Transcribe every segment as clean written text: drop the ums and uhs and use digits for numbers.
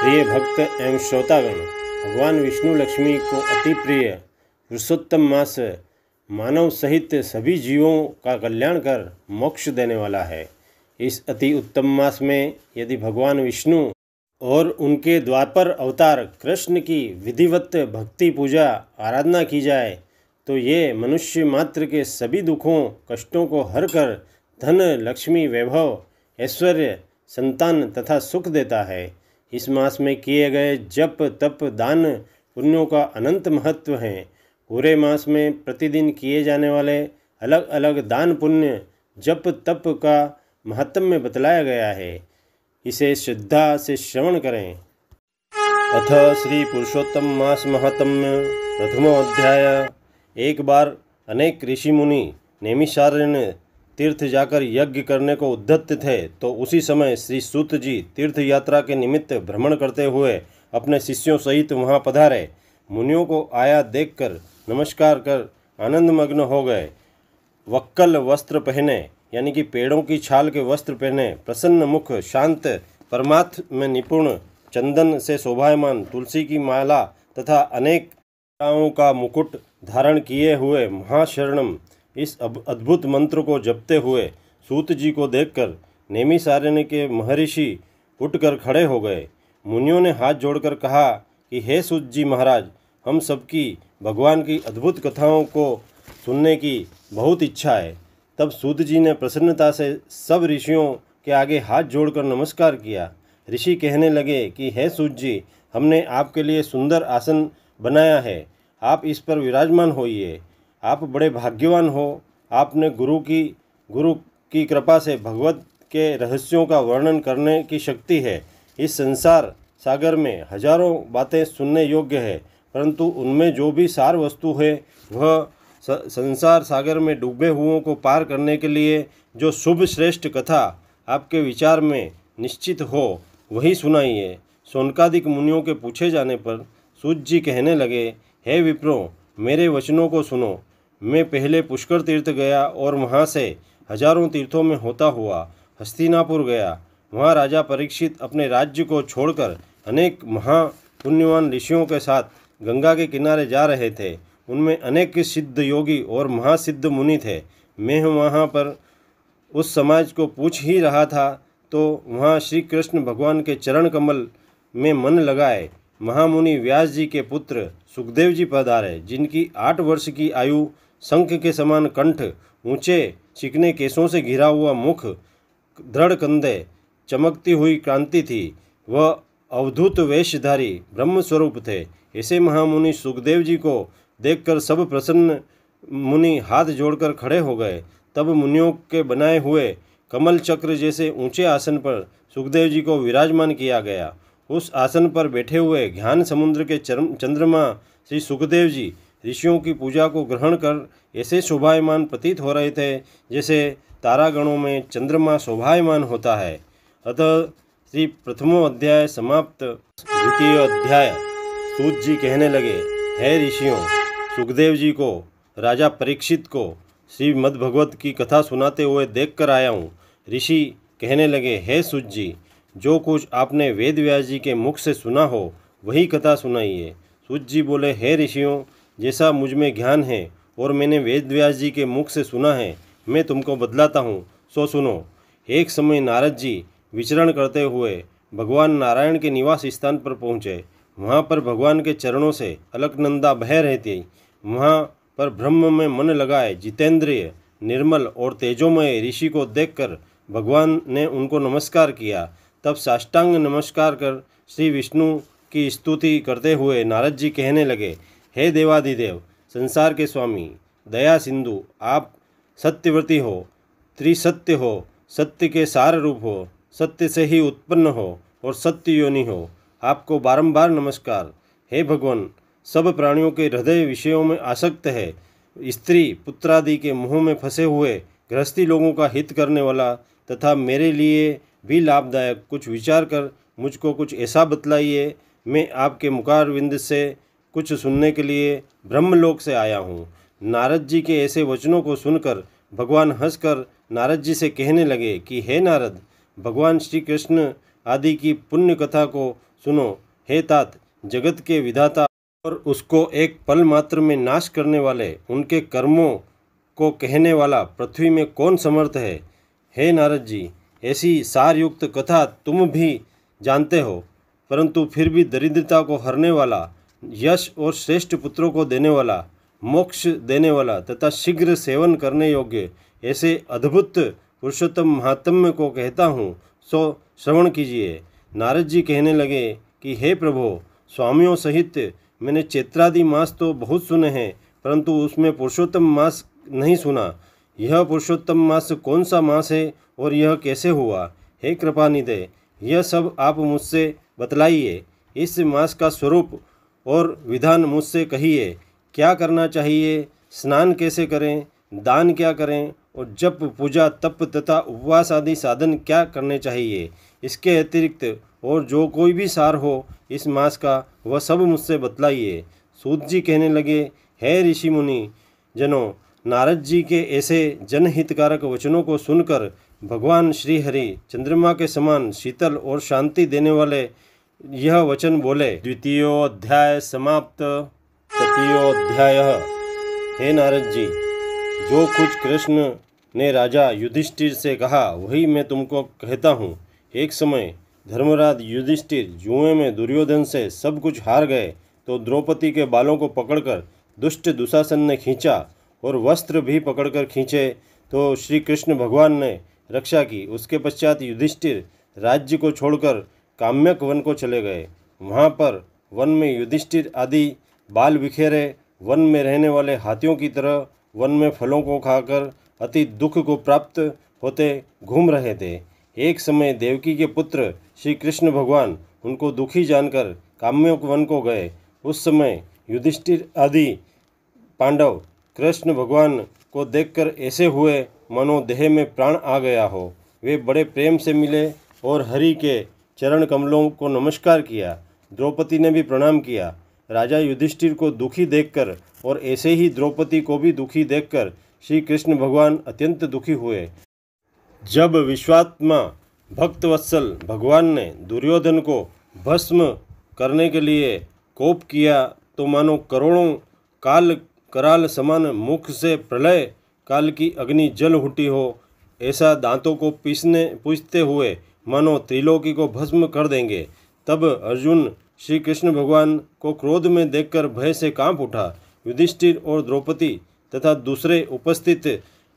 प्रिय भक्त एवं श्रोतागण, भगवान विष्णु लक्ष्मी को अति प्रिय पुरुषोत्तम मास मानव सहित सभी जीवों का कल्याण कर मोक्ष देने वाला है। इस अति उत्तम मास में यदि भगवान विष्णु और उनके द्वापर अवतार कृष्ण की विधिवत भक्ति पूजा आराधना की जाए तो ये मनुष्य मात्र के सभी दुखों कष्टों को हर कर धन, लक्ष्मी, वैभव, ऐश्वर्य, संतान तथा सुख देता है। इस मास में किए गए जप, तप, दान, पुण्यों का अनंत महत्व है। पूरे मास में प्रतिदिन किए जाने वाले अलग अलग दान, पुण्य, जप, तप का महात्म्य बतलाया गया है। इसे श्रद्धा से श्रवण करें। अथ श्री पुरुषोत्तम मास महात्म्य प्रथमो अध्याय। एक बार अनेक ऋषि मुनि नैमिषारण्य तीर्थ जाकर यज्ञ करने को उद्यत थे, तो उसी समय श्री सूत जी तीर्थ यात्रा के निमित्त भ्रमण करते हुए अपने शिष्यों सहित वहां पधारे। मुनियों को आया देखकर नमस्कार कर आनंदमग्न हो गए। वक्कल वस्त्र पहने, यानी कि पेड़ों की छाल के वस्त्र पहने, प्रसन्न मुख, शांत, परमार्थ में निपुण, चंदन से शोभायमान, तुलसी की माला तथा अनेक का मुकुट धारण किए हुए महाशरणम इस अद्भुत मंत्र को जपते हुए सूत जी को देखकर नैमिषारण्य के महर्षि उठकर खड़े हो गए। मुनियों ने हाथ जोड़कर कहा कि हे सूत जी महाराज, हम सबकी भगवान की अद्भुत कथाओं को सुनने की बहुत इच्छा है। तब सूत जी ने प्रसन्नता से सब ऋषियों के आगे हाथ जोड़कर नमस्कार किया। ऋषि कहने लगे कि हे सूत जी, हमने आपके लिए सुंदर आसन बनाया है, आप इस पर विराजमान होइए। आप बड़े भाग्यवान हो। आपने गुरु की कृपा से भगवत के रहस्यों का वर्णन करने की शक्ति है। इस संसार सागर में हजारों बातें सुनने योग्य है, परंतु उनमें जो भी सार वस्तु है वह संसार सागर में डूबे हुओं को पार करने के लिए जो शुभ श्रेष्ठ कथा आपके विचार में निश्चित हो वही सुनाइए। शौनकादिक मुनियों के पूछे जाने पर सूत जी कहने लगे, हे विप्रो, मेरे वचनों को सुनो। मैं पहले पुष्कर तीर्थ गया और वहाँ से हजारों तीर्थों में होता हुआ हस्तिनापुर गया। वहाँ राजा परीक्षित अपने राज्य को छोड़कर अनेक महापुण्यवान ऋषियों के साथ गंगा के किनारे जा रहे थे। उनमें अनेक सिद्ध योगी और महासिद्ध मुनि थे। मैं वहाँ पर उस समाज को पूछ ही रहा था तो वहाँ श्री कृष्ण भगवान के चरण कमल में मन लगाए महामुनि व्यास जी के पुत्र सुखदेव जी पधारे, जिनकी 8 वर्ष की आयु, शंख के समान कंठ, ऊंचे चिकने केसों से घिरा हुआ मुख, दृढ़ कंधे, चमकती हुई कांति थी। वह अवधूत वेशधारी ब्रह्म स्वरूप थे। ऐसे महामुनि सुखदेव जी को देखकर सब प्रसन्न मुनि हाथ जोड़कर खड़े हो गए। तब मुनियों के बनाए हुए कमल चक्र जैसे ऊंचे आसन पर सुखदेव जी को विराजमान किया गया। उस आसन पर बैठे हुए ज्ञान समुद्र के चंद्रमा श्री सुखदेव जी ऋषियों की पूजा को ग्रहण कर ऐसे शोभायमान प्रतीत हो रहे थे जैसे तारागणों में चंद्रमा शोभायमान होता है। अतः श्री प्रथमो अध्याय समाप्त। द्वितीय अध्याय। सूत जी कहने लगे, हे ऋषियों, सुखदेव जी को राजा परीक्षित को श्रीमद्भगवत की कथा सुनाते हुए देखकर आया हूँ। ऋषि कहने लगे, हे सूत जी, जो कुछ आपने वेद व्यास जी के मुख से सुना हो वही कथा सुनाइए। सूत जी बोले, हे ऋषियों, जैसा मुझ में ज्ञान है और मैंने वेद व्यास जी के मुख से सुना है, मैं तुमको बतलाता हूँ, सो सुनो। एक समय नारद जी विचरण करते हुए भगवान नारायण के निवास स्थान पर पहुँचे। वहाँ पर भगवान के चरणों से अलकनंदा बह रही थी। वहाँ पर ब्रह्म में मन लगाए जितेंद्रिय, निर्मल और तेजोमय ऋषि को देखकर भगवान ने उनको नमस्कार किया। तब साष्टांग नमस्कार कर श्री विष्णु की स्तुति करते हुए नारद जी कहने लगे, हे देवाधिदेव, संसार के स्वामी, दया सिंधु, आप सत्यव्रती हो, त्रिसत्य हो, सत्य के सार रूप हो, सत्य से ही उत्पन्न हो और सत्य योनि हो। आपको बारंबार नमस्कार। हे भगवान, सब प्राणियों के हृदय विषयों में आसक्त है। स्त्री पुत्रादि के मुँह में फंसे हुए गृहस्थी लोगों का हित करने वाला तथा मेरे लिए भी लाभदायक कुछ विचार कर मुझको कुछ ऐसा बतलाइए। मैं आपके मुखारविंद से कुछ सुनने के लिए ब्रह्मलोक से आया हूँ। नारद जी के ऐसे वचनों को सुनकर भगवान हंसकर नारद जी से कहने लगे कि हे नारद, भगवान श्री कृष्ण आदि की पुण्य कथा को सुनो हे तात, जगत के विधाता और उसको एक पल मात्र में नाश करने वाले, उनके कर्मों को कहने वाला पृथ्वी में कौन समर्थ है। हे नारद जी, ऐसी सारयुक्त कथा तुम भी जानते हो, परंतु फिर भी दरिद्रता को हरने वाला, यश और श्रेष्ठ पुत्रों को देने वाला, मोक्ष देने वाला तथा शीघ्र सेवन करने योग्य ऐसे अद्भुत पुरुषोत्तम महात्म्य को कहता हूँ, सो श्रवण कीजिए। नारद जी कहने लगे कि हे प्रभो, स्वामियों सहित मैंने चैत्रादि मास तो बहुत सुने हैं, परंतु उसमें पुरुषोत्तम मास नहीं सुना। यह पुरुषोत्तम मास कौन सा मास है और यह कैसे हुआ। हे कृपानिधे, यह सब आप मुझसे बतलाइए। इस मास का स्वरूप और विधान मुझसे कहिए। क्या करना चाहिए, स्नान कैसे करें, दान क्या करें और जप पूजा तप तथा उपवास आदि साधन क्या करने चाहिए। इसके अतिरिक्त और जो कोई भी सार हो इस मास का, वह सब मुझसे बतलाइए। सूत जी कहने लगे, हे ऋषि मुनि जनों, नारद जी के ऐसे जनहितकारक वचनों को सुनकर भगवान श्री हरि चंद्रमा के समान शीतल और शांति देने वाले यह वचन बोले। द्वितीयोऽध्याय समाप्त। तृतीयोऽध्याय। हे नारद जी, जो कुछ कृष्ण ने राजा युधिष्ठिर से कहा वही मैं तुमको कहता हूँ। एक समय धर्मराज युधिष्ठिर जुए में दुर्योधन से सब कुछ हार गए तो द्रौपदी के बालों को पकड़कर दुष्ट दुशासन ने खींचा और वस्त्र भी पकड़कर खींचे तो श्री कृष्ण भगवान ने रक्षा की। उसके पश्चात युधिष्ठिर राज्य को छोड़कर काम्यक वन को चले गए। वहाँ पर वन में युधिष्ठिर आदि बाल बिखेरे वन में रहने वाले हाथियों की तरह वन में फलों को खाकर अति दुख को प्राप्त होते घूम रहे थे। एक समय देवकी के पुत्र श्री कृष्ण भगवान उनको दुखी जानकर काम्यक वन को गए। उस समय युधिष्ठिर आदि पांडव कृष्ण भगवान को देखकर ऐसे हुए मानो देह में प्राण आ गया हो। वे बड़े प्रेम से मिले और हरि के चरण कमलों को नमस्कार किया। द्रौपदी ने भी प्रणाम किया। राजा युधिष्ठिर को दुखी देखकर और ऐसे ही द्रौपदी को भी दुखी देखकर श्री कृष्ण भगवान अत्यंत दुखी हुए। जब विश्वात्मा भक्तवत्सल भगवान ने दुर्योधन को भस्म करने के लिए कोप किया तो मानो करोड़ों काल कराल समान मुख से प्रलय काल की अग्नि जल उठी हो, ऐसा दांतों को पूछते हुए मानो त्रिलोकी को भस्म कर देंगे। तब अर्जुन श्री कृष्ण भगवान को क्रोध में देखकर भय से कांप उठा। युधिष्ठिर और द्रौपदी तथा दूसरे उपस्थित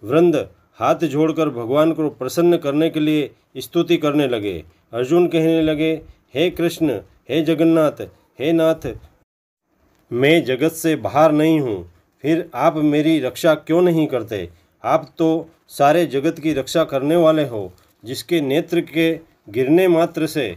वृंद हाथ जोड़कर भगवान को प्रसन्न करने के लिए स्तुति करने लगे। अर्जुन कहने लगे, हे कृष्ण, हे जगन्नाथ, हे नाथ, मैं जगत से बाहर नहीं हूँ, फिर आप मेरी रक्षा क्यों नहीं करते। आप तो सारे जगत की रक्षा करने वाले हो, जिसके नेत्र के गिरने मात्र से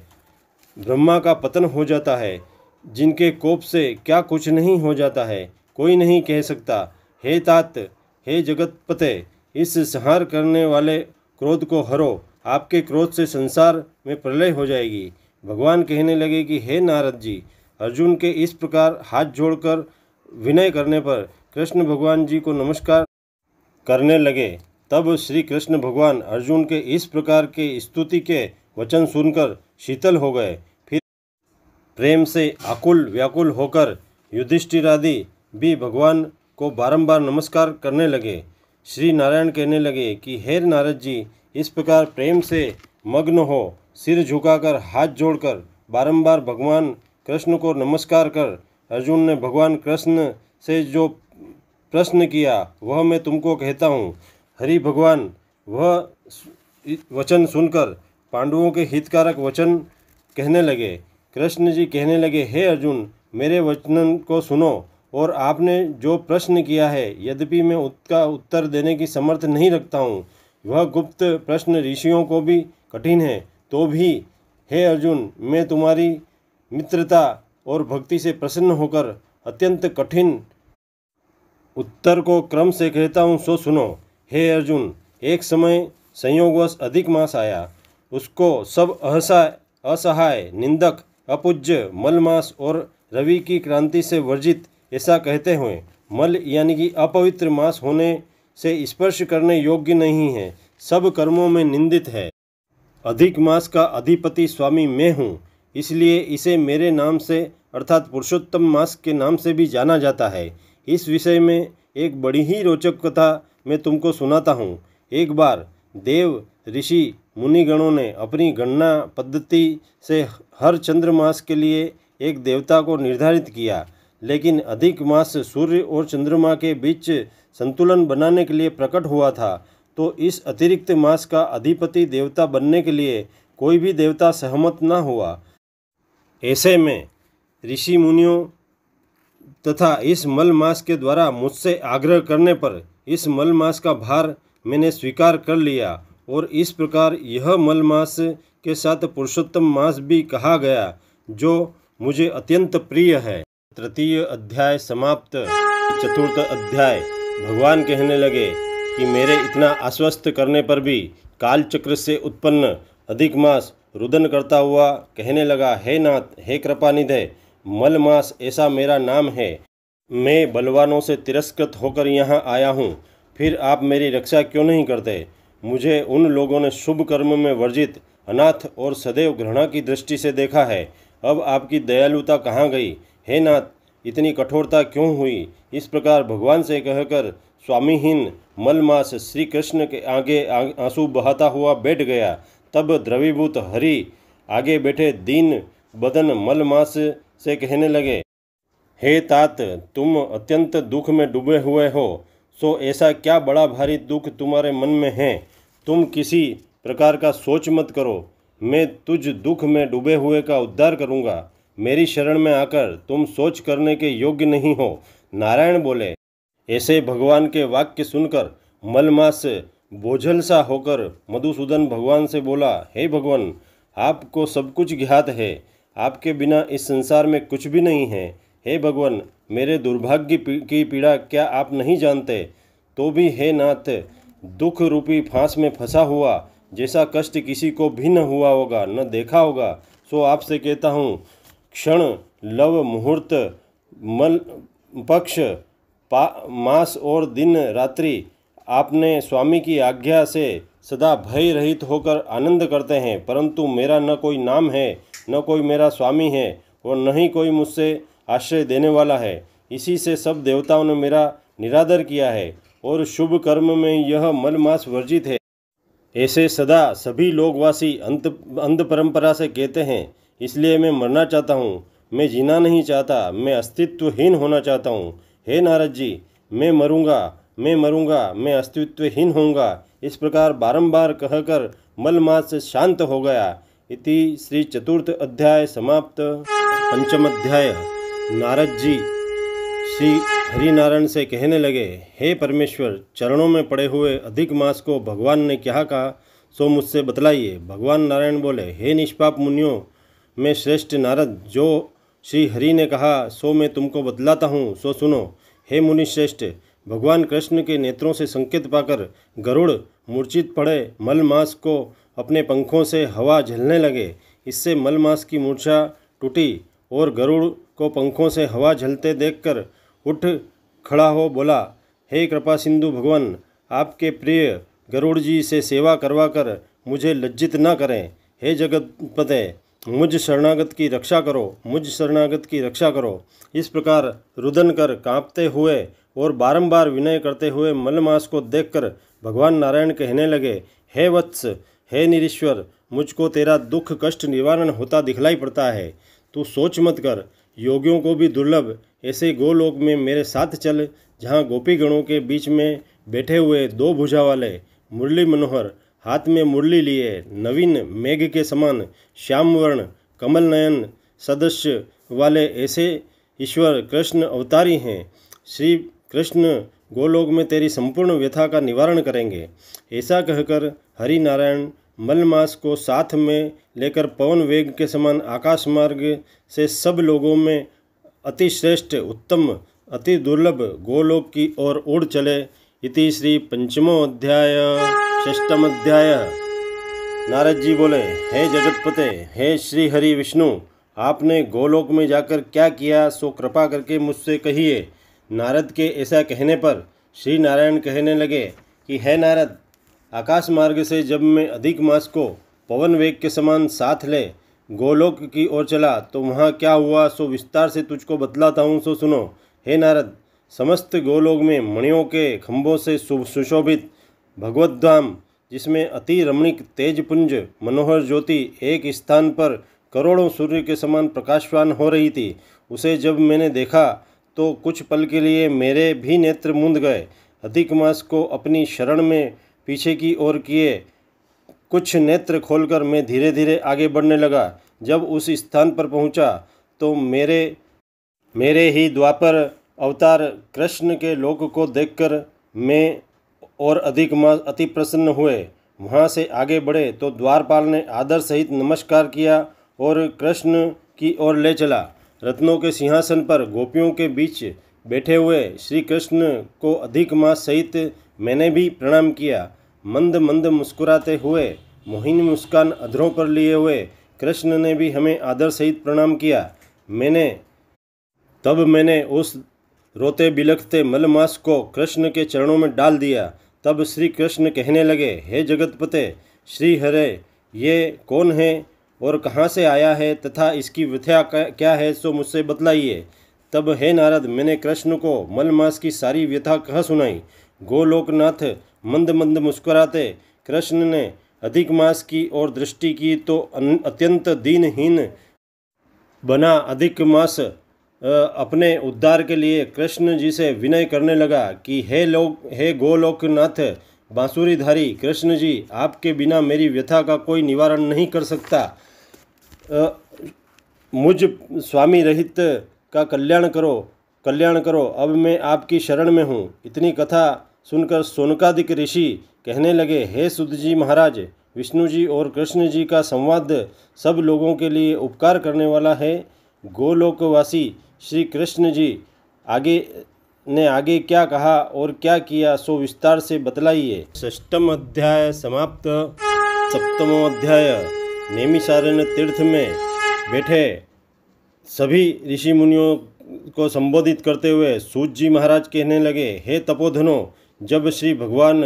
ब्रह्मा का पतन हो जाता है, जिनके कोप से क्या कुछ नहीं हो जाता है, कोई नहीं कह सकता। हे तात, हे जगतपते, इस संहार करने वाले क्रोध को हरो, आपके क्रोध से संसार में प्रलय हो जाएगी। भगवान कहने लगे कि हे नारद जी, अर्जुन के इस प्रकार हाथ जोड़कर विनय करने पर कृष्ण भगवान जी को नमस्कार करने लगे। तब श्री कृष्ण भगवान अर्जुन के इस प्रकार के स्तुति के वचन सुनकर शीतल हो गए। फिर प्रेम से आकुल व्याकुल होकर युधिष्ठिर आदि भी भगवान को बारंबार नमस्कार करने लगे। श्री नारायण कहने लगे कि हे नारद जी, इस प्रकार प्रेम से मग्न हो सिर झुकाकर हाथ जोड़कर बारंबार भगवान कृष्ण को नमस्कार कर अर्जुन ने भगवान कृष्ण से जो प्रश्न किया वह मैं तुमको कहता हूँ। हरि भगवान वह वचन सुनकर पांडवों के हितकारक वचन कहने लगे। कृष्ण जी कहने लगे, हे अर्जुन, मेरे वचन को सुनो और आपने जो प्रश्न किया है, यद्यपि मैं उसका उत्तर देने की समर्थ नहीं रखता हूँ, वह गुप्त प्रश्न ऋषियों को भी कठिन है, तो भी हे अर्जुन, मैं तुम्हारी मित्रता और भक्ति से प्रसन्न होकर अत्यंत कठिन उत्तर को क्रम से कहता हूँ, सो सुनो। हे अर्जुन, एक समय संयोगवश अधिक मास आया, उसको सब असहाय, निंदक, अपूज्य, मलमास और रवि की क्रांति से वर्जित ऐसा कहते हुए, मल यानी कि अपवित्र मास होने से स्पर्श करने योग्य नहीं है, सब कर्मों में निंदित है। अधिक मास का अधिपति स्वामी मैं हूँ, इसलिए इसे मेरे नाम से अर्थात पुरुषोत्तम मास के नाम से भी जाना जाता है। इस विषय में एक बड़ी ही रोचक कथा मैं तुमको सुनाता हूँ। एक बार देव ऋषि मुनिगणों ने अपनी गणना पद्धति से हर चंद्रमास के लिए एक देवता को निर्धारित किया, लेकिन अधिक मास सूर्य और चंद्रमा के बीच संतुलन बनाने के लिए प्रकट हुआ था। तो इस अतिरिक्त मास का अधिपति देवता बनने के लिए कोई भी देवता सहमत न हुआ। ऐसे में ऋषि मुनियों तथा इस मल मास के द्वारा मुझसे आग्रह करने पर इस मल मास का भार मैंने स्वीकार कर लिया, और इस प्रकार यह मल मास के साथ पुरुषोत्तम मास भी कहा गया, जो मुझे अत्यंत प्रिय है। तृतीय अध्याय समाप्त। चतुर्थ अध्याय। भगवान कहने लगे कि मेरे इतना आश्वस्त करने पर भी कालचक्र से उत्पन्न अधिक मास रुदन करता हुआ कहने लगा, हे नाथ, हे कृपानिधे, मल मास ऐसा मेरा नाम है। मैं बलवानों से तिरस्कृत होकर यहाँ आया हूँ, फिर आप मेरी रक्षा क्यों नहीं करते? मुझे उन लोगों ने शुभ कर्म में वर्जित, अनाथ और सदैव घृणा की दृष्टि से देखा है। अब आपकी दयालुता कहाँ गई? हे नाथ, इतनी कठोरता क्यों हुई? इस प्रकार भगवान से कहकर स्वामीहीन मलमास श्री कृष्ण के आगे आंसू बहाता हुआ बैठ गया। तब द्रवीभूत हरि आगे बैठे दीन बदन मलमास से कहने लगे, हे तात, तुम अत्यंत दुख में डूबे हुए हो, सो ऐसा क्या बड़ा भारी दुख तुम्हारे मन में है? तुम किसी प्रकार का सोच मत करो, मैं तुझ दुख में डूबे हुए का उद्धार करूँगा। मेरी शरण में आकर तुम सोच करने के योग्य नहीं हो। नारायण बोले। ऐसे भगवान के वाक्य सुनकर मलमास बोझल सा होकर मधुसूदन भगवान से बोला, हे भगवान, आपको सब कुछ ज्ञात है, आपके बिना इस संसार में कुछ भी नहीं है। हे भगवान, मेरे दुर्भाग्य की पीड़ा क्या आप नहीं जानते? तो भी हे नाथ, दुख रूपी फांस में फंसा हुआ जैसा कष्ट किसी को भी न हुआ होगा, न देखा होगा, सो आपसे कहता हूँ, क्षण लव मुहूर्त मल पक्ष मास और दिन रात्रि आपने स्वामी की आज्ञा से सदा भय रहित होकर आनंद करते हैं, परंतु मेरा न कोई नाम है, न कोई मेरा स्वामी है, और न ही कोई मुझसे आश्रय देने वाला है। इसी से सब देवताओं ने मेरा निरादर किया है, और शुभ कर्म में यह मलमास वर्जित है। ऐसे सदा सभी लोकवासी अंध परंपरा से कहते हैं, इसलिए मैं मरना चाहता हूँ। मैं जीना नहीं चाहता, मैं अस्तित्वहीन होना चाहता हूँ। हे नारद जी, मैं मरूंगा, मैं अस्तित्वहीन होऊंगा। इस प्रकार बारंबार कहकर मलमास शांत हो गया। इति श्री चतुर्थ अध्याय समाप्त। पंचम अध्याय। नारद जी श्री हरिनारायण से कहने लगे, हे परमेश्वर, चरणों में पड़े हुए अधिक मास को भगवान ने क्या कहा, सो मुझसे बतलाइए। भगवान नारायण बोले, हे निष्पाप मुनियों में श्रेष्ठ नारद, जो श्री हरि ने कहा सो मैं तुमको बतलाता हूँ, सो सुनो। हे मुनिश्रेष्ठ, भगवान कृष्ण के नेत्रों से संकेत पाकर गरुड़ मूर्छित पड़े मलमास को अपने पंखों से हवा झलने लगे। इससे मलमास की मूर्छा टूटी और गरुड़ को पंखों से हवा झलते देखकर उठ खड़ा हो बोला, हे कृपा सिंधु भगवान, आपके प्रिय गरुड़ जी से सेवा करवा कर मुझे लज्जित न करें। हे जगतपते, मुझ शरणागत की रक्षा करो, मुझ शरणागत की रक्षा करो। इस प्रकार रुदन कर कांपते हुए और बारंबार विनय करते हुए मलमास को देखकर भगवान नारायण कहने लगे, हे वत्स, हे निरीश्वर, मुझको तेरा दुख कष्ट निवारण होता दिखलाई पड़ता है। तू सोच मत कर, योगियों को भी दुर्लभ ऐसे गोलोक में मेरे साथ चल, जहाँ गोपी गणों के बीच में बैठे हुए दो भुजा वाले मुरली मनोहर, हाथ में मुरली लिए, नवीन मेघ के समान श्याम वर्ण कमल नयन सदस्य वाले ऐसे ईश्वर कृष्ण अवतारी हैं। श्री कृष्ण गोलोक में तेरी संपूर्ण व्यथा का निवारण करेंगे। ऐसा कहकर हरि नारायण मलमास को साथ में लेकर पवन वेग के समान आकाश मार्ग से सब लोगों में अति श्रेष्ठ उत्तम अति दुर्लभ गोलोक की ओर उड़ चले। इति श्री पंचमो अध्याय। षष्ठम अध्याय। नारद जी बोले, हे जगतपते, हे श्री हरि विष्णु, आपने गोलोक में जाकर क्या किया सो कृपा करके मुझसे कहिए। नारद के ऐसा कहने पर श्री नारायण कहने लगे कि हे नारद, आकाश मार्ग से जब मैं अधिक मास को पवन वेग के समान साथ ले गोलोक की ओर चला तो वहाँ क्या हुआ सो विस्तार से तुझको बतलाता हूँ, सो सुनो। हे नारद, समस्त गोलोक में मणियों के खंभों से सुशोभित भगवद्धाम, जिसमें अति रमणीक तेजपुंज मनोहर ज्योति एक स्थान पर करोड़ों सूर्य के समान प्रकाशवान हो रही थी, उसे जब मैंने देखा तो कुछ पल के लिए मेरे भी नेत्र मूंद गए। अधिक मास को अपनी शरण में पीछे की ओर किए कुछ नेत्र खोलकर मैं धीरे धीरे आगे बढ़ने लगा। जब उस स्थान पर पहुंचा तो मेरे ही द्वापर अवतार कृष्ण के लोक को देखकर मैं और अधिक मास अति प्रसन्न हुए। वहाँ से आगे बढ़े तो द्वारपाल ने आदर सहित नमस्कार किया और कृष्ण की ओर ले चला। रत्नों के सिंहासन पर गोपियों के बीच बैठे हुए श्री कृष्ण को अधिक मास सहित मैंने भी प्रणाम किया। मंद मंद मुस्कुराते हुए मोहिनी मुस्कान अधरों पर लिए हुए कृष्ण ने भी हमें आदर सहित प्रणाम किया। तब मैंने उस रोते बिलखते मलमास को कृष्ण के चरणों में डाल दिया। तब श्री कृष्ण कहने लगे, हे जगतपते श्री हरे, ये कौन है और कहाँ से आया है तथा इसकी व्यथा क्या है, सो मुझसे बतलाइए। तब हे नारद, मैंने कृष्ण को मलमास की सारी व्यथा कह सुनाई। गोलोकनाथ मंद मंद मुस्कुराते कृष्ण ने अधिक मास की ओर दृष्टि की तो अत्यंत दीनहीन बना अधिक मास अपने उद्धार के लिए कृष्ण जी से विनय करने लगा कि हे गोलोकनाथ बांसुरीधारी कृष्ण जी, आपके बिना मेरी व्यथा का कोई निवारण नहीं कर सकता। मुझ स्वामी रहित का कल्याण करो। अब मैं आपकी शरण में हूँ। इतनी कथा सुनकर सोनकादिक ऋषि कहने लगे, हे सुध जी महाराज, विष्णु जी और कृष्ण जी का संवाद सब लोगों के लिए उपकार करने वाला है। गोलोकवासी श्री कृष्ण जी आगे क्या कहा और क्या किया सो विस्तार से बतलाइए। षष्ठम अध्याय समाप्त। सप्तमो अध्याय। नैमिषारण्य तीर्थ में बैठे सभी ऋषि मुनियों को संबोधित करते हुए सूत जी महाराज कहने लगे, हे तपोधनों, जब श्री भगवान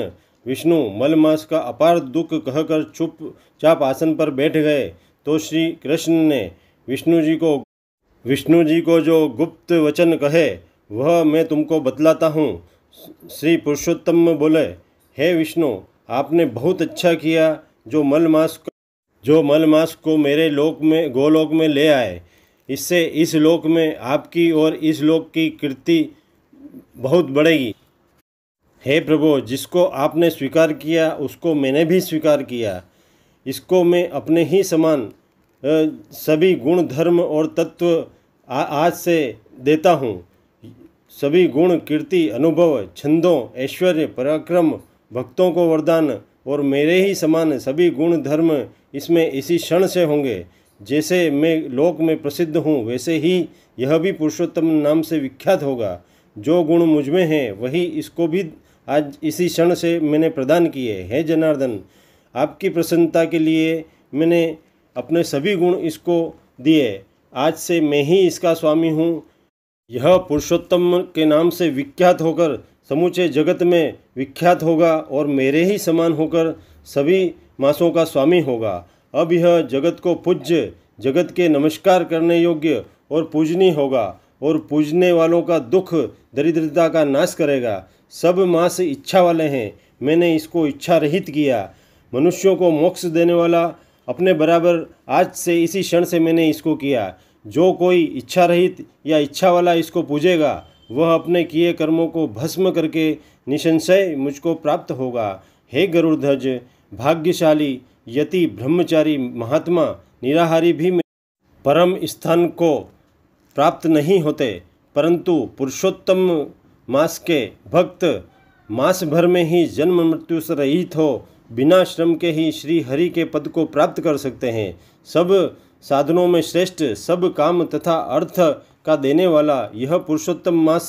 विष्णु मलमास का अपार दुख कहकर चुपचाप आसन पर बैठ गए तो श्री कृष्ण ने विष्णु जी को जो गुप्त वचन कहे वह मैं तुमको बतलाता हूँ। श्री पुरुषोत्तम बोले, हे विष्णु, आपने बहुत अच्छा किया जो मलमास को मेरे गोलोक में ले आए। इससे इस लोक में आपकी और इस लोक की कीर्ति बहुत बढ़ेगी। हे प्रभु, जिसको आपने स्वीकार किया उसको मैंने भी स्वीकार किया। इसको मैं अपने ही समान सभी गुण धर्म और तत्व आज से देता हूँ। सभी गुण, कीर्ति, अनुभव, छंदों, ऐश्वर्य, पराक्रम, भक्तों को वरदान और मेरे ही समान सभी गुण धर्म इसमें इसी क्षण से होंगे। जैसे मैं लोक में प्रसिद्ध हूँ वैसे ही यह भी पुरुषोत्तम नाम से विख्यात होगा। जो गुण मुझ में हैं वही इसको भी आज इसी क्षण से मैंने प्रदान किए। हे जनार्दन, आपकी प्रसन्नता के लिए मैंने अपने सभी गुण इसको दिए। आज से मैं ही इसका स्वामी हूँ। यह पुरुषोत्तम के नाम से विख्यात होकर समूचे जगत में विख्यात होगा और मेरे ही समान होकर सभी मासों का स्वामी होगा। अब यह जगत को पूज्य, जगत के नमस्कार करने योग्य और पूजनीय होगा और पूजने वालों का दुख दरिद्रता का नाश करेगा। सब मास इच्छा वाले हैं, मैंने इसको इच्छा रहित किया। मनुष्यों को मोक्ष देने वाला अपने बराबर आज से इसी क्षण से मैंने इसको किया। जो कोई इच्छा रहित या इच्छा वाला इसको पूजेगा वह अपने किए कर्मों को भस्म करके निसंशय मुझको प्राप्त होगा। हे गरुड़ध्वज, भाग्यशाली यति, ब्रह्मचारी, महात्मा, निराहारी भी परम स्थान को प्राप्त नहीं होते, परंतु पुरुषोत्तम मास के भक्त मास भर में ही जन्म मृत्यु से रहित हो बिना श्रम के ही श्री हरि के पद को प्राप्त कर सकते हैं। सब साधनों में श्रेष्ठ, सब काम तथा अर्थ का देने वाला यह पुरुषोत्तम मास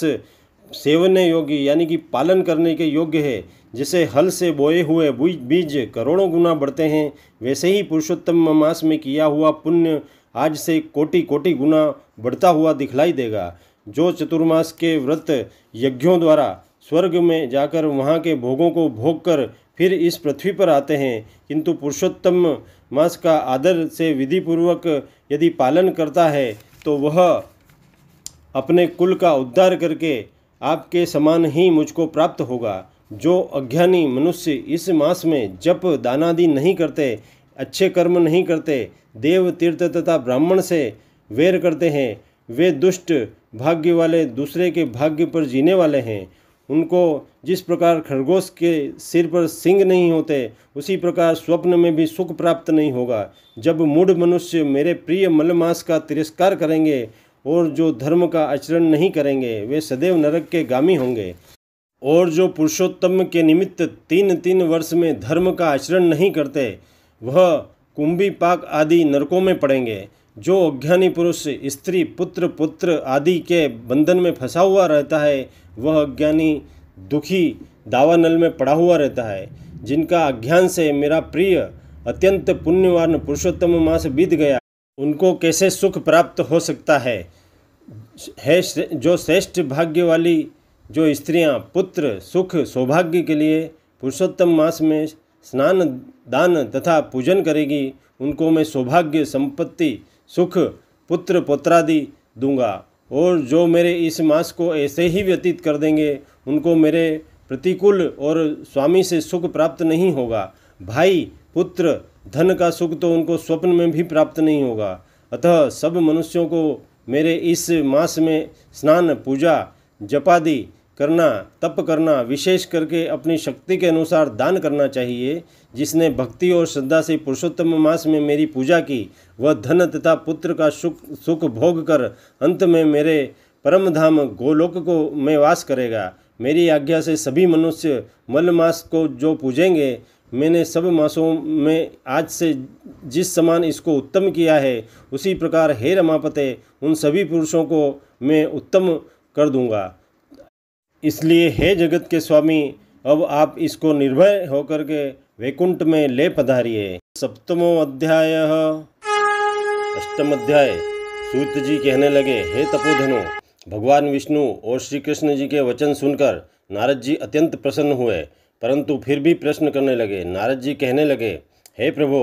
सेवने योग्य यानी कि पालन करने के योग्य है। जैसे हल से बोए हुए बीज करोड़ों गुना बढ़ते हैं, वैसे ही पुरुषोत्तम मास में किया हुआ पुण्य आज से कोटि कोटि गुना बढ़ता हुआ दिखलाई देगा। जो चतुर्मास के व्रत यज्ञों द्वारा स्वर्ग में जाकर वहाँ के भोगों को भोग कर फिर इस पृथ्वी पर आते हैं। किंतु पुरुषोत्तम मास का आदर से विधिपूर्वक यदि पालन करता है तो वह अपने कुल का उद्धार करके आपके समान ही मुझको प्राप्त होगा। जो अज्ञानी मनुष्य इस मास में जप दानादि नहीं करते, अच्छे कर्म नहीं करते, देव तीर्थ तथा ब्राह्मण से वैर करते हैं, वे दुष्ट भाग्य वाले दूसरे के भाग्य पर जीने वाले हैं। उनको जिस प्रकार खरगोश के सिर पर सींग नहीं होते, उसी प्रकार स्वप्न में भी सुख प्राप्त नहीं होगा। जब मूढ़ मनुष्य मेरे प्रिय मलमास का तिरस्कार करेंगे और जो धर्म का आचरण नहीं करेंगे, वे सदैव नरक के गामी होंगे। और जो पुरुषोत्तम के निमित्त 3-3 वर्ष में धर्म का आचरण नहीं करते, वह कुंभी पाक आदि नरकों में पड़ेंगे। जो अज्ञानी पुरुष स्त्री पुत्र आदि के बंधन में फंसा हुआ रहता है, वह अज्ञानी दुखी दावानल में पड़ा हुआ रहता है। जिनका अज्ञान से मेरा प्रिय अत्यंत पुण्यवान पुरुषोत्तम मास बीत गया, उनको कैसे सुख प्राप्त हो सकता है? जो श्रेष्ठ भाग्य वाली जो स्त्रियां पुत्र सुख सौभाग्य के लिए पुरुषोत्तम मास में स्नान दान तथा पूजन करेगी, उनको मैं सौभाग्य संपत्ति सुख पुत्र पुत्रादि दूंगा। और जो मेरे इस मास को ऐसे ही व्यतीत कर देंगे, उनको मेरे प्रतिकूल और स्वामी से सुख प्राप्त नहीं होगा। भाई पुत्र धन का सुख तो उनको स्वप्न में भी प्राप्त नहीं होगा। अतः सब मनुष्यों को मेरे इस मास में स्नान पूजा जपादि करना, तप करना, विशेष करके अपनी शक्ति के अनुसार दान करना चाहिए। जिसने भक्ति और श्रद्धा से पुरुषोत्तम मास में मेरी पूजा की, वह धन तथा पुत्र का सुख भोग कर अंत में मेरे परम धाम गोलोक को में वास करेगा। मेरी आज्ञा से सभी मनुष्य मल मास को जो पूजेंगे, मैंने सब मासों में आज से जिस समान इसको उत्तम किया है, उसी प्रकार हे रमापते उन सभी पुरुषों को मैं उत्तम कर दूंगा। इसलिए हे जगत के स्वामी, अब आप इसको निर्भय होकर के वैकुंठ में ले पधारिए। सप्तमो अध्याय। अष्टम अध्याय। सूत जी कहने लगे, हे तपोधनो, भगवान विष्णु और श्री कृष्ण जी के वचन सुनकर नारद जी अत्यंत प्रसन्न हुए, परंतु फिर भी प्रश्न करने लगे। नारद जी कहने लगे, हे प्रभो,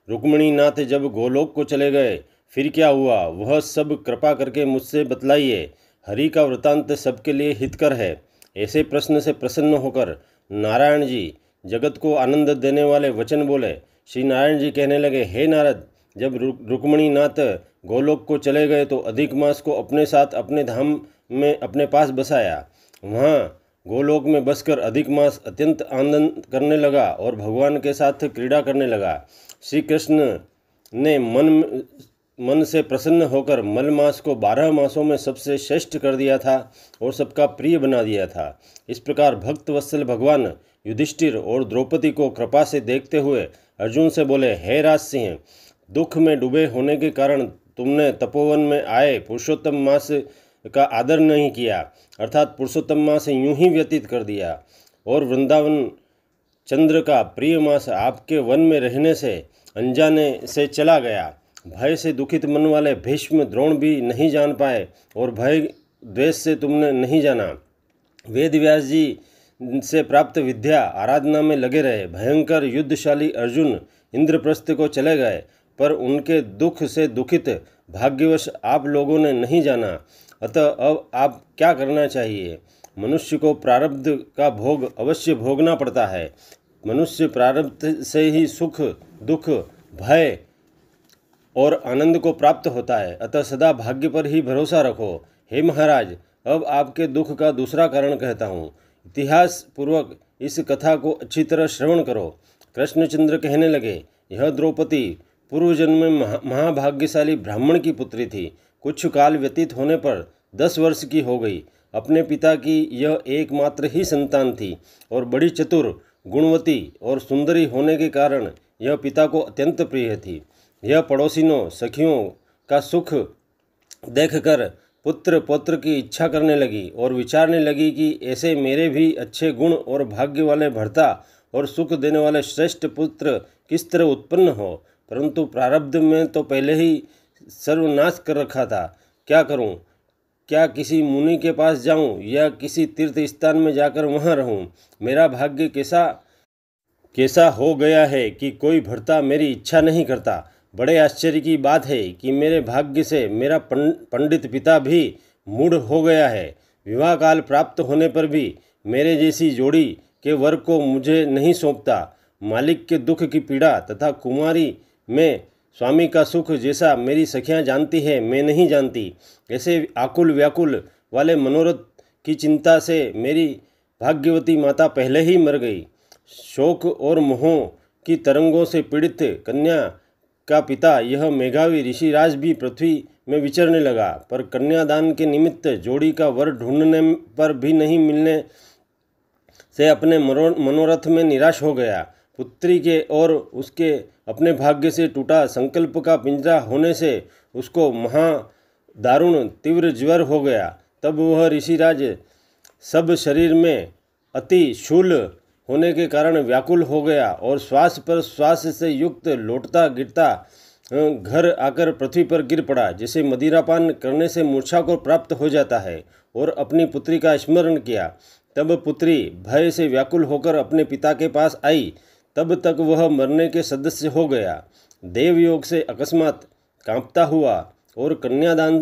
रुक्मिणी नाथ जब गोलोक को चले गए फिर क्या हुआ, वह सब कृपा करके मुझसे बतलाइए। हरि का वृतांत सबके लिए हितकर है। ऐसे प्रश्न से प्रसन्न होकर नारायण जी जगत को आनंद देने वाले वचन बोले। श्री नारायण जी कहने लगे, हे नारद, जब रुक्मिणी नाथ गोलोक को चले गए तो अधिक मास को अपने साथ अपने धाम में अपने पास बसाया। वहाँ गोलोक में बसकर अधिक मास अत्यंत आनंद करने लगा और भगवान के साथ क्रीड़ा करने लगा। श्री कृष्ण ने मन से प्रसन्न होकर मल मास को 12 मासों में सबसे श्रेष्ठ कर दिया था और सबका प्रिय बना दिया था। इस प्रकार भक्त वत्सल भगवान युधिष्ठिर और द्रौपदी को कृपा से देखते हुए अर्जुन से बोले, हे राज सिंह, दुख में डूबे होने के कारण तुमने तपोवन में आए पुरुषोत्तम मास का आदर नहीं किया, अर्थात पुरुषोत्तम मास यूं ही व्यतीत कर दिया। और वृंदावन चंद्र का प्रिय मास आपके वन में रहने से अनजाने से चला गया। भय से दुखित मन वाले भीष्म द्रोण भी नहीं जान पाए और भय द्वेष से तुमने नहीं जाना। वेद व्यास जी से प्राप्त विद्या आराधना में लगे रहे। भयंकर युद्धशाली अर्जुन इंद्रप्रस्थ को चले गए, पर उनके दुख से दुखित भाग्यवश आप लोगों ने नहीं जाना। अतः अब आप क्या करना चाहिए? मनुष्य को प्रारब्ध का भोग अवश्य भोगना पड़ता है। मनुष्य प्रारब्ध से ही सुख दुख भय और आनंद को प्राप्त होता है। अतः सदा भाग्य पर ही भरोसा रखो। हे महाराज, अब आपके दुख का दूसरा कारण कहता हूँ। इतिहास पूर्वक इस कथा को अच्छी तरह श्रवण करो। कृष्णचंद्र कहने लगे, यह द्रौपदी पूर्व जन्म में महाभाग्यशाली ब्राह्मण की पुत्री थी। कुछ काल व्यतीत होने पर 10 वर्ष की हो गई। अपने पिता की यह एकमात्र ही संतान थी और बड़ी चतुर गुणवती और सुंदरी होने के कारण यह पिता को अत्यंत प्रिय थी। यह पड़ोसिनों सखियों का सुख देखकर पुत्र पौत्र की इच्छा करने लगी और विचारने लगी कि ऐसे मेरे भी अच्छे गुण और भाग्य वाले भर्ता और सुख देने वाले श्रेष्ठ पुत्र किस तरह उत्पन्न हो। परंतु प्रारब्ध में तो पहले ही सर्वनाश कर रखा था। क्या करूं? क्या किसी मुनि के पास जाऊं या किसी तीर्थ स्थान में जाकर वहां रहूं? मेरा भाग्य कैसा हो गया है कि कोई भर्ता मेरी इच्छा नहीं करता। बड़े आश्चर्य की बात है कि मेरे भाग्य से मेरा पंडित पिता भी मूढ़ हो गया है। विवाह काल प्राप्त होने पर भी मेरे जैसी जोड़ी के वर को मुझे नहीं सौंपता। मालिक के दुख की पीड़ा तथा कुमारी में स्वामी का सुख जैसा मेरी सखियां जानती है, मैं नहीं जानती। ऐसे आकुल व्याकुल वाले मनोरथ की चिंता से मेरी भाग्यवती माता पहले ही मर गई। शोक और मोहों की तरंगों से पीड़ित कन्या का पिता यह मेघावी ऋषिराज भी पृथ्वी में विचरने लगा, पर कन्यादान के निमित्त जोड़ी का वर ढूंढने पर भी नहीं मिलने से अपने मनोरथ में निराश हो गया। पुत्री के और उसके अपने भाग्य से टूटा संकल्प का पिंजरा होने से उसको महादारुण तीव्र ज्वर हो गया। तब वह ऋषिराज सब शरीर में अति शूल होने के कारण व्याकुल हो गया और श्वास पर श्वास से युक्त लौटता गिरता घर आकर पृथ्वी पर गिर पड़ा, जैसे मदिरापान करने से मूर्छा को प्राप्त हो जाता है, और अपनी पुत्री का स्मरण किया। तब पुत्री भय से व्याकुल होकर अपने पिता के पास आई। तब तक वह मरने के सदस्य हो गया। देवयोग से अकस्मात कांपता हुआ और कन्यादान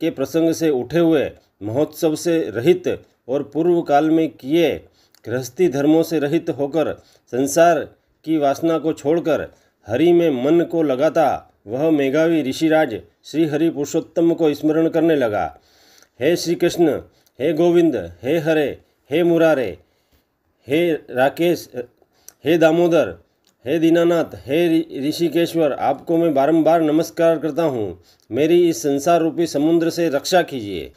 के प्रसंग से उठे हुए महोत्सव से रहित और पूर्व काल में किए गृहस्थी धर्मों से रहित होकर संसार की वासना को छोड़कर हरि में मन को लगाता वह मेघावी ऋषिराज श्री हरि पुरुषोत्तम को स्मरण करने लगा। हे श्री कृष्ण, हे गोविंद, हे हरे, हे मुरारे, हे राकेश, हे दामोदर, हे दीनानाथ, हे ऋषिकेश्वर, आपको मैं बारंबार नमस्कार करता हूँ। मेरी इस संसार रूपी समुद्र से रक्षा कीजिए।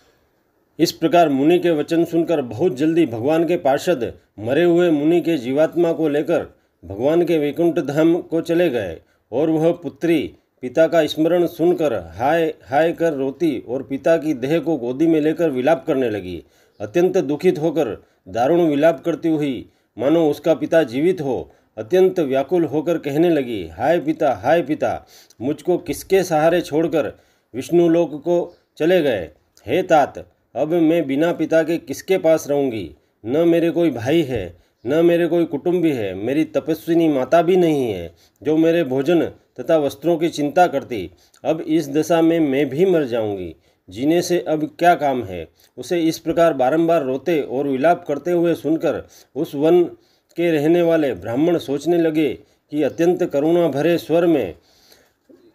इस प्रकार मुनि के वचन सुनकर बहुत जल्दी भगवान के पार्षद मरे हुए मुनि के जीवात्मा को लेकर भगवान के वैकुंठ धाम को चले गए, और वह पुत्री पिता का स्मरण सुनकर हाय हाय कर रोती और पिता की देह को गोदी में लेकर विलाप करने लगी। अत्यंत दुखित होकर दारुण विलाप करती हुई मानो उसका पिता जीवित हो, अत्यंत व्याकुल होकर कहने लगी, हाय पिता, मुझको किसके सहारे छोड़कर विष्णुलोक को चले गए? हे तात, अब मैं बिना पिता के किसके पास रहूँगी? न मेरे कोई भाई है, न मेरे कोई कुटुंबी है, मेरी तपस्विनी माता भी नहीं है जो मेरे भोजन तथा वस्त्रों की चिंता करती। अब इस दशा में मैं भी मर जाऊँगी, जीने से अब क्या काम है? उसे इस प्रकार बारंबार रोते और विलाप करते हुए सुनकर उस वन के रहने वाले ब्राह्मण सोचने लगे कि अत्यंत करुणा भरे स्वर में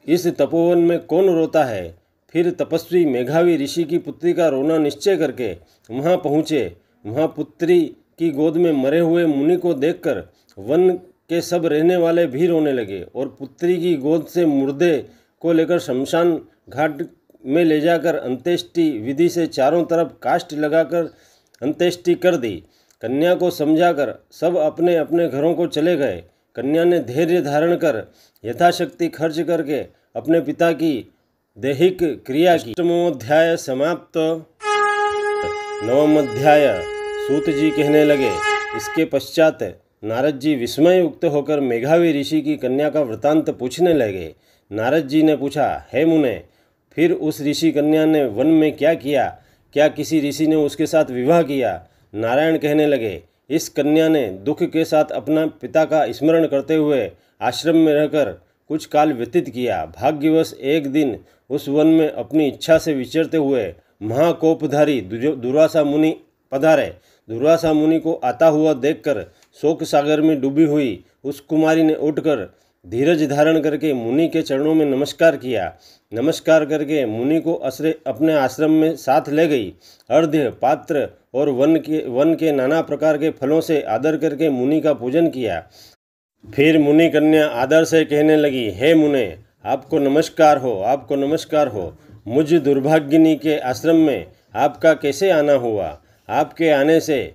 इस तपोवन में कौन रोता है। फिर तपस्वी मेघावी ऋषि की पुत्री का रोना निश्चय करके वहाँ पहुँचे। वहाँ पुत्री की गोद में मरे हुए मुनि को देखकर वन के सब रहने वाले भी रोने लगे, और पुत्री की गोद से मुर्दे को लेकर शमशान घाट में ले जाकर अंत्येष्टि विधि से चारों तरफ काष्ठ लगाकर अंत्येष्टि कर दी। कन्या को समझाकर सब अपने अपने घरों को चले गए। कन्या ने धैर्य धारण कर यथाशक्ति खर्च करके अपने पिता की दैहिक क्रिया की। अष्टमोध्याय समाप्त। नवम अध्याय। सूत जी कहने लगे। इसके पश्चात नारद जी विस्मय युक्त होकर मेघावी ऋषि की कन्या का वृतांत पूछने लगे। नारद जी ने पूछा, हे मुने, फिर उस ऋषि कन्या ने वन में क्या किया? क्या किसी ऋषि ने उसके साथ विवाह किया? नारायण कहने लगे, इस कन्या ने दुख के साथ अपना पिता का स्मरण करते हुए आश्रम में रहकर कुछ काल व्यतीत किया। भाग्यवश एक दिन उस वन में अपनी इच्छा से विचरते हुए महाकोपधारी दुर्वासा मुनि पधारे। दुर्वासा मुनि को आता हुआ देखकर शोक सागर में डूबी हुई उस कुमारी ने उठकर धीरज धारण करके मुनि के चरणों में नमस्कार किया। नमस्कार करके मुनि को अपने आश्रम में साथ ले गई। अर्घ्य, पात्र और वन के नाना प्रकार के फलों से आदर करके मुनि का पूजन किया। फिर मुनि कन्या आदर से कहने लगी, हे मुने, आपको नमस्कार हो, आपको नमस्कार हो। मुझ दुर्भाग्यिनी के आश्रम में आपका कैसे आना हुआ? आपके आने से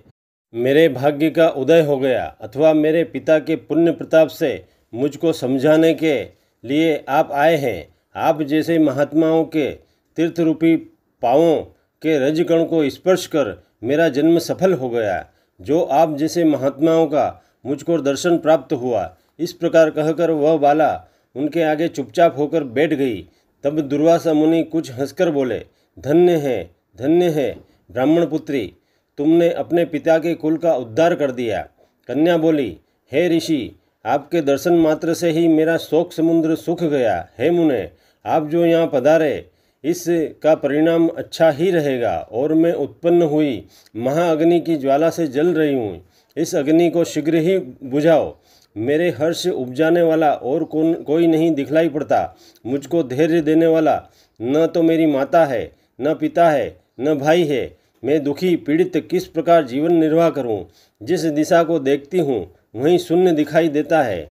मेरे भाग्य का उदय हो गया, अथवा मेरे पिता के पुण्य प्रताप से मुझको समझाने के लिए आप आए हैं? आप जैसे महात्माओं के तीर्थ रूपी पाँवों के रजकण को स्पर्श कर मेरा जन्म सफल हो गया। जो आप जैसे महात्माओं का मुझको दर्शन प्राप्त हुआ। इस प्रकार कहकर वह बाला उनके आगे चुपचाप होकर बैठ गई। तब दुर्वासा मुनि कुछ हंसकर बोले, धन्य है, धन्य है ब्राह्मण पुत्री, तुमने अपने पिता के कुल का उद्धार कर दिया। कन्या बोली, हे ऋषि, आपके दर्शन मात्र से ही मेरा शोक समुद्र सूख गया। हे मुने, आप जो यहाँ पधारे इसका परिणाम अच्छा ही रहेगा और मैं उत्पन्न हुई महाअग्नि की ज्वाला से जल रही हूँ। इस अग्नि को शीघ्र ही बुझाओ। मेरे हर्ष उपजाने वाला और कोई नहीं दिखलाई पड़ता। मुझको धैर्य देने वाला न तो मेरी माता है, न पिता है, न भाई है। मैं दुखी पीड़ित किस प्रकार जीवन निर्वाह करूं? जिस दिशा को देखती हूं वहीं शून्य दिखाई देता है।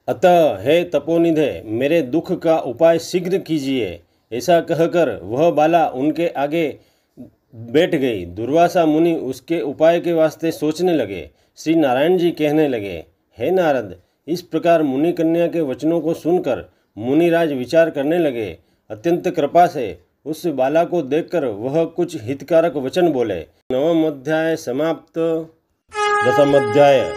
अतः हे तपोनिधे, मेरे दुख का उपाय शीघ्र कीजिए। ऐसा कहकर वह बाला उनके आगे बैठ गई। दुर्वासा मुनि उसके उपाय के वास्ते सोचने लगे। श्री नारायण जी कहने लगे, हे नारद, इस प्रकार मुनि कन्या के वचनों को सुनकर मुनिराज विचार करने लगे। अत्यंत कृपा से उस बाला को देखकर वह कुछ हितकारक वचन बोले। 9वां अध्याय समाप्त। 10वां अध्याय।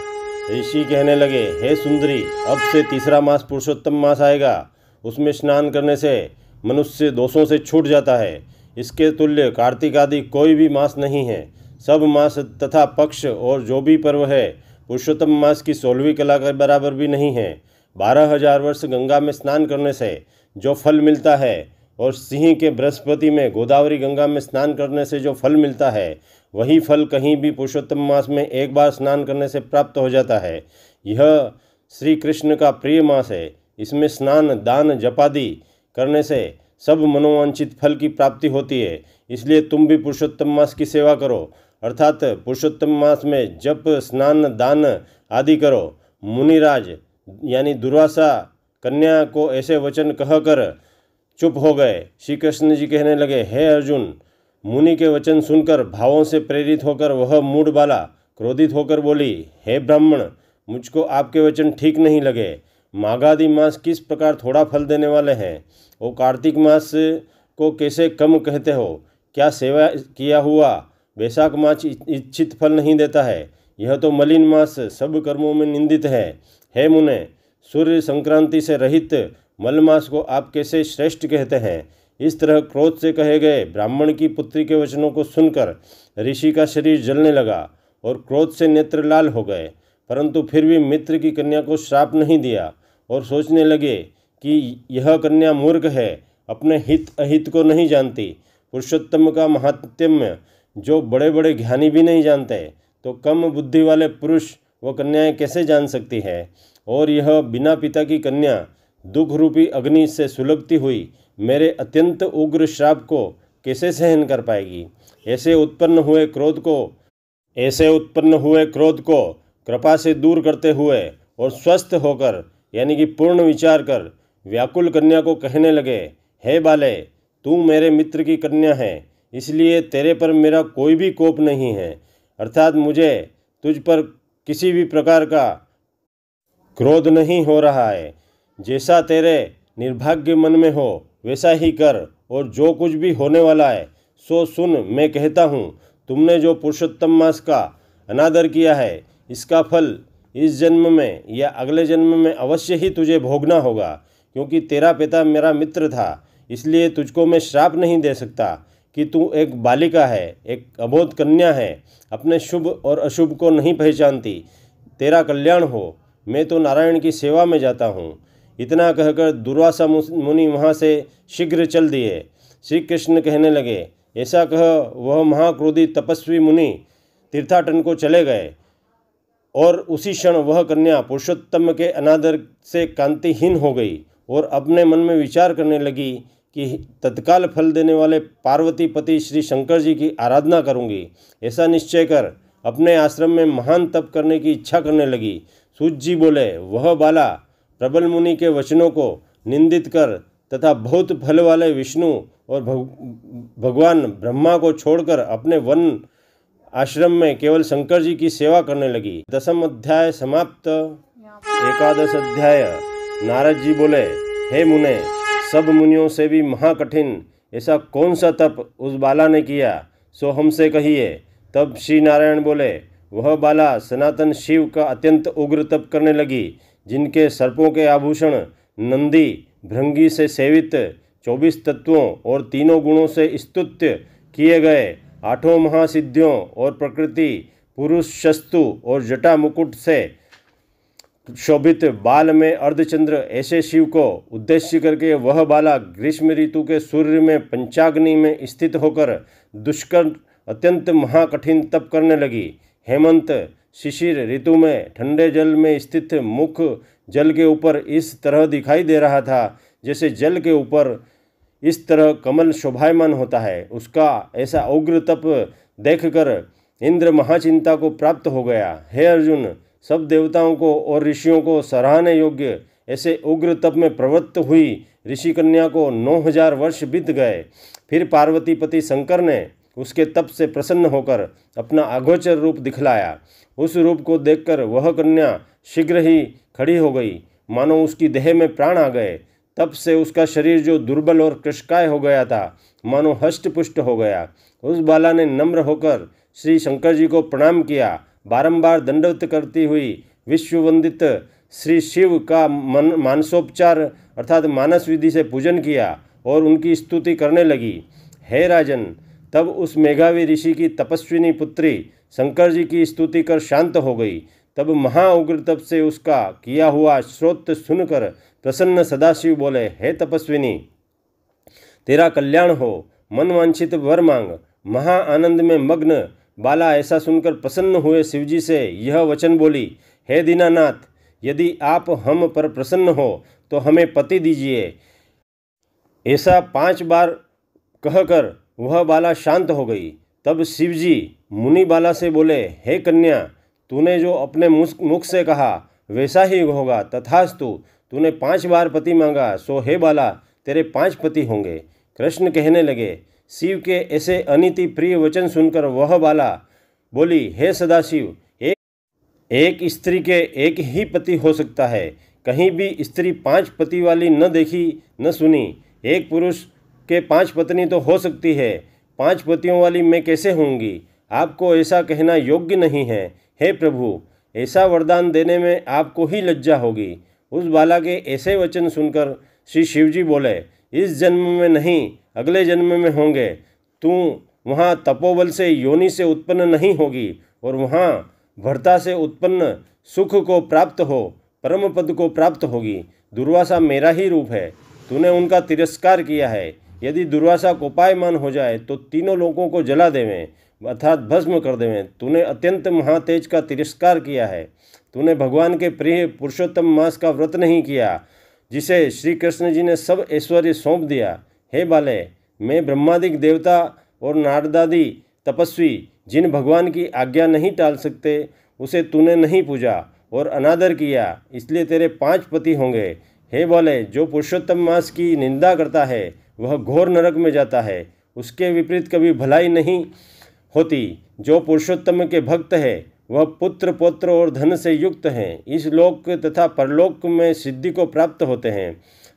ऋषि कहने लगे, हे सुंदरी, अब से तीसरा मास पुरुषोत्तम मास आएगा। उसमें स्नान करने से मनुष्य दोषों से छूट जाता है। इसके तुल्य कार्तिक आदि कोई भी मास नहीं है। सब मास तथा पक्ष और जो भी पर्व है पुरुषोत्तम मास की 16वीं कला के बराबर भी नहीं है। 12,000 वर्ष गंगा में स्नान करने से जो फल मिलता है और सिंह के बृहस्पति में गोदावरी गंगा में स्नान करने से जो फल मिलता है, वही फल कहीं भी पुरुषोत्तम मास में एक बार स्नान करने से प्राप्त हो जाता है। यह श्री कृष्ण का प्रिय मास है। इसमें स्नान, दान, जपादि करने से सब मनोवांछित फल की प्राप्ति होती है। इसलिए तुम भी पुरुषोत्तम मास की सेवा करो, अर्थात पुरुषोत्तम मास में जप, स्नान, दान आदि करो। मुनिराज यानी दुर्वासा कन्या को ऐसे वचन कहकर चुप हो गए। श्री कृष्ण जी कहने लगे, हे अर्जुन, मुनि के वचन सुनकर भावों से प्रेरित होकर वह मूढ़ बाला क्रोधित होकर बोली, हे ब्राह्मण, मुझको आपके वचन ठीक नहीं लगे। माघादि मास किस प्रकार थोड़ा फल देने वाले हैं, वो कार्तिक मास को कैसे कम कहते हो? क्या सेवा किया हुआ वैशाख मास इच्छित फल नहीं देता है? यह तो मलिन मास सब कर्मों में निंदित है। हे मुने, सूर्य संक्रांति से रहित मल मास को आप कैसे श्रेष्ठ कहते हैं? इस तरह क्रोध से कहे गए ब्राह्मण की पुत्री के वचनों को सुनकर ऋषि का शरीर जलने लगा और क्रोध से नेत्र लाल हो गए, परंतु फिर भी मित्र की कन्या को श्राप नहीं दिया और सोचने लगे कि यह कन्या मूर्ख है, अपने हित अहित को नहीं जानती। पुरुषोत्तम का महात्म्य जो बड़े बड़े ज्ञानी भी नहीं जानते, तो कम बुद्धि वाले पुरुष वो कन्याएं कैसे जान सकती है? और यह बिना पिता की कन्या दुख रूपी अग्नि से सुलगती हुई मेरे अत्यंत उग्र श्राप को कैसे सहन कर पाएगी? ऐसे उत्पन्न हुए क्रोध को कृपा से दूर करते हुए और स्वस्थ होकर यानी कि पूर्ण विचार कर व्याकुल कन्या को कहने लगे, हे बाले, तू मेरे मित्र की कन्या है, इसलिए तेरे पर मेरा कोई भी कोप नहीं है, अर्थात मुझे तुझ पर किसी भी प्रकार का क्रोध नहीं हो रहा है। जैसा तेरे निर्भाग्य मन में हो वैसा ही कर, और जो कुछ भी होने वाला है सो सुन। मैं कहता हूँ, तुमने जो पुरुषोत्तम मास का अनादर किया है, इसका फल इस जन्म में या अगले जन्म में अवश्य ही तुझे भोगना होगा। क्योंकि तेरा पिता मेरा मित्र था, इसलिए तुझको मैं श्राप नहीं दे सकता कि तू एक बालिका है, एक अबोध कन्या है, अपने शुभ और अशुभ को नहीं पहचानती। तेरा कल्याण हो, मैं तो नारायण की सेवा में जाता हूँ। इतना कहकर दुर्वासा मुनि वहाँ से शीघ्र चल दिए। श्री कृष्ण कहने लगे, ऐसा कह वह महाक्रोधी तपस्वी मुनि तीर्थाटन को चले गए और उसी क्षण वह कन्या पुरुषोत्तम के अनादर से कांतिहीन हो गई और अपने मन में विचार करने लगी कि तत्काल फल देने वाले पार्वती पति श्री शंकर जी की आराधना करूंगी। ऐसा निश्चय कर अपने आश्रम में महान तप करने की इच्छा करने लगी। सूत जी बोले, वह बाला प्रबल मुनि के वचनों को निंदित कर तथा बहुत फल वाले विष्णु और भगवान ब्रह्मा को छोड़कर अपने वन आश्रम में केवल शंकर जी की सेवा करने लगी। 10वां अध्याय समाप्त। 11वां अध्याय। नारद जी बोले, हे मुने, सब मुनियों से भी महाकठिन ऐसा कौन सा तप उस बाला ने किया, सो हमसे कहिए। तब श्री नारायण बोले, वह बाला सनातन शिव का अत्यंत उग्र तप करने लगी, जिनके सर्पों के आभूषण नंदी भृंगी से सेवित 24 तत्वों और तीनों गुणों से स्तुत्य किए गए आठों महासिद्धियों और प्रकृति पुरुष शस्तु और जटा मुकुट से शोभित बाल में अर्धचंद्र ऐसे शिव को उद्देश्य करके वह बाला ग्रीष्म ऋतु के सूर्य में पंचाग्नि में स्थित होकर दुष्कर अत्यंत महाकठिन तप करने लगी। हेमंत शिशिर ऋतु में ठंडे जल में स्थित मुख जल के ऊपर इस तरह दिखाई दे रहा था जैसे जल के ऊपर इस तरह कमल शोभायमान होता है। उसका ऐसा उग्र तप देखकर इंद्र महाचिंता को प्राप्त हो गया। हे अर्जुन, सब देवताओं को और ऋषियों को सराहने योग्य ऐसे उग्र तप में प्रवृत्त हुई ऋषि कन्या को 9000 वर्ष बीत गए। फिर पार्वतीपति शंकर ने उसके तप से प्रसन्न होकर अपना अगोचर रूप दिखलाया। उस रूप को देखकर वह कन्या शीघ्र ही खड़ी हो गई, मानो उसकी देह में प्राण आ गए। तप से उसका शरीर जो दुर्बल और कृशकाय हो गया था, मानो हष्ट पुष्ट हो गया। उस बाला ने नम्र होकर श्री शंकर जी को प्रणाम किया। बारंबार दंडवत करती हुई विश्ववंदित श्री शिव का मानसोपचार अर्थात मानस विधि से पूजन किया और उनकी स्तुति करने लगी। हे राजन, तब उस मेघावी ऋषि की तपस्विनी पुत्री शंकर जी की स्तुति कर शांत हो गई। तब महाउग्र तप से उसका किया हुआ श्रोत सुनकर प्रसन्न सदाशिव बोले, हे तपस्विनी, तेरा कल्याण हो, मन वांछित वर मांग। महा आनंद में मग्न बाला ऐसा सुनकर प्रसन्न हुए शिवजी से यह वचन बोली, हे दीनानाथ, यदि आप हम पर प्रसन्न हो तो हमें पति दीजिए। ऐसा 5 बार कहकर वह बाला शांत हो गई। तब शिवजी मुनि बाला से बोले, हे कन्या, तूने जो अपने मुख से कहा वैसा ही होगा, तथास्तु। तूने 5 बार पति मांगा, सो हे बाला तेरे 5 पति होंगे। कृष्ण कहने लगे, शिव के ऐसे अनिति प्रिय वचन सुनकर वह बाला बोली, हे सदाशिव, एक स्त्री के एक ही पति हो सकता है। कहीं भी स्त्री 5 पति वाली न देखी न सुनी। एक पुरुष के 5 पत्नी तो हो सकती है, 5 पतियों वाली मैं कैसे होंगी? आपको ऐसा कहना योग्य नहीं है। हे प्रभु, ऐसा वरदान देने में आपको ही लज्जा होगी। उस बाला के ऐसे वचन सुनकर श्री शिवजी बोले, इस जन्म में नहीं, अगले जन्म में होंगे। तू वहाँ तपोबल से योनि से उत्पन्न नहीं होगी और वहाँ भर्ता से उत्पन्न सुख को प्राप्त हो, परम पद को प्राप्त होगी। दुर्वासा मेरा ही रूप है, तूने उनका तिरस्कार किया है। यदि दुर्वासा कोपायमान हो जाए तो तीनों लोगों को जला देवें, अर्थात भस्म कर देवें। तूने अत्यंत महातेज का तिरस्कार किया है। तूने भगवान के प्रिय पुरुषोत्तम मास का व्रत नहीं किया, जिसे श्री कृष्ण जी ने सब ऐश्वर्य सौंप दिया। हे बाले, मैं ब्रह्मादिक देवता और नारदादि तपस्वी जिन भगवान की आज्ञा नहीं टाल सकते, उसे तूने नहीं पूजा और अनादर किया, इसलिए तेरे 5 पति होंगे। हे बाले, जो पुरुषोत्तम मास की निंदा करता है वह घोर नरक में जाता है। उसके विपरीत कभी भलाई नहीं होती। जो पुरुषोत्तम के भक्त है वह पुत्र पौत्र और धन से युक्त हैं। इस लोक तथा परलोक में सिद्धि को प्राप्त होते हैं।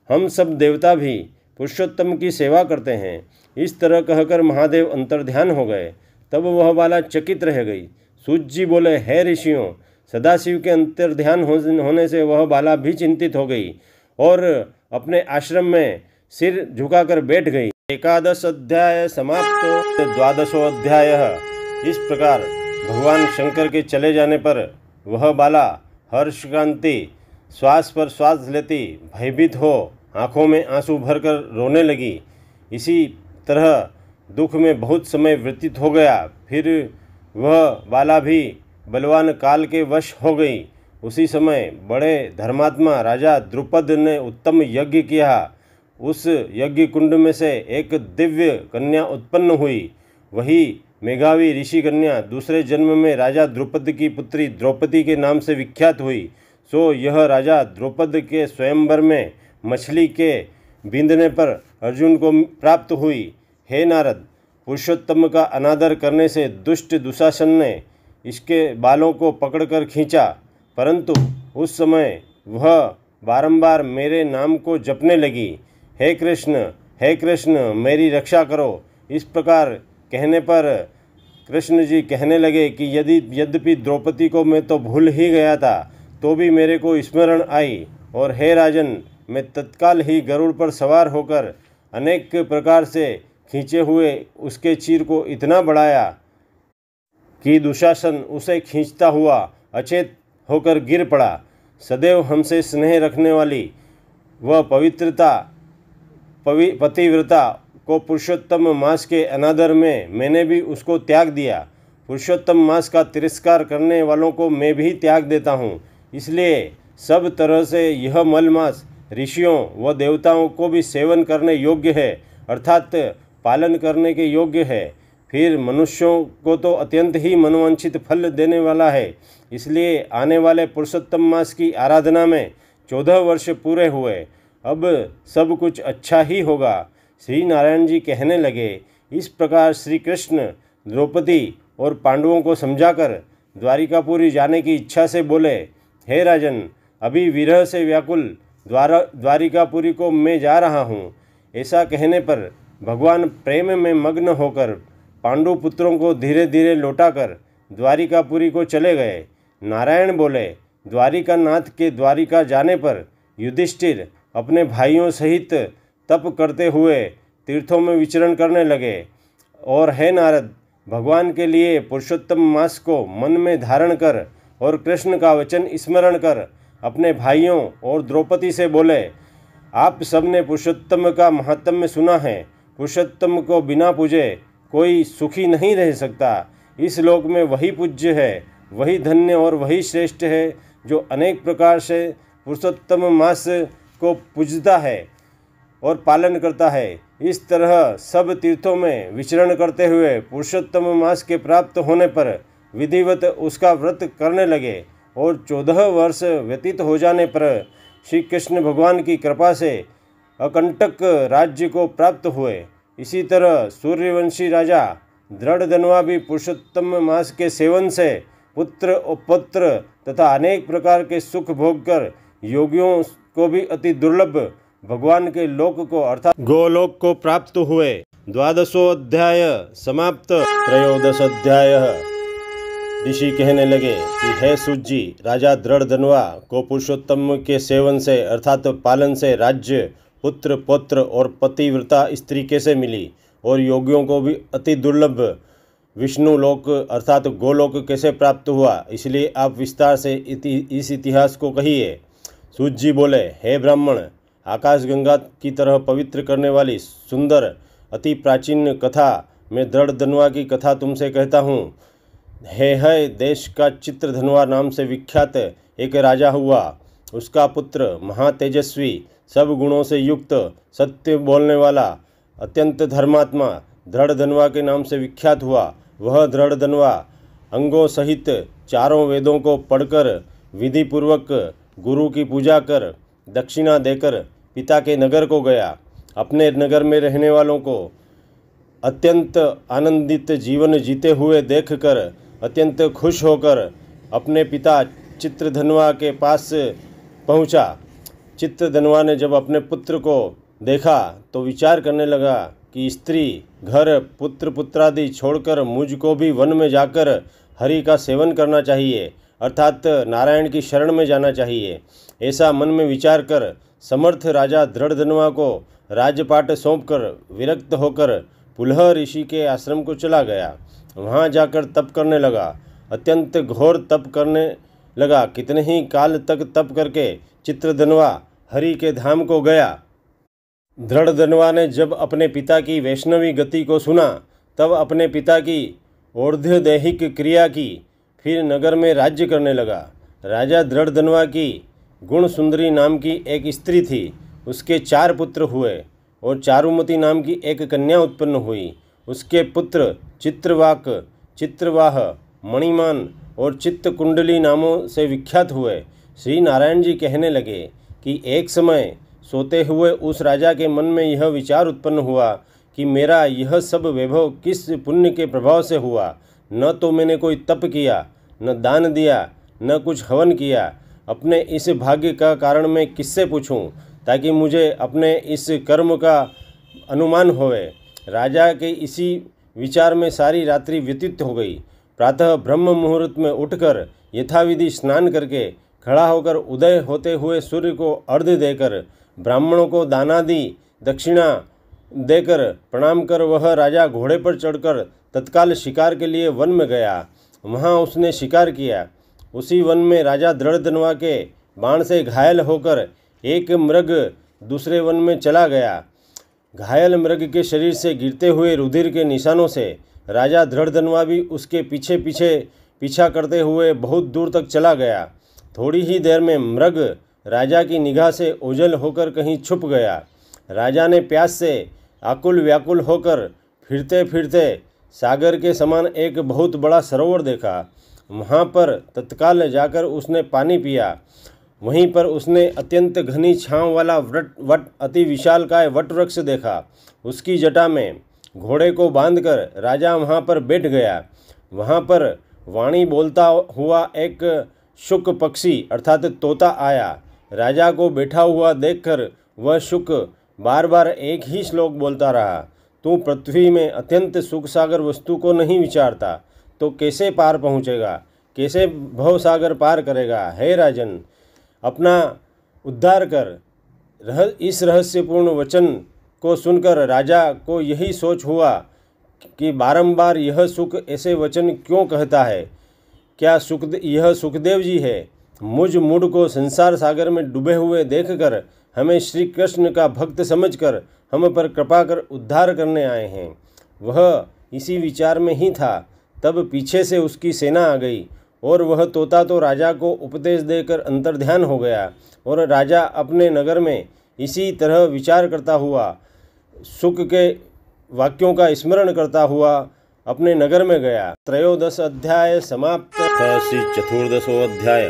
हम सब देवता भी पुरुषोत्तम की सेवा करते हैं। इस तरह कहकर महादेव अंतर्ध्यान हो गए। तब वह बाला चकित रह गई। सूत जी बोले, हे ऋषियों, सदाशिव के अंतर्ध्यान होने से वह बाला भी चिंतित हो गई और अपने आश्रम में सिर झुकाकर बैठ गई। 11 अध्याय समाप्त। 12वां अध्याय। इस प्रकार भगवान शंकर के चले जाने पर वह बाला हर्षकांति श्वास पर श्वास लेती भयभीत हो आँखों में आंसू भरकर रोने लगी। इसी तरह दुख में बहुत समय व्यतीत हो गया। फिर वह बाला भी बलवान काल के वश हो गई। उसी समय बड़े धर्मात्मा राजा द्रुपद ने उत्तम यज्ञ किया। उस यज्ञ कुंड में से एक दिव्य कन्या उत्पन्न हुई। वही मेघावी ऋषि कन्या दूसरे जन्म में राजा द्रुपद की पुत्री द्रौपदी के नाम से विख्यात हुई। सो यह राजा द्रुपद के स्वयंवर में मछली के बींधने पर अर्जुन को प्राप्त हुई। हे नारद, पुरुषोत्तम का अनादर करने से दुष्ट दुशासन ने इसके बालों को पकड़कर खींचा, परंतु उस समय वह बारंबार मेरे नाम को जपने लगी। हे कृष्ण, मेरी रक्षा करो। इस प्रकार कहने पर कृष्ण जी कहने लगे कि यद्यपि द्रौपदी को मैं तो भूल ही गया था, तो भी मेरे को स्मरण आई। और हे राजन, मैं तत्काल ही गरुड़ पर सवार होकर अनेक प्रकार से खींचे हुए उसके चीर को इतना बढ़ाया कि दुशासन उसे खींचता हुआ अचेत होकर गिर पड़ा। सदैव हमसे स्नेह रखने वाली वह पतिव्रता को पुरुषोत्तम मास के अनादर में मैंने भी उसको त्याग दिया। पुरुषोत्तम मास का तिरस्कार करने वालों को मैं भी त्याग देता हूँ। इसलिए सब तरह से यह मलमास ऋषियों व देवताओं को भी सेवन करने योग्य है, अर्थात पालन करने के योग्य है। फिर मनुष्यों को तो अत्यंत ही मनोवांछित फल देने वाला है। इसलिए आने वाले पुरुषोत्तम मास की आराधना में 14 वर्ष पूरे हुए। अब सब कुछ अच्छा ही होगा। श्री नारायण जी कहने लगे, इस प्रकार श्री कृष्ण द्रौपदी और पांडवों को समझाकर द्वारिकापुरी जाने की इच्छा से बोले, हे राजन, अभी विरह से व्याकुल द्वारिकापुरी को मैं जा रहा हूँ। ऐसा कहने पर भगवान प्रेम में मग्न होकर पांडु पुत्रों को धीरे धीरे लौटाकर द्वारिकापुरी को चले गए। नारायण बोले, द्वारिकानाथ के द्वारिका जाने पर युधिष्ठिर अपने भाइयों सहित तप करते हुए तीर्थों में विचरण करने लगे। और हे नारद, भगवान के लिए पुरुषोत्तम मास को मन में धारण कर और कृष्ण का वचन स्मरण कर अपने भाइयों और द्रौपदी से बोले, आप सबने पुरुषोत्तम का महात्म्य सुना है। पुरुषोत्तम को बिना पूजे कोई सुखी नहीं रह सकता। इस लोक में वही पूज्य है, वही धन्य और वही श्रेष्ठ है जो अनेक प्रकार से पुरुषोत्तम मास को पूजता है और पालन करता है। इस तरह सब तीर्थों में विचरण करते हुए पुरुषोत्तम मास के प्राप्त होने पर विधिवत उसका व्रत करने लगे और 14 वर्ष व्यतीत हो जाने पर श्री कृष्ण भगवान की कृपा से अकंटक राज्य को प्राप्त हुए। इसी तरह सूर्यवंशी राजा दृढ़धनवा भी पुरुषोत्तम मास के सेवन से पुत्र और पौत्र तथा अनेक प्रकार के सुख भोग कर योगियों को भी अति दुर्लभ भगवान के लोक को अर्थात गोलोक को प्राप्त हुए। 12वां अध्याय समाप्त। 13वां अध्याय। ऋषि कहने लगे कि हे सूत जी, राजा दृढ़धनवा को पुरुषोत्तम के सेवन से अर्थात पालन से राज्य, पुत्र, पौत्र और पतिव्रता स्त्री कैसे मिली और योगियों को भी अति दुर्लभ विष्णु लोक अर्थात गोलोक कैसे प्राप्त हुआ, इसलिए आप विस्तार से इस इतिहास को कहिए। सूत जी बोले, हे ब्राह्मण, आकाशगंगा की तरह पवित्र करने वाली सुंदर अति प्राचीन कथा में दृढ़धनवा की कथा तुमसे कहता हूँ। है देश का चित्रधनवा नाम से विख्यात एक राजा हुआ। उसका पुत्र महातेजस्वी, सब गुणों से युक्त, सत्य बोलने वाला, अत्यंत धर्मात्मा दृढ़धनवा के नाम से विख्यात हुआ। वह दृढ़धनवा अंगों सहित चारों वेदों को पढ़कर विधि पूर्वक गुरु की पूजा कर दक्षिणा देकर पिता के नगर को गया। अपने नगर में रहने वालों को अत्यंत आनंदित जीवन जीते हुए देखकर अत्यंत खुश होकर अपने पिता चित्रधनवा के पास पहुंचा। चित्रधनवा ने जब अपने पुत्र को देखा तो विचार करने लगा कि स्त्री, घर, पुत्र पुत्रादि छोड़कर मुझको भी वन में जाकर हरि का सेवन करना चाहिए, अर्थात नारायण की शरण में जाना चाहिए। ऐसा मन में विचार कर समर्थ राजा दृढ़धनवा को राजपाट सौंपकर विरक्त होकर पुलह ऋषि के आश्रम को चला गया। वहाँ जाकर तप करने लगा। अत्यंत घोर तप करने लगा। कितने ही काल तक तप करके चित्रधनवा हरि के धाम को गया। दृढ़धनवा ने जब अपने पिता की वैष्णवी गति को सुना तब अपने पिता की ऊर्ध्वदेहिक क्रिया की, फिर नगर में राज्य करने लगा। राजा दृढ़धनवा की गुण सुंदरी नाम की एक स्त्री थी। उसके 4 पुत्र हुए और चारुमती नाम की एक कन्या उत्पन्न हुई। उसके पुत्र चित्रवाक, चित्रवाह, मणिमान और चित्तकुंडली नामों से विख्यात हुए। श्री नारायण जी कहने लगे कि एक समय सोते हुए उस राजा के मन में यह विचार उत्पन्न हुआ कि मेरा यह सब वैभव किस पुण्य के प्रभाव से हुआ। न तो मैंने कोई तप किया, न दान दिया, न कुछ हवन किया। अपने इस भाग्य का कारण मैं किससे पूछूं, ताकि मुझे अपने इस कर्म का अनुमान होवे। राजा के इसी विचार में सारी रात्रि व्यतीत हो गई। प्रातः ब्रह्म मुहूर्त में उठकर यथाविधि स्नान करके खड़ा होकर उदय होते हुए सूर्य को अर्घ्य देकर ब्राह्मणों को दानादि दक्षिणा देकर प्रणाम कर वह राजा घोड़े पर चढ़कर तत्काल शिकार के लिए वन में गया। वहाँ उसने शिकार किया। उसी वन में राजा दृढ़धनवा के बाण से घायल होकर एक मृग दूसरे वन में चला गया। घायल मृग के शरीर से गिरते हुए रुधिर के निशानों से राजा दृढ़धनवा भी उसके पीछे पीछे पीछा करते हुए बहुत दूर तक चला गया। थोड़ी ही देर में मृग राजा की निगाह से ओझल होकर कहीं छुप गया। राजा ने प्यास से आकुल व्याकुल होकर फिरते फिरते सागर के समान एक बहुत बड़ा सरोवर देखा। वहाँ पर तत्काल जाकर उसने पानी पिया। वहीं पर उसने अत्यंत घनी छांव वाला वट अति विशालकाय वट वृक्ष देखा। उसकी जटा में घोड़े को बांधकर राजा वहाँ पर बैठ गया। वहाँ पर वाणी बोलता हुआ एक शुक पक्षी अर्थात तोता आया। राजा को बैठा हुआ देखकर वह शुक बार बार एक ही श्लोक बोलता रहा, तू पृथ्वी में अत्यंत सुख सागर वस्तु को नहीं विचारता तो कैसे पार पहुँचेगा, कैसे भवसागर पार करेगा। हे राजन, अपना उद्धार कर। इस रहस्यपूर्ण वचन को सुनकर राजा को यही सोच हुआ कि बारंबार यह सुख ऐसे वचन क्यों कहता है। क्या यह सुखदेव जी है? मुझ मूढ़ को संसार सागर में डूबे हुए देखकर हमें श्री कृष्ण का भक्त समझकर हम पर कृपा कर उद्धार करने आए हैं। वह इसी विचार में ही था, तब पीछे से उसकी सेना आ गई और वह तोता तो राजा को उपदेश देकर अंतर्ध्यान हो गया और राजा अपने नगर में इसी तरह विचार करता हुआ सुख के वाक्यों का स्मरण करता हुआ अपने नगर में गया। 13 अध्याय समाप्त। श्री 14 अध्याय।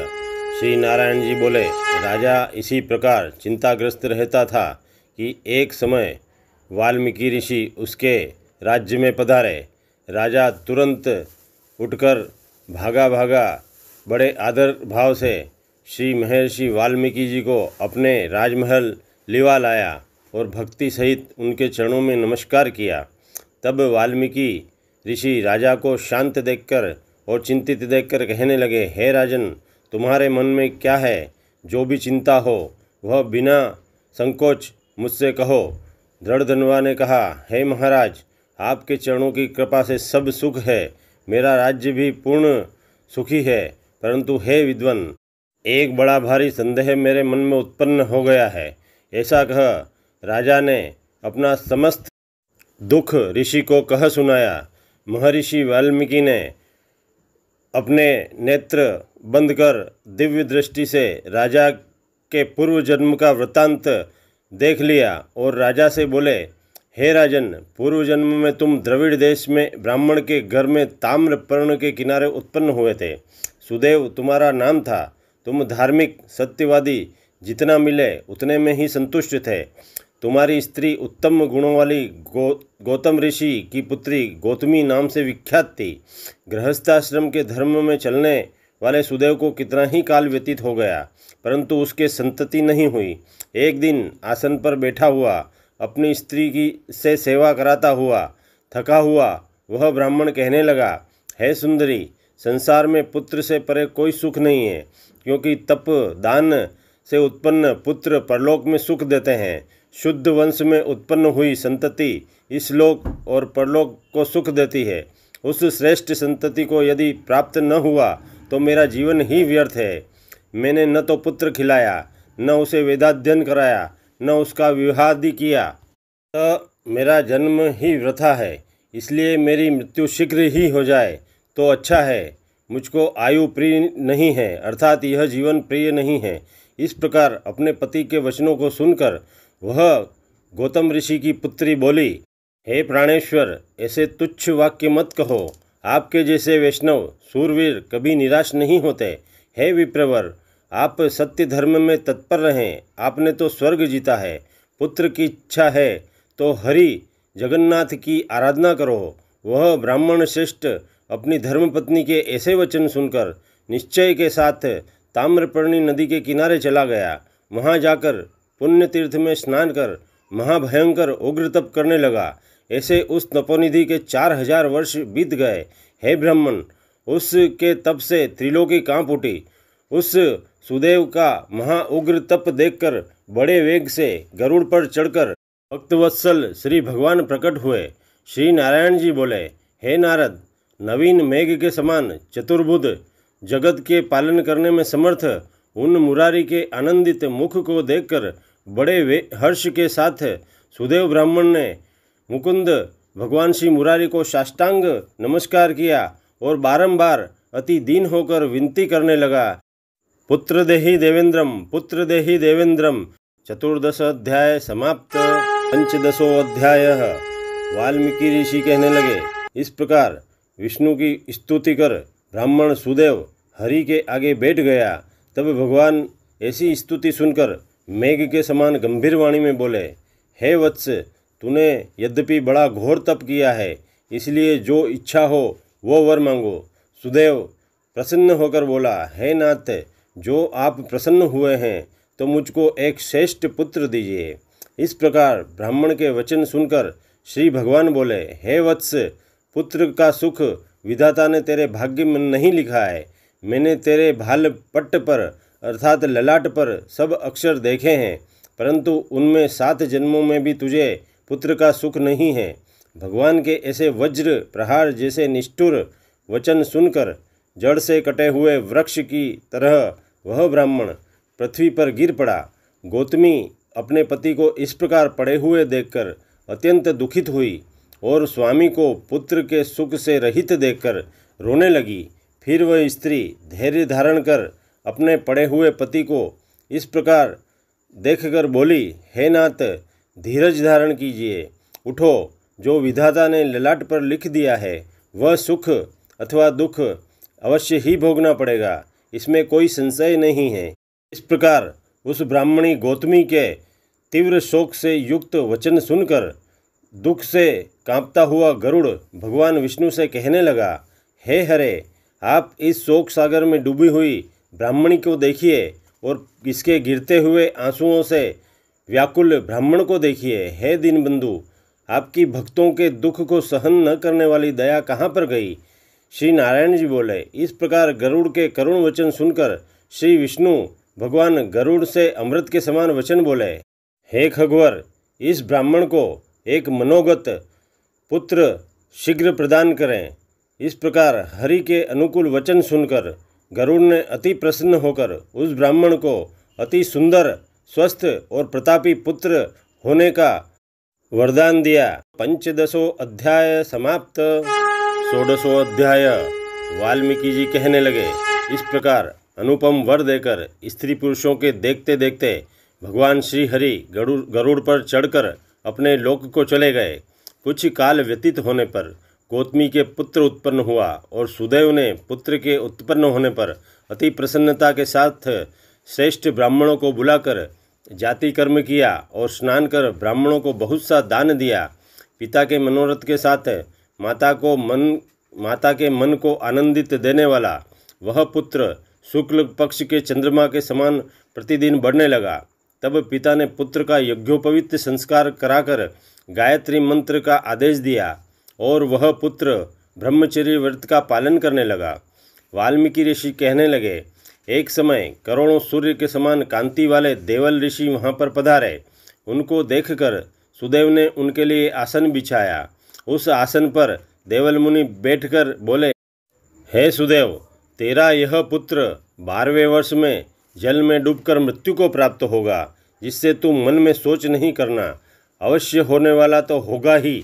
श्री नारायण जी बोले, राजा इसी प्रकार चिंताग्रस्त रहता था कि एक समय वाल्मीकि ऋषि उसके राज्य में पधारे। राजा तुरंत उठकर भागा भागा बड़े आदर भाव से श्री महर्षि वाल्मीकि जी को अपने राजमहल लिवा लाया और भक्ति सहित उनके चरणों में नमस्कार किया। तब वाल्मीकि ऋषि राजा को शांत देखकर और चिंतित देखकर कहने लगे, हे राजन, तुम्हारे मन में क्या है? जो भी चिंता हो वह बिना संकोच मुझसे कहो। दृढ़धनवा ने कहा, हे महाराज, आपके चरणों की कृपा से सब सुख है। मेरा राज्य भी पूर्ण सुखी है, परंतु हे विद्वन, एक बड़ा भारी संदेह मेरे मन में उत्पन्न हो गया है। ऐसा कह राजा ने अपना समस्त दुख ऋषि को कह सुनाया। महर्षि वाल्मीकि ने अपने नेत्र बंद कर दिव्य दृष्टि से राजा के पूर्व जन्म का वृत्तांत देख लिया और राजा से बोले, हे राजन, पूर्व जन्म में तुम द्रविड़ देश में ब्राह्मण के घर में ताम्रपर्ण के किनारे उत्पन्न हुए थे। सुदेव तुम्हारा नाम था। तुम धार्मिक सत्यवादी, जितना मिले उतने में ही संतुष्ट थे। तुम्हारी स्त्री उत्तम गुणों वाली गौतम ऋषि की पुत्री गौतमी नाम से विख्यात थी। गृहस्थाश्रम के धर्म में चलने वाले सुदेव को कितना ही काल व्यतीत हो गया, परंतु उसके संतति नहीं हुई। एक दिन आसन पर बैठा हुआ अपनी स्त्री की से सेवा कराता हुआ थका हुआ वह ब्राह्मण कहने लगा, हे सुंदरी, संसार में पुत्र से परे कोई सुख नहीं है, क्योंकि तप दान से उत्पन्न पुत्र परलोक में सुख देते हैं। शुद्ध वंश में उत्पन्न हुई संतति इस लोक और परलोक को सुख देती है। उस श्रेष्ठ संतति को यदि प्राप्त न हुआ तो मेरा जीवन ही व्यर्थ है। मैंने न तो पुत्र खिलाया, न उसे वेदाध्ययन कराया, न उसका विवाहादि किया, तो मेरा जन्म ही वृथा है। इसलिए मेरी मृत्यु शीघ्र ही हो जाए तो अच्छा है। मुझको आयु प्रिय नहीं है, अर्थात यह जीवन प्रिय नहीं है। इस प्रकार अपने पति के वचनों को सुनकर वह गौतम ऋषि की पुत्री बोली, हे प्राणेश्वर, ऐसे तुच्छ वाक्य मत कहो। आपके जैसे वैष्णव सूरवीर कभी निराश नहीं होते। हे विप्रवर, आप सत्य धर्म में तत्पर रहें। आपने तो स्वर्ग जीता है। पुत्र की इच्छा है तो हरि जगन्नाथ की आराधना करो। वह ब्राह्मण श्रेष्ठ अपनी धर्मपत्नी के ऐसे वचन सुनकर निश्चय के साथ ताम्रपर्णी नदी के किनारे चला गया। वहाँ जाकर पुण्य तीर्थ में स्नान कर महाभयंकर उग्र तप करने लगा। ऐसे उस तपोनिधि के 4000 वर्ष बीत गए। हे ब्राह्मण, उसके तप से त्रिलोकी कांप उठी। उस सुदेव का महा उग्र तप देखकर बड़े वेग से गरुड़ पर चढ़कर भक्तवत्सल श्री भगवान प्रकट हुए। श्री नारायण जी बोले, हे नारद, नवीन मेघ के समान चतुर्भुज जगत के पालन करने में समर्थ उन मुरारी के आनंदित मुख को देखकर बड़े हर्ष के साथ सुदेव ब्राह्मण ने मुकुंद भगवान श्री मुरारी को साष्टांग नमस्कार किया और बारंबार अति दीन होकर विनती करने लगा, पुत्र देहि देवेंद्रम, पुत्र देहि देवेंद्रम। 14 अध्याय समाप्त। 15 अध्याय। वाल्मीकि ऋषि कहने लगे, इस प्रकार विष्णु की स्तुति कर ब्राह्मण सुदेव हरि के आगे बैठ गया। तब भगवान ऐसी स्तुति सुनकर मेघ के समान गंभीर वाणी में बोले, हे वत्स, तूने यद्यपि बड़ा घोर तप किया है, इसलिए जो इच्छा हो वो वर मांगो। सुदेव प्रसन्न होकर बोला, हे नाथ, जो आप प्रसन्न हुए हैं तो मुझको एक श्रेष्ठ पुत्र दीजिए। इस प्रकार ब्राह्मण के वचन सुनकर श्री भगवान बोले, हे वत्स, पुत्र का सुख विधाता ने तेरे भाग्य में नहीं लिखा है। मैंने तेरे भाल पट्ट पर अर्थात ललाट पर सब अक्षर देखे हैं, परंतु उनमें 7 जन्मों में भी तुझे पुत्र का सुख नहीं है। भगवान के ऐसे वज्र प्रहार जैसे निष्ठुर वचन सुनकर जड़ से कटे हुए वृक्ष की तरह वह ब्राह्मण पृथ्वी पर गिर पड़ा। गौतमी अपने पति को इस प्रकार पड़े हुए देखकर अत्यंत दुखित हुई और स्वामी को पुत्र के सुख से रहित देखकर रोने लगी। फिर वह स्त्री धैर्य धारण कर अपने पड़े हुए पति को इस प्रकार देखकर बोली, हे नाथ, धीरज धारण कीजिए, उठो, जो विधाता ने ललाट पर लिख दिया है वह सुख अथवा दुख अवश्य ही भोगना पड़ेगा, इसमें कोई संशय नहीं है। इस प्रकार उस ब्राह्मणी गौतमी के तीव्र शोक से युक्त वचन सुनकर दुख से कांपता हुआ गरुड़ भगवान विष्णु से कहने लगा, हे हरे, आप इस शोक सागर में डूबी हुई ब्राह्मणी को देखिए और इसके गिरते हुए आंसुओं से व्याकुल ब्राह्मण को देखिए। हे दीनबंधु, आपकी भक्तों के दुख को सहन न करने वाली दया कहाँ पर गई? श्री नारायण जी बोले, इस प्रकार गरुड़ के करुण वचन सुनकर श्री विष्णु भगवान गरुड़ से अमृत के समान वचन बोले, हे खगवर, इस ब्राह्मण को एक मनोगत पुत्र शीघ्र प्रदान करें। इस प्रकार हरि के अनुकूल वचन सुनकर गरुड़ ने अति प्रसन्न होकर उस ब्राह्मण को अति सुंदर, स्वस्थ और प्रतापी पुत्र होने का वरदान दिया। 15 अध्याय समाप्त। 16 अध्याय। वाल्मीकि जी कहने लगे, इस प्रकार अनुपम वर देकर स्त्री पुरुषों के देखते देखते भगवान श्री हरि गरुड़ पर चढ़कर अपने लोक को चले गए। कुछ काल व्यतीत होने पर गौतमी के पुत्र उत्पन्न हुआ और सुदेव ने पुत्र के उत्पन्न होने पर अति प्रसन्नता के साथ श्रेष्ठ ब्राह्मणों को बुलाकर जाति कर्म किया और स्नान कर ब्राह्मणों को बहुत सा दान दिया। पिता के मनोरथ के साथ माता के मन को आनंदित देने वाला वह पुत्र शुक्ल पक्ष के चंद्रमा के समान प्रतिदिन बढ़ने लगा। तब पिता ने पुत्र का यज्ञोपवीत संस्कार कराकर गायत्री मंत्र का आदेश दिया और वह पुत्र ब्रह्मचर्य व्रत का पालन करने लगा। वाल्मीकि ऋषि कहने लगे, एक समय करोड़ों सूर्य के समान कांति वाले देवल ऋषि वहाँ पर पधारे। उनको देखकर सुदेव ने उनके लिए आसन बिछाया। उस आसन पर देवल मुनि बैठकर बोले, हे सुदेव, तेरा यह पुत्र 12वें वर्ष में जल में डूबकर मृत्यु को प्राप्त होगा, जिससे तू मन में सोच नहीं करना, अवश्य होने वाला तो होगा ही,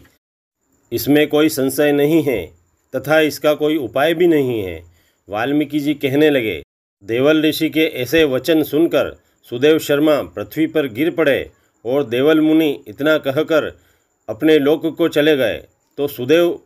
इसमें कोई संशय नहीं है तथा इसका कोई उपाय भी नहीं है। वाल्मीकि जी कहने लगे, देवल ऋषि के ऐसे वचन सुनकर सुदेव शर्मा पृथ्वी पर गिर पड़े और देवल मुनि इतना कहकर अपने लोक को चले गए। तो सुदेव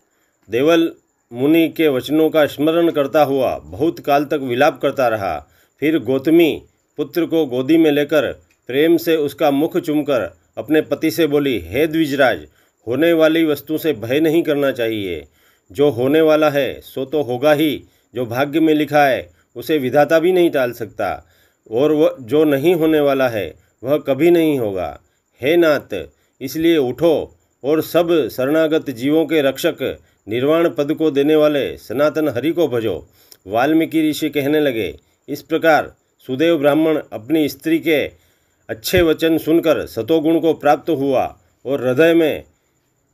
देवल मुनि के वचनों का स्मरण करता हुआ बहुत काल तक विलाप करता रहा। फिर गौतमी पुत्र को गोदी में लेकर प्रेम से उसका मुख चूमकर अपने पति से बोली, हे द्विजराज, होने वाली वस्तु से भय नहीं करना चाहिए। जो होने वाला है सो तो होगा ही, जो भाग्य में लिखा है उसे विधाता भी नहीं टाल सकता, और वह जो नहीं होने वाला है वह कभी नहीं होगा। हे नाथ, इसलिए उठो और सब शरणागत जीवों के रक्षक निर्वाण पद को देने वाले सनातन हरि को भजो। वाल्मीकि ऋषि कहने लगे, इस प्रकार सुदेव ब्राह्मण अपनी स्त्री के अच्छे वचन सुनकर सतोगुण को प्राप्त हुआ और हृदय में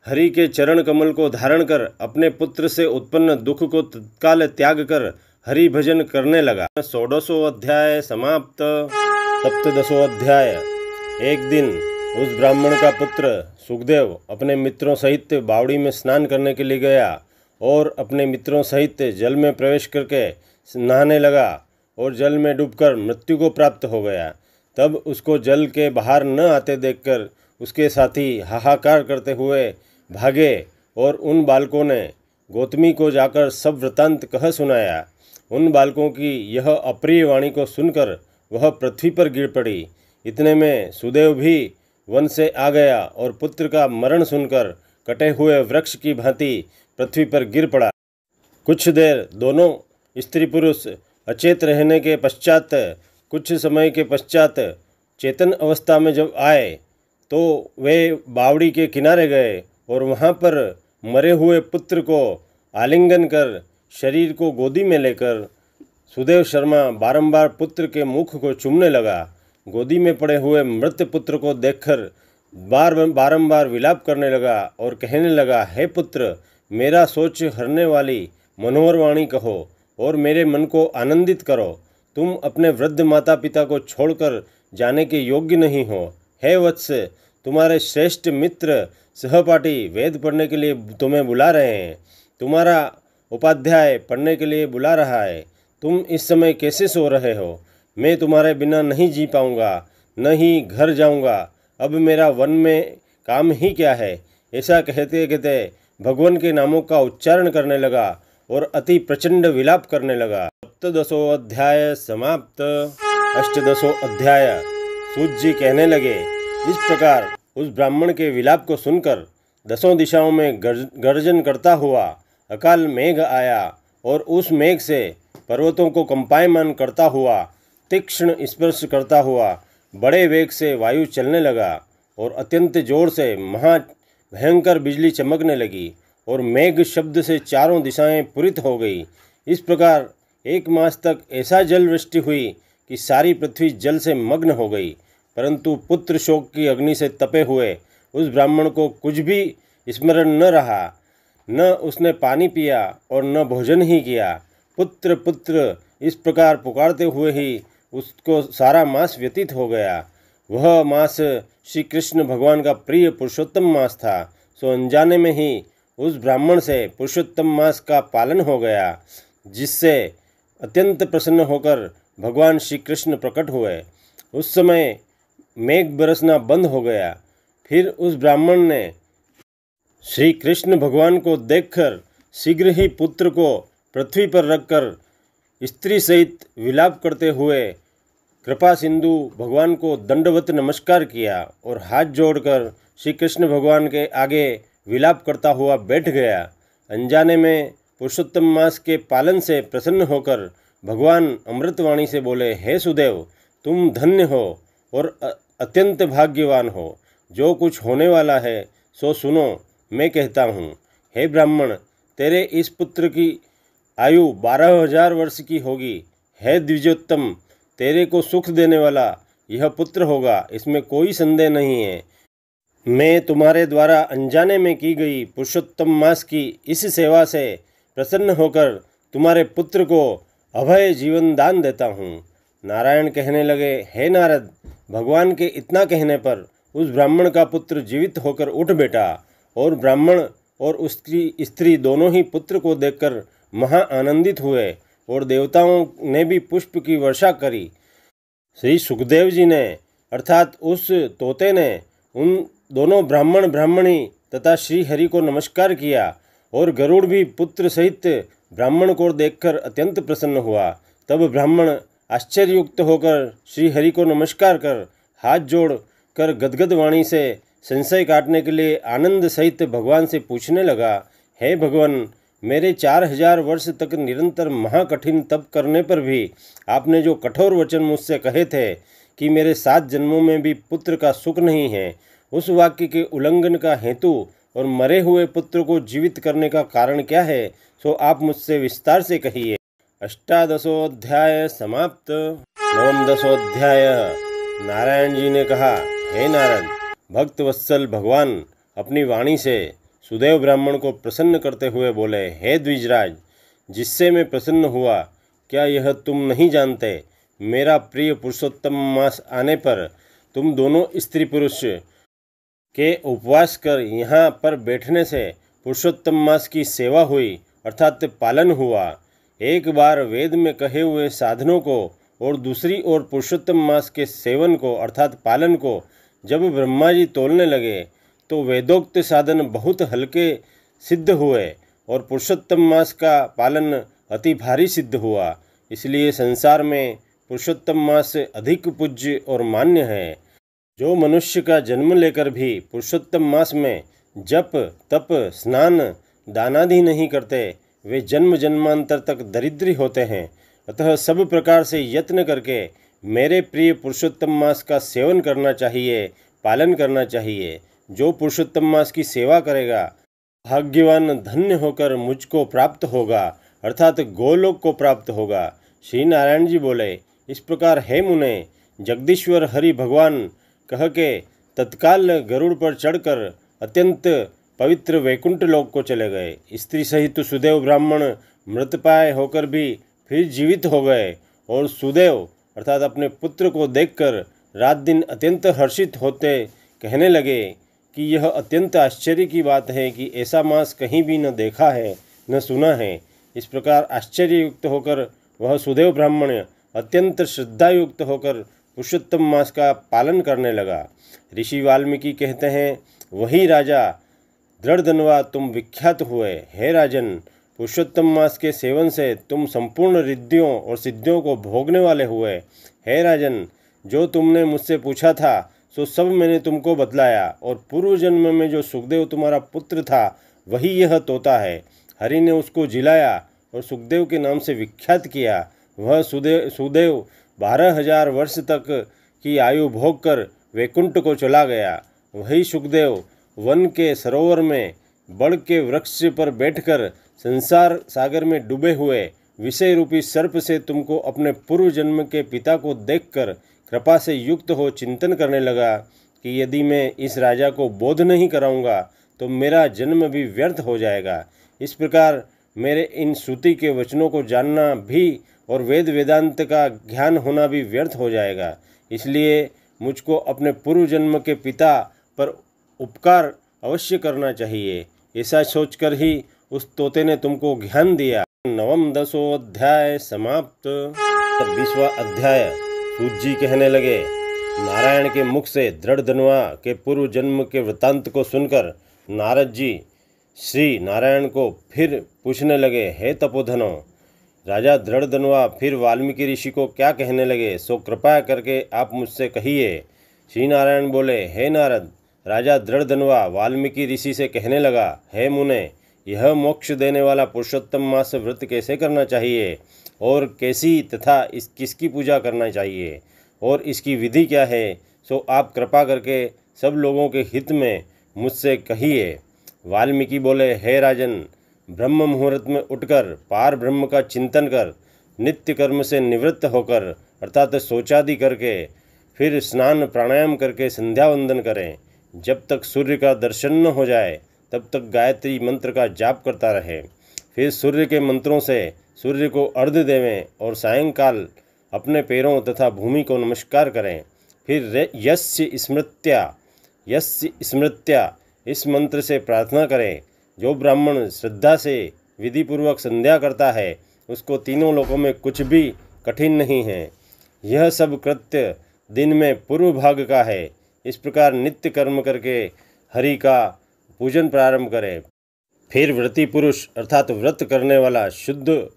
हरि के चरण कमल को धारण कर अपने पुत्र से उत्पन्न दुख को तत्काल त्याग कर हरि भजन करने लगा। 16वां अध्याय समाप्त। सप्तदशों अध्याय। एक दिन उस ब्राह्मण का पुत्र सुखदेव अपने मित्रों सहित बावड़ी में स्नान करने के लिए गया और अपने मित्रों सहित जल में प्रवेश करके नहाने लगा और जल में डूबकर मृत्यु को प्राप्त हो गया। तब उसको जल के बाहर न आते देखकर उसके साथी हाहाकार करते हुए भागे और उन बालकों ने गौतमी को जाकर सब वृतांत कह सुनाया। उन बालकों की यह अप्रिय वाणी को सुनकर वह पृथ्वी पर गिर पड़ी। इतने में सुदेव भी वन से आ गया और पुत्र का मरण सुनकर कटे हुए वृक्ष की भांति पृथ्वी पर गिर पड़ा। कुछ देर दोनों स्त्री पुरुष अचेत रहने के पश्चात कुछ समय के पश्चात चेतन अवस्था में जब आए तो वे बावड़ी के किनारे गए और वहाँ पर मरे हुए पुत्र को आलिंगन कर शरीर को गोदी में लेकर सुदेव शर्मा बारंबार पुत्र के मुख को चूमने लगा। गोदी में पड़े हुए मृत पुत्र को देखकर बारंबार विलाप करने लगा और कहने लगा, हे पुत्र, मेरा सोच हरने वाली मनोहर वाणी कहो और मेरे मन को आनंदित करो। तुम अपने वृद्ध माता पिता को छोड़कर जाने के योग्य नहीं हो। हे वत्स, तुम्हारे श्रेष्ठ मित्र सहपाठी वेद पढ़ने के लिए तुम्हें बुला रहे हैं। तुम्हारा उपाध्याय पढ़ने के लिए बुला रहा है। तुम इस समय कैसे सो रहे हो? मैं तुम्हारे बिना नहीं जी पाऊँगा, न ही घर जाऊँगा। अब मेरा वन में काम ही क्या है? ऐसा कहते कहते भगवान के नामों का उच्चारण करने लगा और अति प्रचंड विलाप करने लगा। सप्तदशों अध्याय समाप्त। अष्टदशों अध्याय। सूत जी कहने लगे, इस प्रकार उस ब्राह्मण के विलाप को सुनकर दसों दिशाओं में गर्जन करता हुआ अकाल मेघ आया और उस मेघ से पर्वतों को कंपायमान करता हुआ, तीक्ष्ण स्पर्श करता हुआ बड़े वेग से वायु चलने लगा और अत्यंत जोर से महा भयंकर बिजली चमकने लगी और मेघ शब्द से चारों दिशाएं पूरित हो गई। इस प्रकार 1 मास तक ऐसा जल वृष्टि हुई कि सारी पृथ्वी जल से मग्न हो गई। परंतु पुत्र शोक की अग्नि से तपे हुए उस ब्राह्मण को कुछ भी स्मरण न रहा। न उसने पानी पिया और न भोजन ही किया। पुत्र पुत्र इस प्रकार पुकारते हुए ही उसको सारा मास व्यतीत हो गया। वह मास श्री कृष्ण भगवान का प्रिय पुरुषोत्तम मास था। सो अनजाने में ही उस ब्राह्मण से पुरुषोत्तम मास का पालन हो गया, जिससे अत्यंत प्रसन्न होकर भगवान श्री कृष्ण प्रकट हुए। उस समय मेघ बरसना बंद हो गया। फिर उस ब्राह्मण ने श्री कृष्ण भगवान को देखकर शीघ्र ही पुत्र को पृथ्वी पर रखकर स्त्री सहित विलाप करते हुए कृपा सिंधु भगवान को दंडवत नमस्कार किया और हाथ जोड़कर श्री कृष्ण भगवान के आगे विलाप करता हुआ बैठ गया। अनजाने में पुरुषोत्तम मास के पालन से प्रसन्न होकर भगवान अमृतवाणी से बोले, हे सुदेव, तुम धन्य हो और अत्यंत भाग्यवान हो। जो कुछ होने वाला है सो सुनो, मैं कहता हूँ। हे ब्राह्मण, तेरे इस पुत्र की आयु 12,000 वर्ष की होगी। हे द्विजोत्तम, तेरे को सुख देने वाला यह पुत्र होगा, इसमें कोई संदेह नहीं है। मैं तुम्हारे द्वारा अनजाने में की गई पुरुषोत्तम मास की इस सेवा से प्रसन्न होकर तुम्हारे पुत्र को अभय जीवन दान देता हूँ। नारायण कहने लगे, हे नारद, भगवान के इतना कहने पर उस ब्राह्मण का पुत्र जीवित होकर उठ बैठा और ब्राह्मण और उसकी स्त्री दोनों ही पुत्र को देखकर महा आनंदित हुए और देवताओं ने भी पुष्प की वर्षा करी। श्री सुखदेव जी ने अर्थात उस तोते ने उन दोनों ब्राह्मण ब्राह्मणी तथा श्री हरि को नमस्कार किया और गरुड़ भी पुत्र सहित ब्राह्मण को देखकर अत्यंत प्रसन्न हुआ। तब ब्राह्मण आश्चर्ययुक्त होकर श्री हरि को नमस्कार कर हाथ जोड़ कर गदगद वाणी से संशय काटने के लिए आनंद सहित भगवान से पूछने लगा, हे भगवान, मेरे 4,000 वर्ष तक निरंतर महाकठिन तप करने पर भी आपने जो कठोर वचन मुझसे कहे थे कि मेरे 7 जन्मों में भी पुत्र का सुख नहीं है, उस वाक्य के उल्लंघन का हेतु और मरे हुए पुत्र को जीवित करने का कारण क्या है, सो आप मुझसे विस्तार से कहिए। अष्टादशों अध्याय समाप्त। 9वां अध्याय। नारायण जी ने कहा, हे नारद, भक्तवत्सल भगवान अपनी वाणी से सुदेव ब्राह्मण को प्रसन्न करते हुए बोले, हे द्विजराज, जिससे मैं प्रसन्न हुआ, क्या यह तुम नहीं जानते? मेरा प्रिय पुरुषोत्तम मास आने पर तुम दोनों स्त्री पुरुष के उपवास कर यहाँ पर बैठने से पुरुषोत्तम मास की सेवा हुई, अर्थात पालन हुआ। एक बार वेद में कहे हुए साधनों को और दूसरी ओर पुरुषोत्तम मास के सेवन को अर्थात पालन को जब ब्रह्मा जी तोलने लगे तो वेदोक्त साधन बहुत हल्के सिद्ध हुए और पुरुषोत्तम मास का पालन अति भारी सिद्ध हुआ। इसलिए संसार में पुरुषोत्तम मास अधिक पूज्य और मान्य है। जो मनुष्य का जन्म लेकर भी पुरुषोत्तम मास में जप तप स्नान दानादि नहीं करते, वे जन्म जन्मांतर तक दरिद्री होते हैं। अतः सब प्रकार से यत्न करके मेरे प्रिय पुरुषोत्तम मास का सेवन करना चाहिए, पालन करना चाहिए। जो पुरुषोत्तम मास की सेवा करेगा भाग्यवान धन्य होकर मुझको प्राप्त होगा, अर्थात गोलोक को प्राप्त होगा। श्री नारायण जी बोले, इस प्रकार हे मुने, जगदीश्वर हरि भगवान कह के तत्काल गरुड़ पर चढ़कर अत्यंत पवित्र वैकुंठ लोक को चले गए। स्त्री सहित सुदेव ब्राह्मण मृतप्राय होकर भी फिर जीवित हो गए और सुदेव अर्थात अपने पुत्र को देखकर रात दिन अत्यंत हर्षित होते कहने लगे कि यह अत्यंत आश्चर्य की बात है कि ऐसा मास कहीं भी न देखा है न सुना है। इस प्रकार आश्चर्ययुक्त होकर वह सुदेव ब्राह्मण अत्यंत श्रद्धायुक्त होकर पुरुषोत्तम मास का पालन करने लगा। ऋषि वाल्मीकि कहते हैं, वही राजा दृढ़धनवा तुम विख्यात हुए। हे राजन, पुरुषोत्तम मास के सेवन से तुम संपूर्ण रिद्धियों और सिद्धियों को भोगने वाले हुए। हे राजन, जो तुमने मुझसे पूछा था सो सब मैंने तुमको बतलाया, और पूर्व जन्म में जो सुखदेव तुम्हारा पुत्र था वही यह तोता है। हरि ने उसको जिलाया और सुखदेव के नाम से विख्यात किया। वह सुदेव 12,000 वर्ष तक की आयु भोग कर वैकुंठ को चला गया। वही सुखदेव वन के सरोवर में बड़ के वृक्ष पर बैठकर संसार सागर में डूबे हुए विषय रूपी सर्प से तुमको अपने पूर्व जन्म के पिता को देखकर कृपा से युक्त हो चिंतन करने लगा कि यदि मैं इस राजा को बोध नहीं कराऊंगा तो मेरा जन्म भी व्यर्थ हो जाएगा। इस प्रकार मेरे इन श्रुति के वचनों को जानना भी और वेद वेदांत का ज्ञान होना भी व्यर्थ हो जाएगा। इसलिए मुझको अपने पूर्व जन्म के पिता पर उपकार अवश्य करना चाहिए। ऐसा सोचकर ही उस तोते ने तुमको ज्ञान दिया। 9वां 10वां अध्याय समाप्त। 26वां अध्याय। सूत जी कहने लगे, नारायण के मुख से दृढ़धनवा के पूर्व जन्म के वृत्तांत को सुनकर नारद जी श्री नारायण को फिर पूछने लगे, हे तपोधनो, राजा दृढ़धनवा फिर वाल्मीकि ऋषि को क्या कहने लगे, सो कृपया करके आप मुझसे कहिए। श्री नारायण बोले, हे नारद, राजा दृढ़धनवा वाल्मीकि ऋषि से कहने लगा, हे मुने, यह मोक्ष देने वाला पुरुषोत्तम मास व्रत कैसे करना चाहिए और कैसी तथा किसकी पूजा करना चाहिए और इसकी विधि क्या है, सो आप कृपा करके सब लोगों के हित में मुझसे कहिए। वाल्मीकि बोले, हे राजन, ब्रह्म मुहूर्त में उठकर पार ब्रह्म का चिंतन कर, नित्य कर्म से निवृत्त होकर अर्थात शौचादि करके फिर स्नान प्राणायाम करके संध्या वंदन करें। जब तक सूर्य का दर्शन न हो जाए तब तक गायत्री मंत्र का जाप करता रहे। फिर सूर्य के मंत्रों से सूर्य को अर्घ्य देवें और सायंकाल अपने पैरों तथा भूमि को नमस्कार करें। फिर यस्य स्मृत्या इस मंत्र से प्रार्थना करें। जो ब्राह्मण श्रद्धा से विधिपूर्वक संध्या करता है उसको तीनों लोकों में कुछ भी कठिन नहीं है। यह सब कृत्य दिन में पूर्व भाग का है। इस प्रकार नित्य कर्म करके हरि का पूजन प्रारंभ करें। फिर व्रती पुरुष अर्थात व्रत करने वाला शुद्ध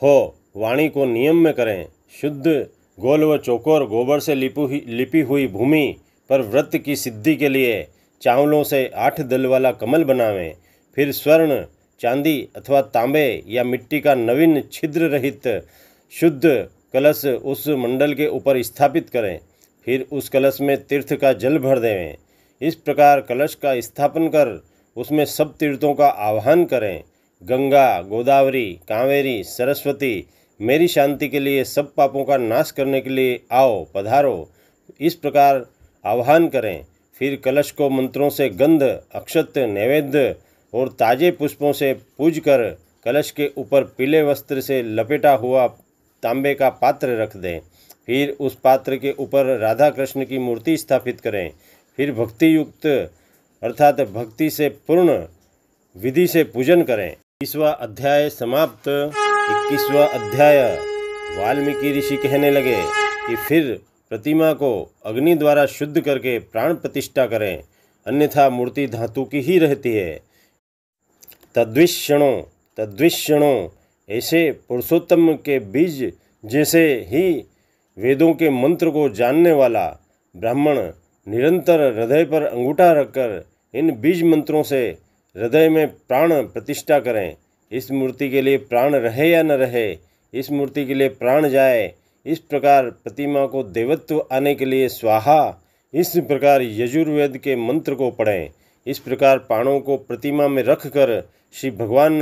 हो वाणी को नियम में करें। शुद्ध गोल व चौकोर गोबर से लिपी हुई भूमि पर व्रत की सिद्धि के लिए चावलों से 8 दल वाला कमल बनावें। फिर स्वर्ण चांदी अथवा तांबे या मिट्टी का नवीन छिद्र रहित शुद्ध कलश उस मंडल के ऊपर स्थापित करें। फिर उस कलश में तीर्थ का जल भर देवें। इस प्रकार कलश का स्थापन कर उसमें सब तीर्थों का आह्वान करें। गंगा, गोदावरी, कावेरी, सरस्वती, मेरी शांति के लिए सब पापों का नाश करने के लिए आओ पधारो, इस प्रकार आह्वान करें। फिर कलश को मंत्रों से गंध, अक्षत, नैवेद्य और ताजे पुष्पों से पूजकर कलश के ऊपर पीले वस्त्र से लपेटा हुआ तांबे का पात्र रख दें। फिर उस पात्र के ऊपर राधा कृष्ण की मूर्ति स्थापित करें। फिर भक्ति युक्त अर्थात भक्ति से पूर्ण विधि से पूजन करें। 20वां अध्याय समाप्त। 21वां अध्याय। वाल्मीकि ऋषि कहने लगे कि फिर प्रतिमा को अग्नि द्वारा शुद्ध करके प्राण प्रतिष्ठा करें, अन्यथा मूर्ति धातु की ही रहती है। तद्विष्णो ऐसे पुरुषोत्तम के बीज जैसे ही वेदों के मंत्र को जानने वाला ब्राह्मण निरंतर हृदय पर अंगूठा रखकर इन बीज मंत्रों से हृदय में प्राण प्रतिष्ठा करें। इस मूर्ति के लिए प्राण रहे या न रहे, इस मूर्ति के लिए प्राण जाए, इस प्रकार प्रतिमा को देवत्व आने के लिए स्वाहा, इस प्रकार यजुर्वेद के मंत्र को पढ़ें। इस प्रकार प्राणों को प्रतिमा में रख कर श्री भगवान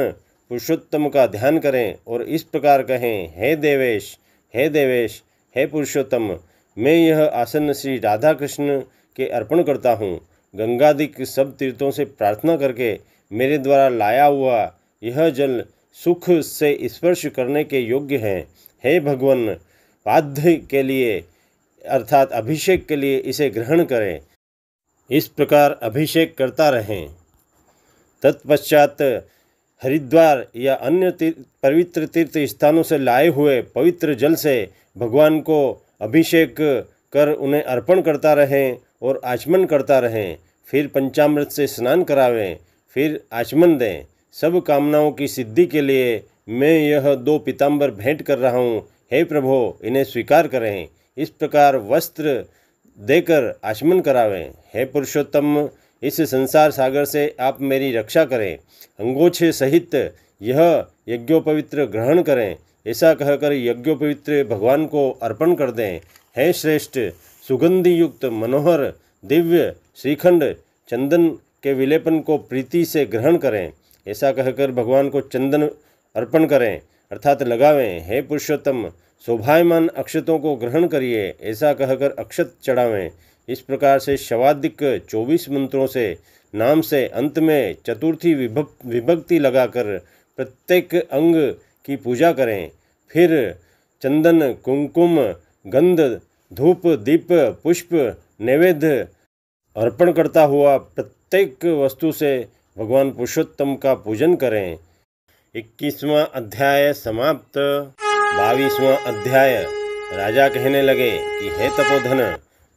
पुरुषोत्तम का ध्यान करें और इस प्रकार कहें, हे देवेश, हे देवेश, हे पुरुषोत्तम, मैं यह आसन श्री राधा कृष्ण के अर्पण करता हूँ। गंगादिक सब तीर्थों से प्रार्थना करके मेरे द्वारा लाया हुआ यह जल सुख से स्पर्श करने के योग्य है। हे भगवान, पाद्य के लिए अर्थात अभिषेक के लिए इसे ग्रहण करें। इस प्रकार अभिषेक करता रहें। तत्पश्चात हरिद्वार या अन्य पवित्र तीर्थ स्थानों से लाए हुए पवित्र जल से भगवान को अभिषेक कर उन्हें अर्पण करता रहें और आचमन करता रहें। फिर पंचामृत से स्नान करावें, फिर आचमन दें। सब कामनाओं की सिद्धि के लिए मैं यह 2 पीताम्बर भेंट कर रहा हूँ। हे प्रभो, इन्हें स्वीकार करें। इस प्रकार वस्त्र देकर आचमन करावें। हे पुरुषोत्तम, इस संसार सागर से आप मेरी रक्षा करें। अंगोछे सहित यह यज्ञोपवित्र ग्रहण करें। ऐसा कहकर यज्ञोपवित्र भगवान को अर्पण कर दें। हे श्रेष्ठ, सुगंधि युक्त मनोहर दिव्य श्रीखंड चंदन के विलेपन को प्रीति से ग्रहण करें। ऐसा कहकर भगवान को चंदन अर्पण करें अर्थात लगावें। हे पुरुषोत्तम, शोभायमान अक्षतों को ग्रहण करिए। ऐसा कहकर अक्षत चढ़ावें। इस प्रकार से शवादिक 24 मंत्रों से नाम से अंत में चतुर्थी विभक्ति लगाकर प्रत्येक अंग की पूजा करें। फिर चंदन, कुमकुम, गंध, धूप, दीप, पुष्प, नैवेद्य अर्पण करता हुआ प्रत्येक वस्तु से भगवान पुरुषोत्तम का पूजन करें। 21वां अध्याय समाप्त। 22वां अध्याय। राजा कहने लगे कि हे तपोधन,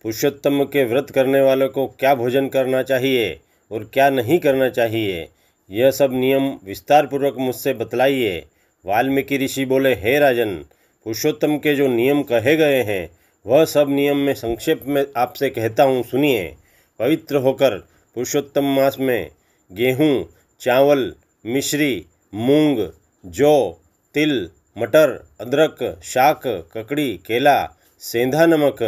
पुरुषोत्तम के व्रत करने वालों को क्या भोजन करना चाहिए और क्या नहीं करना चाहिए, यह सब नियम विस्तार पूर्वक मुझसे बतलाइए। वाल्मीकि ऋषि बोले, हे राजन, पुरुषोत्तम के जो नियम कहे गए हैं वह सब नियम मैं संक्षेप में आपसे कहता हूँ, सुनिए। पवित्र होकर पुरुषोत्तम मास में गेहूँ, चावल, मिश्री, मूंग, जौ, तिल, मटर, अदरक, शाक, ककड़ी, केला, सेंधा नमक,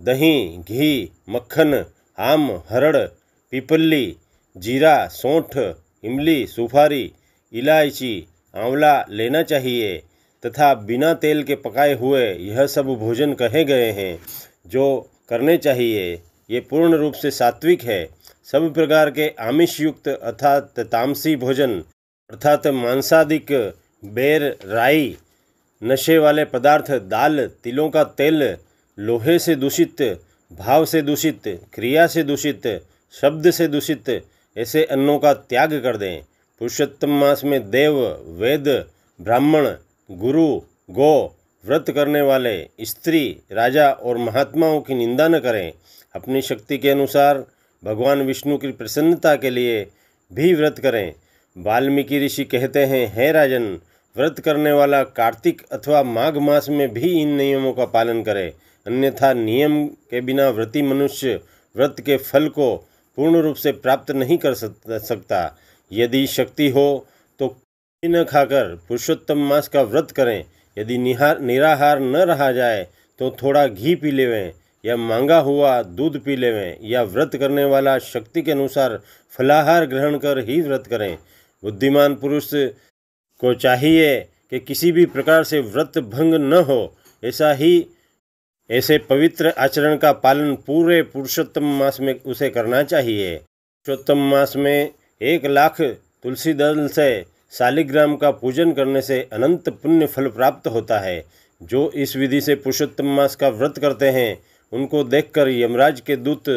दही, घी, मक्खन, आम, हरड़, पीपल्ली, जीरा, सौंठ, इमली, सुपारी, इलायची, आंवला लेना चाहिए तथा बिना तेल के पकाए हुए यह सब भोजन कहे गए हैं जो करने चाहिए। ये पूर्ण रूप से सात्विक है। सब प्रकार के आमिष युक्त अर्थात तामसी भोजन अर्थात मांसादिक, बेर, राई, नशे वाले पदार्थ, दाल, तिलों का तेल, लोहे से दूषित, भाव से दूषित, क्रिया से दूषित, शब्द से दूषित ऐसे अन्नों का त्याग कर दें। पुरुषोत्तम मास में देव, वेद, ब्राह्मण, गुरु, गो, व्रत करने वाले, स्त्री, राजा और महात्माओं की निंदा न करें। अपनी शक्ति के अनुसार भगवान विष्णु की प्रसन्नता के लिए भी व्रत करें। वाल्मीकि ऋषि कहते हैं, हे राजन, व्रत करने वाला कार्तिक अथवा माघ मास में भी इन नियमों का पालन करे, अन्यथा नियम के बिना व्रती मनुष्य व्रत के फल को पूर्ण रूप से प्राप्त नहीं कर सकता। यदि शक्ति हो तो न खाकर पुरुषोत्तम मास का व्रत करें। यदि निराहार न रहा जाए तो थोड़ा घी पी लेवें या मांगा हुआ दूध पी लेवें, या व्रत करने वाला शक्ति के अनुसार फलाहार ग्रहण कर ही व्रत करें। बुद्धिमान पुरुष को चाहिए कि किसी भी प्रकार से व्रत भंग न हो, ऐसा ही ऐसे पवित्र आचरण का पालन पूरे पुरुषोत्तम मास में उसे करना चाहिए। पुरुषोत्तम मास में 1,00,000 तुलसी दल से शालिग्राम का पूजन करने से अनंत पुण्य फल प्राप्त होता है। जो इस विधि से पुरुषोत्तम मास का व्रत करते हैं उनको देखकर यमराज के दूत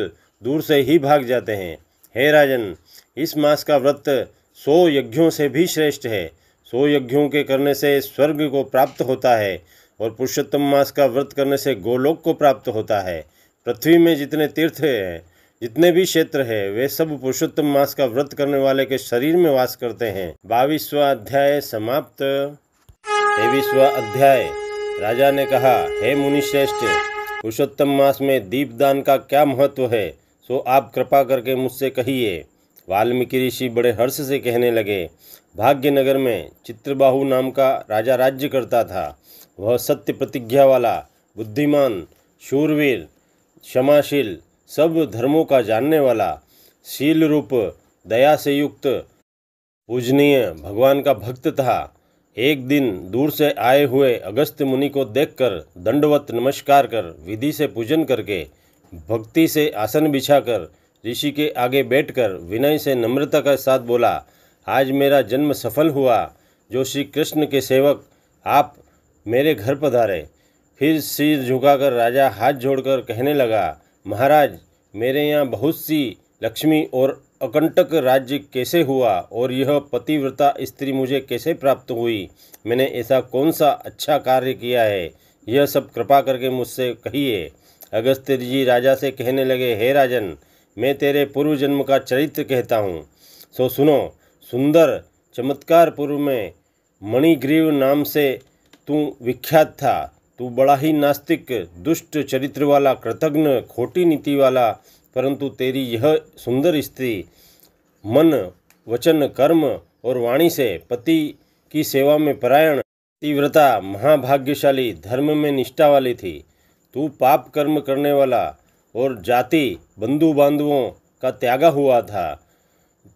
दूर से ही भाग जाते हैं। हे राजन, इस मास का व्रत 100 यज्ञों से भी श्रेष्ठ है। 100 यज्ञों के करने से स्वर्ग को प्राप्त होता है और पुरुषोत्तम मास का व्रत करने से गोलोक को प्राप्त होता है। पृथ्वी में जितने तीर्थ हैं, जितने भी क्षेत्र है, वे सब पुरुषोत्तम मास का व्रत करने वाले के शरीर में वास करते हैं। 22वां अध्याय समाप्त। 23वां अध्याय। राजा ने कहा, हे मुनिश्रेष्ठ, पुरुषोत्तम मास में दीपदान का क्या महत्व है, सो आप कृपा करके मुझसे कहिए। वाल्मीकि ऋषि बड़े हर्ष से कहने लगे, भाग्यनगर में चित्रबाहु नाम का राजा राज्य करता था। वह सत्य प्रतिज्ञा वाला, बुद्धिमान, शूरवीर, क्षमाशील, सब धर्मों का जानने वाला, शील रूप, दया से युक्त, पूजनीय, भगवान का भक्त था। एक दिन दूर से आए हुए अगस्त्य मुनि को देखकर दंडवत नमस्कार कर विधि से पूजन करके भक्ति से आसन बिछाकर ऋषि के आगे बैठकर विनय से नम्रता के साथ बोला, आज मेरा जन्म सफल हुआ। जो श्री कृष्ण के सेवक, आप मेरे घर पधारे। फिर सिर झुकाकर राजा हाथ जोड़कर कहने लगा, महाराज, मेरे यहाँ बहुत सी लक्ष्मी और अकंटक राज्य कैसे हुआ और यह पतिव्रता स्त्री मुझे कैसे प्राप्त हुई? मैंने ऐसा कौन सा अच्छा कार्य किया है? यह सब कृपा करके मुझसे कहिए। अगस्त्य जी राजा से कहने लगे, हे राजन, मैं तेरे पूर्व जन्म का चरित्र कहता हूँ, सो सुनो। सुंदर चमत्कार पूर्व में मणिग्रीव नाम से तू विख्यात था। तू बड़ा ही नास्तिक, दुष्ट चरित्र वाला, कृतघ्न, खोटी नीति वाला, परंतु तेरी यह सुंदर स्त्री मन, वचन, कर्म और वाणी से पति की सेवा में परायण, तीव्रता, महाभाग्यशाली, धर्म में निष्ठा वाली थी। तू पाप कर्म करने वाला और जाति, बंधु बांधवों का त्यागा हुआ था।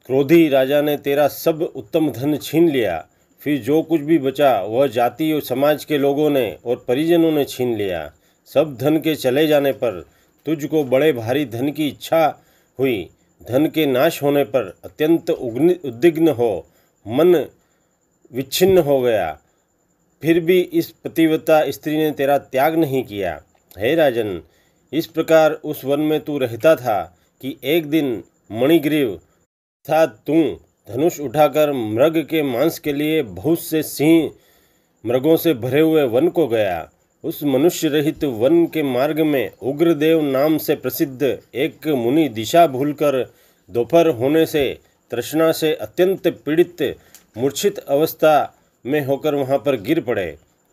क्रोधी राजा ने तेरा सब उत्तम धन छीन लिया। फिर जो कुछ भी बचा वह जाति और समाज के लोगों ने और परिजनों ने छीन लिया। सब धन के चले जाने पर तुझको बड़े भारी धन की इच्छा हुई। धन के नाश होने पर अत्यंत उद्विग्न हो मन विच्छिन्न हो गया। फिर भी इस पतिव्रता स्त्री ने तेरा त्याग नहीं किया। हे राजन, इस प्रकार उस वन में तू रहता था कि एक दिन मणिग्रीव था तू धनुष उठाकर मृग के मांस के लिए बहुत से सिंह मृगों से भरे हुए वन को गया। उस मनुष्य रहित वन के मार्ग में उग्रदेव नाम से प्रसिद्ध एक मुनि दिशा भूलकर दोपहर होने से तृष्णा से अत्यंत पीड़ित मूर्छित अवस्था में होकर वहां पर गिर पड़े।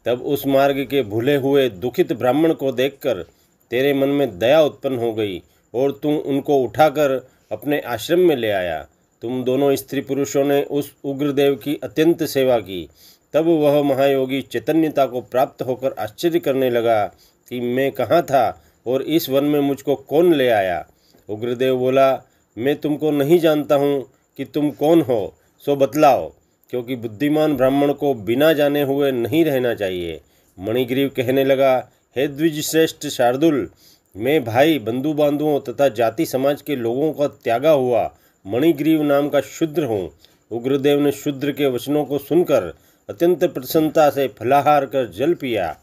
तब उस मार्ग के भूले हुए दुखित ब्राह्मण को देखकर तेरे मन में दया उत्पन्न हो गई और तू उनको उठाकर अपने आश्रम में ले आया। तुम दोनों स्त्री पुरुषों ने उस उग्रदेव की अत्यंत सेवा की। तब वह महायोगी चैतन्यता को प्राप्त होकर आश्चर्य करने लगा कि मैं कहाँ था और इस वन में मुझको कौन ले आया। उग्रदेव बोला, मैं तुमको नहीं जानता हूँ कि तुम कौन हो, सो बतलाओ, क्योंकि बुद्धिमान ब्राह्मण को बिना जाने हुए नहीं रहना चाहिए। मणिग्रीव कहने लगा, हे द्विजश्रेष्ठ शार्दुल, मैं भाई, बंधु बांधुओं तथा जाति समाज के लोगों का त्यागा हुआ मणिग्रीव नाम का शूद्र हूँ। उग्रदेव ने शूद्र के वचनों को सुनकर अत्यंत प्रसन्नता से फलाहार कर जल पिया।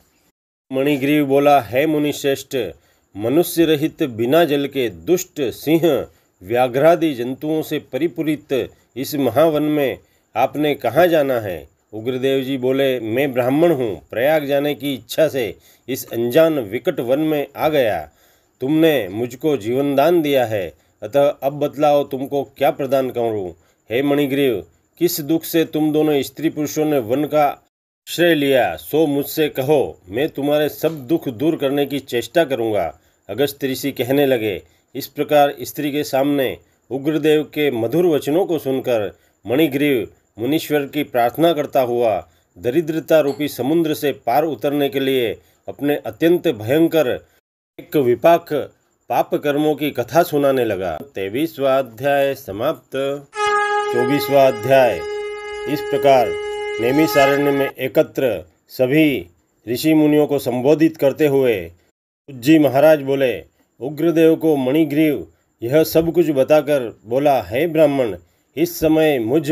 मणिग्रीव बोला, हे मुनिश्रेष्ठ, मनुष्य रहित बिना जल के दुष्ट सिंह व्याघ्रादि जंतुओं से परिपूरित इस महावन में आपने कहाँ जाना है? उग्रदेव जी बोले, मैं ब्राह्मण हूँ, प्रयाग जाने की इच्छा से इस अनजान विकट वन में आ गया। तुमने मुझको जीवनदान दिया है, अतः अब बतलाओ तुमको क्या प्रदान करूं? हे मणिग्रीव, किस दुख से तुम दोनों स्त्री पुरुषों ने वन का आश्रय लिया, सो मुझसे कहो, मैं तुम्हारे सब दुख दूर करने की चेष्टा करूंगा। अगस्त्य ऋषि कहने लगे। इस प्रकार स्त्री के सामने उग्रदेव के मधुर वचनों को सुनकर मणिग्रीव मुनीश्वर की प्रार्थना करता हुआ दरिद्रता रूपी समुद्र से पार उतरने के लिए अपने अत्यंत भयंकर एक विपाक पाप कर्मों की कथा सुनाने लगा। 23वां अध्याय समाप्त। 24वां अध्याय। इस प्रकार नैमिषारण्य में एकत्र सभी ऋषि मुनियों को संबोधित करते हुए जी महाराज बोले, उग्रदेव को मणिग्रीव यह सब कुछ बताकर बोला, हे ब्राह्मण, इस समय मुझ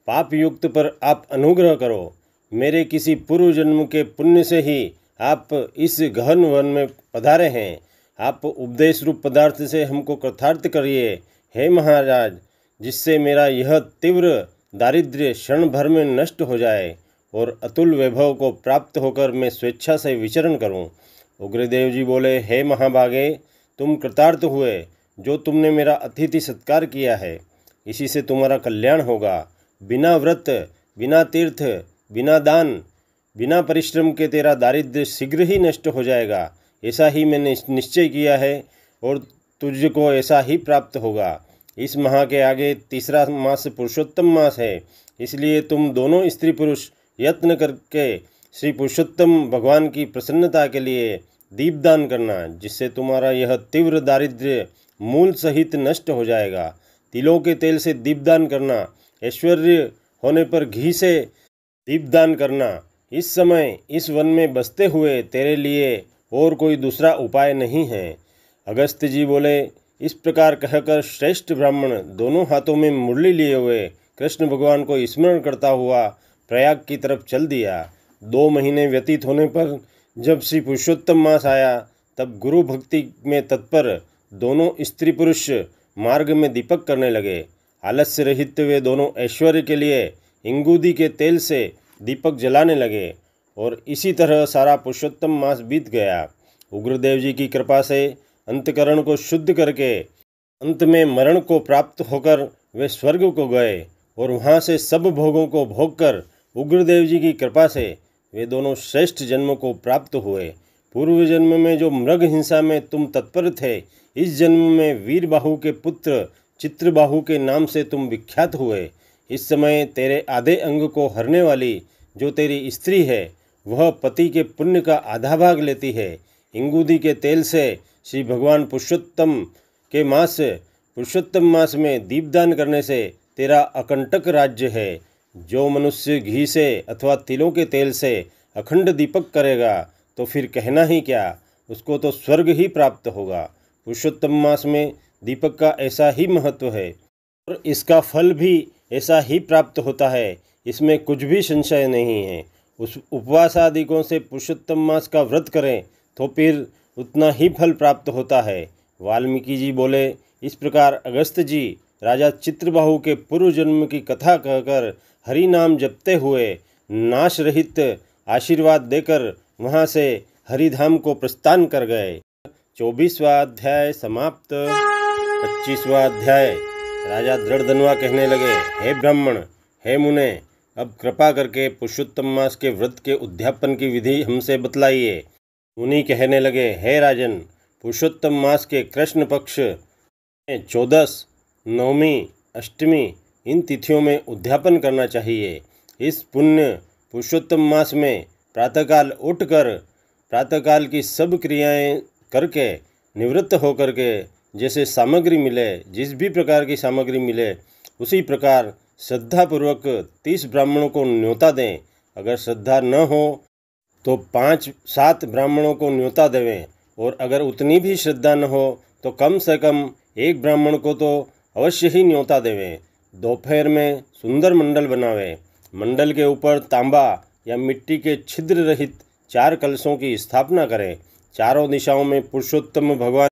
पाप युक्त पर आप अनुग्रह करो। मेरे किसी पूर्व जन्म के पुण्य से ही आप इस गहन वन में पधारे हैं। आप उपदेश रूप पदार्थ से हमको कृतार्थ करिए हे महाराज, जिससे मेरा यह तीव्र दारिद्र्य क्षण भर में नष्ट हो जाए और अतुल वैभव को प्राप्त होकर मैं स्वेच्छा से विचरण करूं। उग्रदेव जी बोले, हे महाभागे, तुम कृतार्थ हुए। जो तुमने मेरा अतिथि सत्कार किया है, इसी से तुम्हारा कल्याण होगा। बिना व्रत, बिना तीर्थ, बिना दान, बिना परिश्रम के तेरा दारिद्र्य शीघ्र ही नष्ट हो जाएगा। ऐसा ही मैंने निश्चय किया है और तुझको ऐसा ही प्राप्त होगा। इस माह के आगे तीसरा मास पुरुषोत्तम मास है, इसलिए तुम दोनों स्त्री पुरुष यत्न करके श्री पुरुषोत्तम भगवान की प्रसन्नता के लिए दीपदान करना, जिससे तुम्हारा यह तीव्र दारिद्र्य मूल सहित नष्ट हो जाएगा। तिलों के तेल से दीपदान करना, ऐश्वर्य होने पर घी से दीपदान करना। इस समय इस वन में बसते हुए तेरे लिए और कोई दूसरा उपाय नहीं है। अगस्त्य जी बोले, इस प्रकार कहकर श्रेष्ठ ब्राह्मण दोनों हाथों में मुरली लिए हुए कृष्ण भगवान को स्मरण करता हुआ प्रयाग की तरफ चल दिया। 2 महीने व्यतीत होने पर जब श्री पुरुषोत्तम मास आया, तब गुरु भक्ति में तत्पर दोनों स्त्री पुरुष मार्ग में दीपक करने लगे। आलस्य रहित वे दोनों ऐश्वर्य के लिए इंगूदी के तेल से दीपक जलाने लगे और इसी तरह सारा पुरुषोत्तम मास बीत गया। उग्रदेव जी की कृपा से अंतकरण को शुद्ध करके अंत में मरण को प्राप्त होकर वे स्वर्ग को गए और वहाँ से सब भोगों को भोग कर उग्रदेव जी की कृपा से वे दोनों श्रेष्ठ जन्मों को प्राप्त हुए। पूर्व जन्म में जो मृग हिंसा में तुम तत्पर थे, इस जन्म में वीरबाहु के पुत्र चित्रबाहु के नाम से तुम विख्यात हुए। इस समय तेरे आधे अंग को हरने वाली जो तेरी स्त्री है, वह पति के पुण्य का आधा भाग लेती है। इंगूदी के तेल से श्री भगवान पुरुषोत्तम मास में दीपदान करने से तेरा अकंटक राज्य है। जो मनुष्य घी से अथवा तिलों के तेल से अखंड दीपक करेगा, तो फिर कहना ही क्या, उसको तो स्वर्ग ही प्राप्त होगा। पुरुषोत्तम मास में दीपक का ऐसा ही महत्व है और इसका फल भी ऐसा ही प्राप्त होता है, इसमें कुछ भी संशय नहीं है। उस उपवास आदिकों से पुरुषोत्तम मास का व्रत करें तो फिर उतना ही फल प्राप्त होता है। वाल्मीकि जी बोले, इस प्रकार अगस्त्य जी राजा चित्रबाहु के पूर्व जन्म की कथा कहकर हरि नाम जपते हुए नाश रहित आशीर्वाद देकर वहाँ से हरिधाम को प्रस्थान कर गए। 24वां अध्याय समाप्त। 25वां अध्याय। राजा दृढ़धनुआ कहने लगे, हे ब्राह्मण, हे मुने, अब कृपा करके पुरुषोत्तम मास के व्रत के उद्यापन की विधि हमसे बतलाइए। मुनि कहने लगे, हे राजन, पुरुषोत्तम मास के कृष्ण पक्ष में 14, 9वीं, अष्टमी इन तिथियों में उद्यापन करना चाहिए। इस पुण्य पुरुषोत्तम मास में प्रातःकाल उठकर प्रातःकाल की सब क्रियाएं करके निवृत्त होकर के जैसे सामग्री मिले, जिस भी प्रकार की सामग्री मिले, उसी प्रकार श्रद्धापूर्वक 30 ब्राह्मणों को न्योता दें। अगर श्रद्धा न हो तो 5-7 ब्राह्मणों को न्योता देवें, और अगर उतनी भी श्रद्धा न हो तो कम से कम 1 ब्राह्मण को तो अवश्य ही न्योता देवें। दोपहर में सुंदर मंडल बनावें। मंडल के ऊपर तांबा या मिट्टी के छिद्र रहित 4 कलशों की स्थापना करें। चारों दिशाओं में पुरुषोत्तम भगवान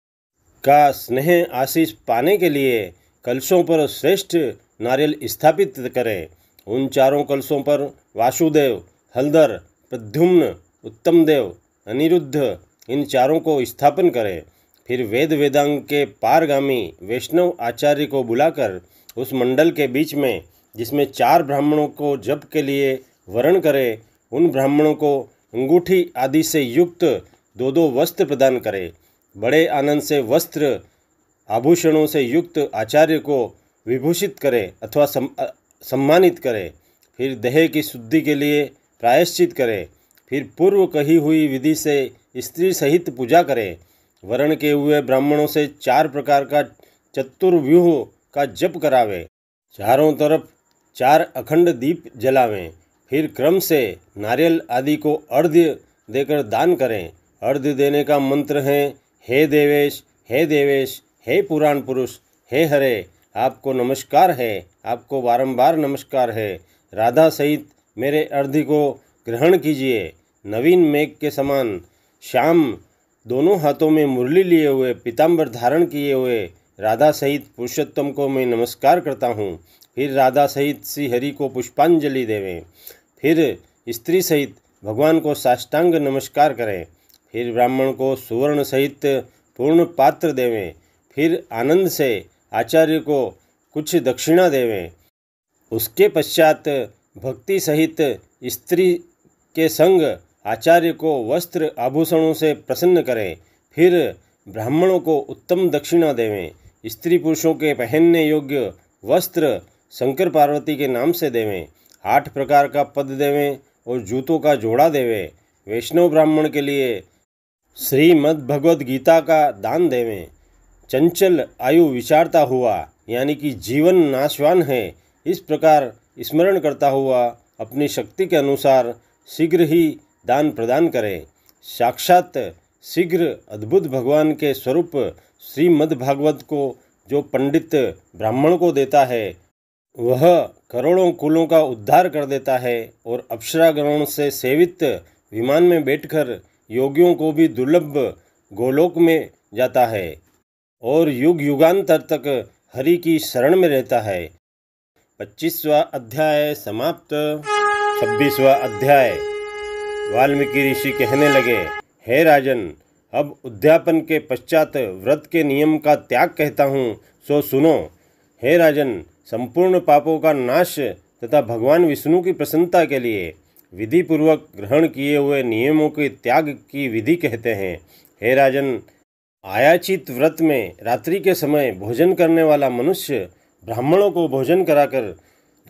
का स्नेह आशीष पाने के लिए कलशों पर श्रेष्ठ नारियल स्थापित करें। उन चारों कलशों पर वासुदेव, हलधर, प्रद्युम्न, उत्तमदेव, अनिरुद्ध इन चारों को स्थापन करें। फिर वेद वेदांग के पारगामी वैष्णव आचार्य को बुलाकर उस मंडल के बीच में, जिसमें 4 ब्राह्मणों को जप के लिए वरण करें, उन ब्राह्मणों को अंगूठी आदि से युक्त 2-2 वस्त्र प्रदान करें। बड़े आनंद से वस्त्र आभूषणों से युक्त आचार्य को विभूषित करें अथवा सम्मानित करें। फिर देह की शुद्धि के लिए प्रायश्चित करें। फिर पूर्व कही हुई विधि से स्त्री सहित पूजा करें। वर्ण के हुए ब्राह्मणों से 4 प्रकार का चतुर्व्यूह का जप करावें। चारों तरफ 4 अखंड दीप जलावें। फिर क्रम से नारियल आदि को अर्घ्य देकर दान करें अर्घ देने का मंत्र है, हे देवेश, हे देवेश, हे पुराण पुरुष, हे हरे, आपको नमस्कार है, आपको बारंबार नमस्कार है। राधा सहित मेरे अर्घ को ग्रहण कीजिए। नवीन मेघ के समान श्याम दोनों हाथों में मुरली लिए हुए, पीताम्बर धारण किए हुए राधा सहित पुरुषोत्तम को मैं नमस्कार करता हूँ। फिर राधा सहित श्री हरि को पुष्पांजलि देवें। फिर स्त्री सहित भगवान को साष्टांग नमस्कार करें। फिर ब्राह्मण को सुवर्ण सहित पूर्ण पात्र देवें। फिर आनंद से आचार्य को कुछ दक्षिणा देवें। उसके पश्चात भक्ति सहित स्त्री के संग आचार्य को वस्त्र आभूषणों से प्रसन्न करें। फिर ब्राह्मणों को उत्तम दक्षिणा देवें। स्त्री पुरुषों के पहनने योग्य वस्त्र शंकर पार्वती के नाम से देवें। 8 प्रकार का पद देवें और जूतों का जोड़ा देवें। वैष्णव ब्राह्मण के लिए श्रीमद् भगवद गीता का दान देवें। चंचल आयु विचारता हुआ, यानी कि जीवन नाशवान है, इस प्रकार स्मरण करता हुआ अपनी शक्ति के अनुसार शीघ्र ही दान प्रदान करें। साक्षात शीघ्र अद्भुत भगवान के स्वरूप श्रीमद् भागवत को जो पंडित ब्राह्मण को देता है, वह करोड़ों कुलों का उद्धार कर देता है और अप्सरागणों से सेवित विमान में बैठकर योगियों को भी दुर्लभ गोलोक में जाता है और युग युगांतर तक हरि की शरण में रहता है। 25वां अध्याय समाप्त। 26वां अध्याय। वाल्मीकि ऋषि कहने लगे, हे राजन, अब उद्यापन के पश्चात व्रत के नियम का त्याग कहता हूँ, सो सुनो। हे राजन, संपूर्ण पापों का नाश तथा भगवान विष्णु की प्रसन्नता के लिए विधि पूर्वक ग्रहण किए हुए नियमों के त्याग की विधि कहते हैं। हे राजन, आयाचित व्रत में रात्रि के समय भोजन करने वाला मनुष्य ब्राह्मणों को भोजन कराकर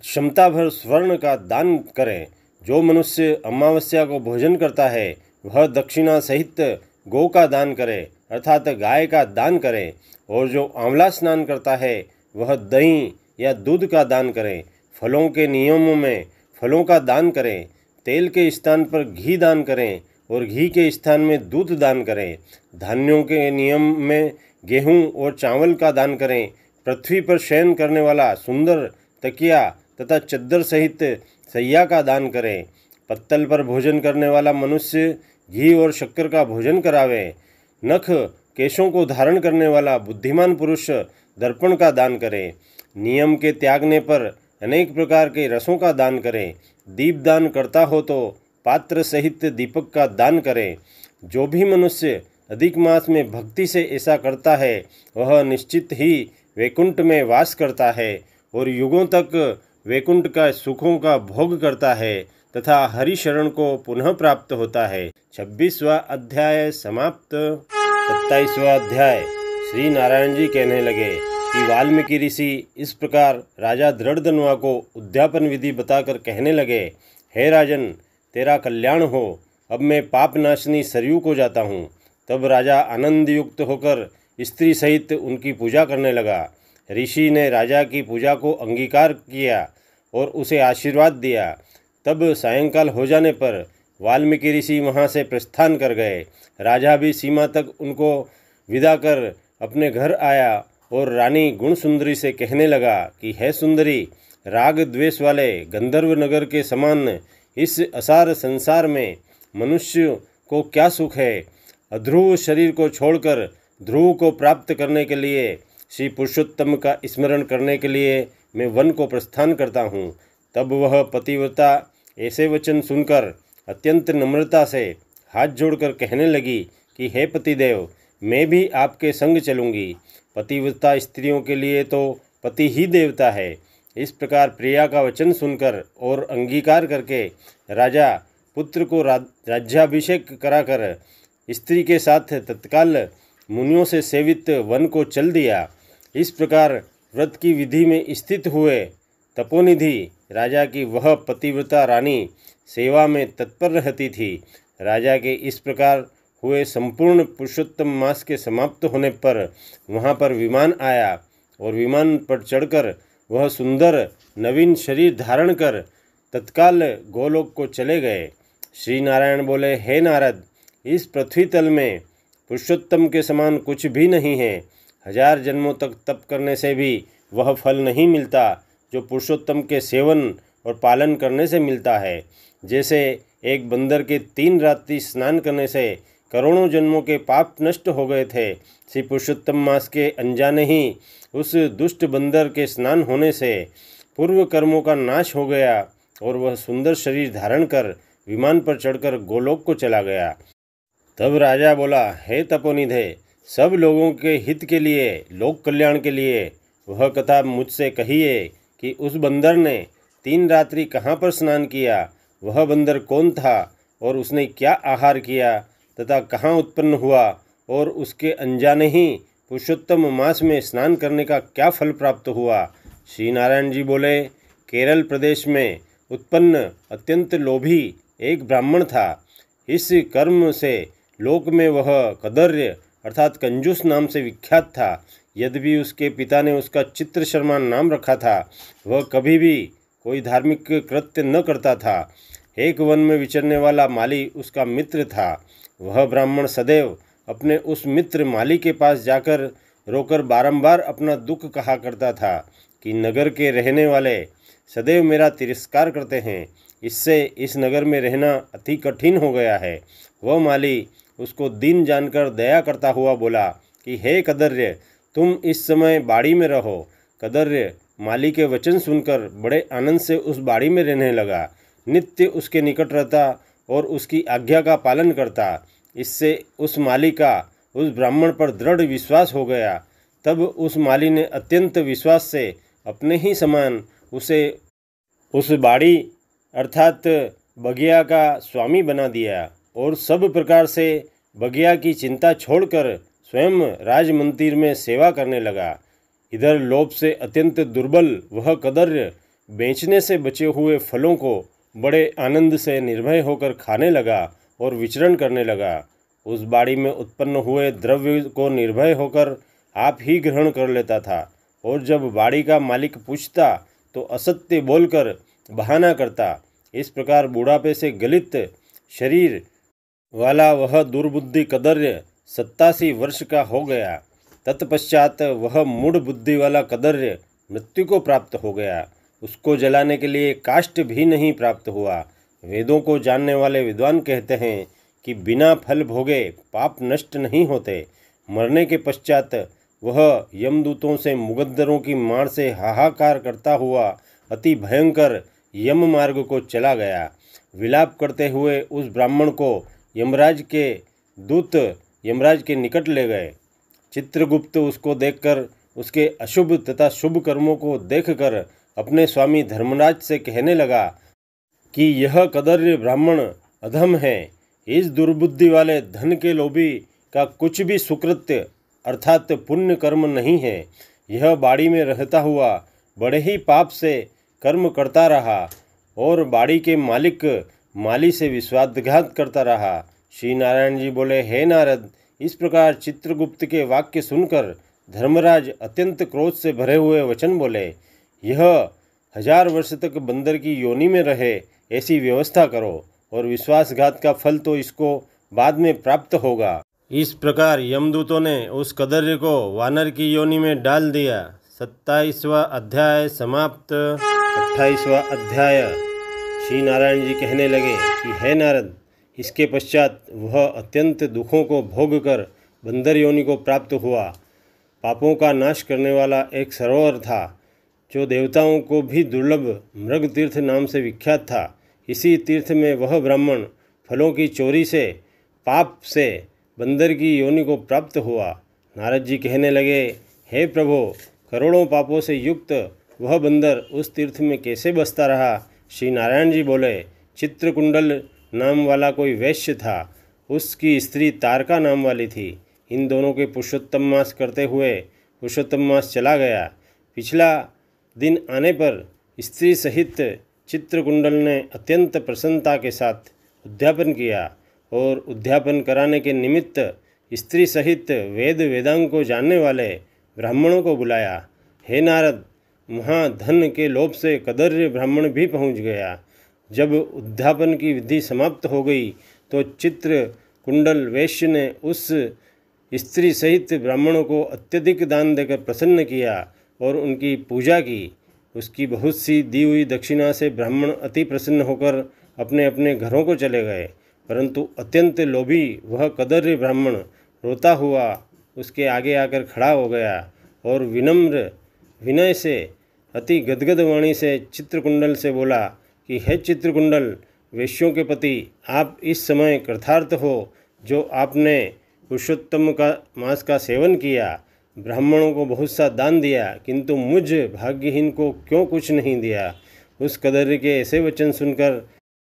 क्षमता भर स्वर्ण का दान करे। जो मनुष्य अमावस्या को भोजन करता है, वह दक्षिणा सहित गौ का दान करे, अर्थात गाय का दान करे। और जो आंवला स्नान करता है, वह दही या दूध का दान करें। फलों के नियमों में फलों का दान करें। तेल के स्थान पर घी दान करें और घी के स्थान में दूध दान करें। धान्यों के नियम में गेहूं और चावल का दान करें। पृथ्वी पर शयन करने वाला सुंदर तकिया तथा चद्दर सहित सैया का दान करें। पत्तल पर भोजन करने वाला मनुष्य घी और शक्कर का भोजन करावे। नख केशों को धारण करने वाला बुद्धिमान पुरुष दर्पण का दान करे। नियम के त्यागने पर अनेक प्रकार के रसों का दान करें। दीपदान करता हो तो पात्र सहित दीपक का दान करें। जो भी मनुष्य अधिक मास में भक्ति से ऐसा करता है, वह निश्चित ही वैकुंठ में वास करता है और युगों तक वैकुंठ का सुखों का भोग करता है तथा हरि शरण को पुनः प्राप्त होता है। 26वां अध्याय समाप्त। 27वां अध्याय। श्री नारायण जी कहने लगे कि वाल्मीकि ऋषि इस प्रकार राजा दृढ़धनुआ को उद्यापन विधि बताकर कहने लगे, हे राजन, तेरा कल्याण हो। अब मैं पाप नाशनी सरयू को जाता हूँ। तब राजा आनंद युक्त होकर स्त्री सहित उनकी पूजा करने लगा। ऋषि ने राजा की पूजा को अंगीकार किया और उसे आशीर्वाद दिया। तब सायंकाल हो जाने पर वाल्मीकि ऋषि वहाँ से प्रस्थान कर गए। राजा भी सीमा तक उनको विदा कर अपने घर आया और रानी गुणसुंदरी से कहने लगा कि हे सुंदरी, राग द्वेष वाले गंधर्व नगर के समान इस असार संसार में मनुष्य को क्या सुख है। अध्रुव शरीर को छोड़कर ध्रुव को प्राप्त करने के लिए, श्री पुरुषोत्तम का स्मरण करने के लिए मैं वन को प्रस्थान करता हूँ। तब वह पतिव्रता ऐसे वचन सुनकर अत्यंत नम्रता से हाथ जोड़कर कहने लगी कि हे पतिदेव, मैं भी आपके संग चलूँगी। पतिव्रता स्त्रियों के लिए तो पति ही देवता है। इस प्रकार प्रिया का वचन सुनकर और अंगीकार करके राजा पुत्र को राज्याभिषेक कराकर स्त्री के साथ तत्काल मुनियों से सेवित वन को चल दिया। इस प्रकार व्रत की विधि में स्थित हुए तपोनिधि राजा की वह पतिव्रता रानी सेवा में तत्पर रहती थी। राजा के इस प्रकार हुए संपूर्ण पुरुषोत्तम मास के समाप्त होने पर वहाँ पर विमान आया और विमान पर चढ़कर वह सुंदर नवीन शरीर धारण कर तत्काल गोलोक को चले गए। श्री नारायण बोले, हे नारद, इस पृथ्वी तल में पुरुषोत्तम के समान कुछ भी नहीं है। 1000 जन्मों तक तप करने से भी वह फल नहीं मिलता जो पुरुषोत्तम के सेवन और पालन करने से मिलता है। जैसे एक बंदर के 3 रात्रि स्नान करने से करोड़ों जन्मों के पाप नष्ट हो गए थे, श्री पुरुषोत्तम मास के अनजाने ही उस दुष्ट बंदर के स्नान होने से पूर्व कर्मों का नाश हो गया और वह सुंदर शरीर धारण कर विमान पर चढ़कर गोलोक को चला गया। तब राजा बोला, हे तपोनिधे, सब लोगों के हित के लिए, लोक कल्याण के लिए वह कथा मुझसे कहिए कि उस बंदर ने 3 रात्रि कहाँ पर स्नान किया, वह बंदर कौन था और उसने क्या आहार किया तथा कहाँ उत्पन्न हुआ और उसके अनजाने ही पुरुषोत्तम मास में स्नान करने का क्या फल प्राप्त हुआ। श्री नारायण जी बोले, केरल प्रदेश में उत्पन्न अत्यंत लोभी एक ब्राह्मण था। इस कर्म से लोक में वह कदर्य अर्थात कंजूस नाम से विख्यात था। यद्यपि उसके पिता ने उसका चित्रशर्मा नाम रखा था, वह कभी भी कोई धार्मिक कृत्य न करता था। एक वन में विचरने वाला माली उसका मित्र था। वह ब्राह्मण सदैव अपने उस मित्र माली के पास जाकर रोकर बारंबार अपना दुख कहा करता था कि नगर के रहने वाले सदैव मेरा तिरस्कार करते हैं, इससे इस नगर में रहना अति कठिन हो गया है। वह माली उसको दीन जानकर दया करता हुआ बोला कि हे कदर्य, तुम इस समय बाड़ी में रहो। कदर्य माली के वचन सुनकर बड़े आनंद से उस बाड़ी में रहने लगा। नित्य उसके निकट रहता और उसकी आज्ञा का पालन करता। इससे उस माली का उस ब्राह्मण पर दृढ़ विश्वास हो गया। तब उस माली ने अत्यंत विश्वास से अपने ही समान उसे उस बाड़ी अर्थात बगिया का स्वामी बना दिया और सब प्रकार से बगिया की चिंता छोड़कर स्वयं राजमंदिर में सेवा करने लगा। इधर लोभ से अत्यंत दुर्बल वह कदर्य बेचने से बचे हुए फलों को बड़े आनंद से निर्भय होकर खाने लगा और विचरण करने लगा। उस बाड़ी में उत्पन्न हुए द्रव्य को निर्भय होकर आप ही ग्रहण कर लेता था और जब बाड़ी का मालिक पूछता तो असत्य बोलकर बहाना करता। इस प्रकार बुढ़ापे से गलित शरीर वाला वह दुर्बुद्धि कदर्य 87 वर्ष का हो गया। तत्पश्चात वह मूढ़ बुद्धि वाला कदर्य मृत्यु को प्राप्त हो गया। उसको जलाने के लिए काष्ठ भी नहीं प्राप्त हुआ। वेदों को जानने वाले विद्वान कहते हैं कि बिना फल भोगे पाप नष्ट नहीं होते। मरने के पश्चात वह यमदूतों से मुगद्दरों की मार से हाहाकार करता हुआ अति भयंकर यम मार्ग को चला गया। विलाप करते हुए उस ब्राह्मण को यमराज के दूत यमराज के निकट ले गए। चित्रगुप्त उसको देखकर उसके अशुभ तथा शुभ कर्मों को देखकर अपने स्वामी धर्मराज से कहने लगा कि यह कदर्य ब्राह्मण अधम है। इस दुर्बुद्धि वाले धन के लोभी का कुछ भी सुकृत्य अर्थात पुण्य कर्म नहीं है। यह बाड़ी में रहता हुआ बड़े ही पाप से कर्म करता रहा और बाड़ी के मालिक माली से विश्वासघात करता रहा। श्री नारायण जी बोले, हे नारद, इस प्रकार चित्रगुप्त के वाक्य सुनकर धर्मराज अत्यंत क्रोध से भरे हुए वचन बोले, यह 1000 वर्ष तक बंदर की योनि में रहे ऐसी व्यवस्था करो और विश्वासघात का फल तो इसको बाद में प्राप्त होगा। इस प्रकार यमदूतों ने उस कदर्य को वानर की योनि में डाल दिया। 27वां अध्याय समाप्त। 28वां अध्याय। श्री नारायण जी कहने लगे कि हे नारद, इसके पश्चात वह अत्यंत दुखों को भोग कर बंदर योनि को प्राप्त हुआ। पापों का नाश करने वाला एक सरोवर था जो देवताओं को भी दुर्लभ मृग तीर्थ नाम से विख्यात था। इसी तीर्थ में वह ब्राह्मण फलों की चोरी से पाप से बंदर की योनि को प्राप्त हुआ। नारद जी कहने लगे, हे प्रभो, करोड़ों पापों से युक्त वह बंदर उस तीर्थ में कैसे बसता रहा। श्री नारायण जी बोले, चित्रकुंडल नाम वाला कोई वैश्य था, उसकी स्त्री तारका नाम वाली थी। इन दोनों के पुरुषोत्तम मास करते हुए पुरुषोत्तम मास चला गया। पिछला दिन आने पर स्त्री सहित चित्रकुंडल ने अत्यंत प्रसन्नता के साथ उद्यापन किया और उद्यापन कराने के निमित्त स्त्री सहित वेद वेदांग को जानने वाले ब्राह्मणों को बुलाया। हे नारद, वहाँ धन के लोभ से कदर्य ब्राह्मण भी पहुँच गया। जब उद्यापन की विधि समाप्त हो गई तो चित्र कुंडल वैश्य ने उस स्त्री सहित ब्राह्मणों को अत्यधिक दान देकर प्रसन्न किया और उनकी पूजा की। उसकी बहुत सी दी हुई दक्षिणा से ब्राह्मण अति प्रसन्न होकर अपने अपने घरों को चले गए, परंतु अत्यंत लोभी वह कदर्य ब्राह्मण रोता हुआ उसके आगे आकर खड़ा हो गया और विनम्र विनय से अति गदगद वाणी से चित्रकुंडल से बोला कि हे चित्रकुंडल, वेश्यों के पति, आप इस समय कृतार्थ हो जो आपने पुरुषोत्तम का मास का सेवन किया, ब्राह्मणों को बहुत सा दान दिया, किंतु मुझ भाग्यहीन को क्यों कुछ नहीं दिया। उस कदर्य के ऐसे वचन सुनकर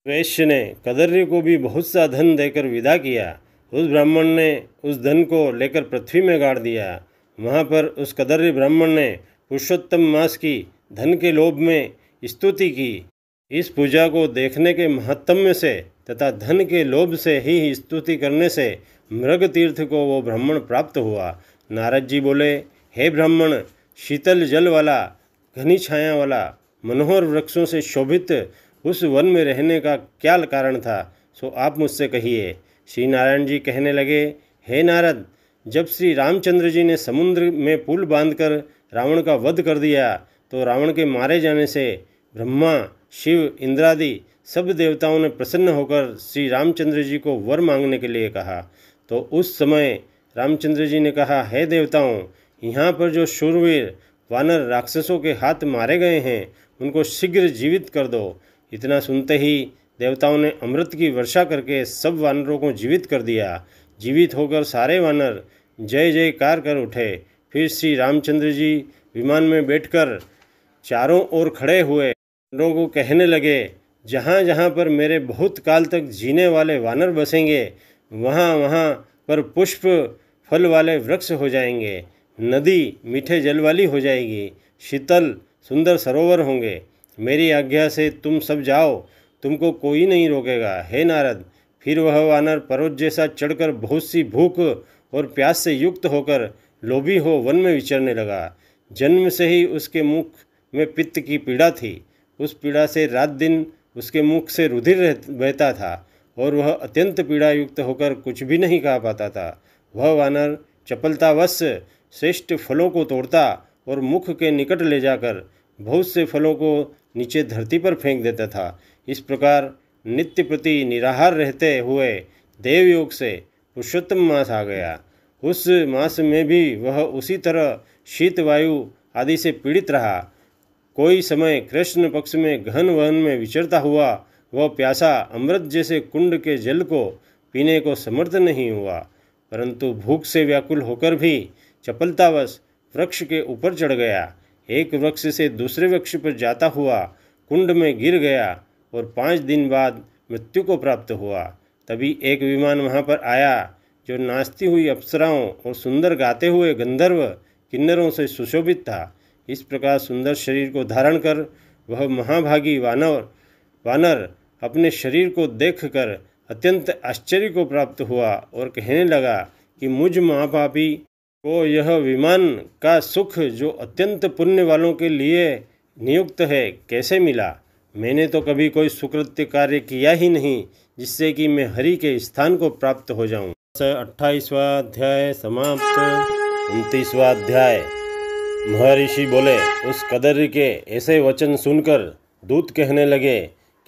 वैश्य ने कदर्य को भी बहुत सा धन देकर विदा किया। उस ब्राह्मण ने उस धन को लेकर पृथ्वी में गाड़ दिया। वहाँ पर उस कदर्य ब्राह्मण ने पुरुषोत्तम मास की धन के लोभ में स्तुति की। इस पूजा को देखने के महत्म्य से तथा धन के लोभ से ही स्तुति करने से मृग तीर्थ को वो ब्राह्मण प्राप्त हुआ। नारद जी बोले, हे ब्राह्मण, शीतल जल वाला, घनी छाया वाला, मनोहर वृक्षों से शोभित उस वन में रहने का क्या कारण था, सो आप मुझसे कहिए। श्री नारायण जी कहने लगे, हे नारद, जब श्री रामचंद्र जी ने समुद्र में पुल बांधकर रावण का वध कर दिया तो रावण के मारे जाने से ब्रह्मा, शिव, इंद्रादि सब देवताओं ने प्रसन्न होकर श्री रामचंद्र जी को वर मांगने के लिए कहा। तो उस समय रामचंद्र जी ने कहा, हे देवताओं, यहाँ पर जो शूरवीर वानर राक्षसों के हाथ मारे गए हैं उनको शीघ्र जीवित कर दो। इतना सुनते ही देवताओं ने अमृत की वर्षा करके सब वानरों को जीवित कर दिया। जीवित होकर सारे वानर जय जयकार कर उठे। फिर श्री रामचंद्र जी विमान में बैठकर चारों ओर खड़े हुए वानरों को कहने लगे, जहाँ जहाँ पर मेरे बहुत काल तक जीने वाले वानर बसेंगे वहाँ वहाँ पर पुष्प फल वाले वृक्ष हो जाएंगे, नदी मीठे जल वाली हो जाएगी, शीतल सुंदर सरोवर होंगे। मेरी आज्ञा से तुम सब जाओ, तुमको कोई नहीं रोकेगा। हे नारद, फिर वह वानर पर्वत जैसा चढ़कर बहुत सी भूख और प्यास से युक्त होकर लोभी हो वन में विचरने लगा। जन्म से ही उसके मुख में पित्त की पीड़ा थी। उस पीड़ा से रात दिन उसके मुख से रुधिर बहता था और वह अत्यंत पीड़ा युक्त होकर कुछ भी नहीं कहा पाता था। वह वानर चपलतावश श्रेष्ठ फलों को तोड़ता और मुख के निकट ले जाकर बहुत से फलों को नीचे धरती पर फेंक देता था। इस प्रकार नित्य प्रति निराहार रहते हुए देवयोग से पुरुषोत्तम मास आ गया। उस मास में भी वह उसी तरह शीत वायु आदि से पीड़ित रहा। कोई समय कृष्ण पक्ष में घन वन में विचरता हुआ वह प्यासा अमृत जैसे कुंड के जल को पीने को समर्थ नहीं हुआ, परंतु भूख से व्याकुल होकर भी चपलतावश वृक्ष के ऊपर चढ़ गया। एक वृक्ष से दूसरे वृक्ष पर जाता हुआ कुंड में गिर गया और 5 दिन बाद मृत्यु को प्राप्त हुआ। तभी एक विमान वहाँ पर आया जो नाचती हुई अप्सराओं और सुंदर गाते हुए गंधर्व किन्नरों से सुशोभित था। इस प्रकार सुंदर शरीर को धारण कर वह महाभागी वानर अपने शरीर को देखकर अत्यंत आश्चर्य को प्राप्त हुआ और कहने लगा कि मुझ महापापी को यह विमान का सुख जो अत्यंत पुण्य वालों के लिए नियुक्त है कैसे मिला। मैंने तो कभी कोई सुकृत्य कार्य किया ही नहीं जिससे कि मैं हरि के स्थान को प्राप्त हो जाऊं। 28वां अध्याय समाप्त। 29वां अध्याय। महर्षि बोले, उस कदर्य के ऐसे वचन सुनकर दूत कहने लगे,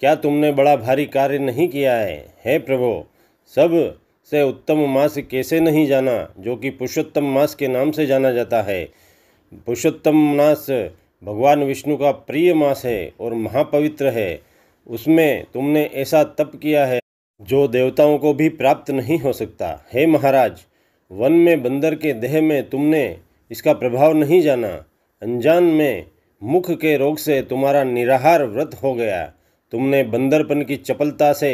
क्या तुमने बड़ा भारी कार्य नहीं किया है? हे प्रभो, सब से उत्तम मास कैसे नहीं जाना जो कि पुरुषोत्तम मास के नाम से जाना जाता है। पुरुषोत्तम मास भगवान विष्णु का प्रिय मास है और महापवित्र है। उसमें तुमने ऐसा तप किया है जो देवताओं को भी प्राप्त नहीं हो सकता। हे महाराज, वन में बंदर के देह में तुमने इसका प्रभाव नहीं जाना। अनजान में मुख के रोग से तुम्हारा निराहार व्रत हो गया। तुमने बंदरपन की चपलता से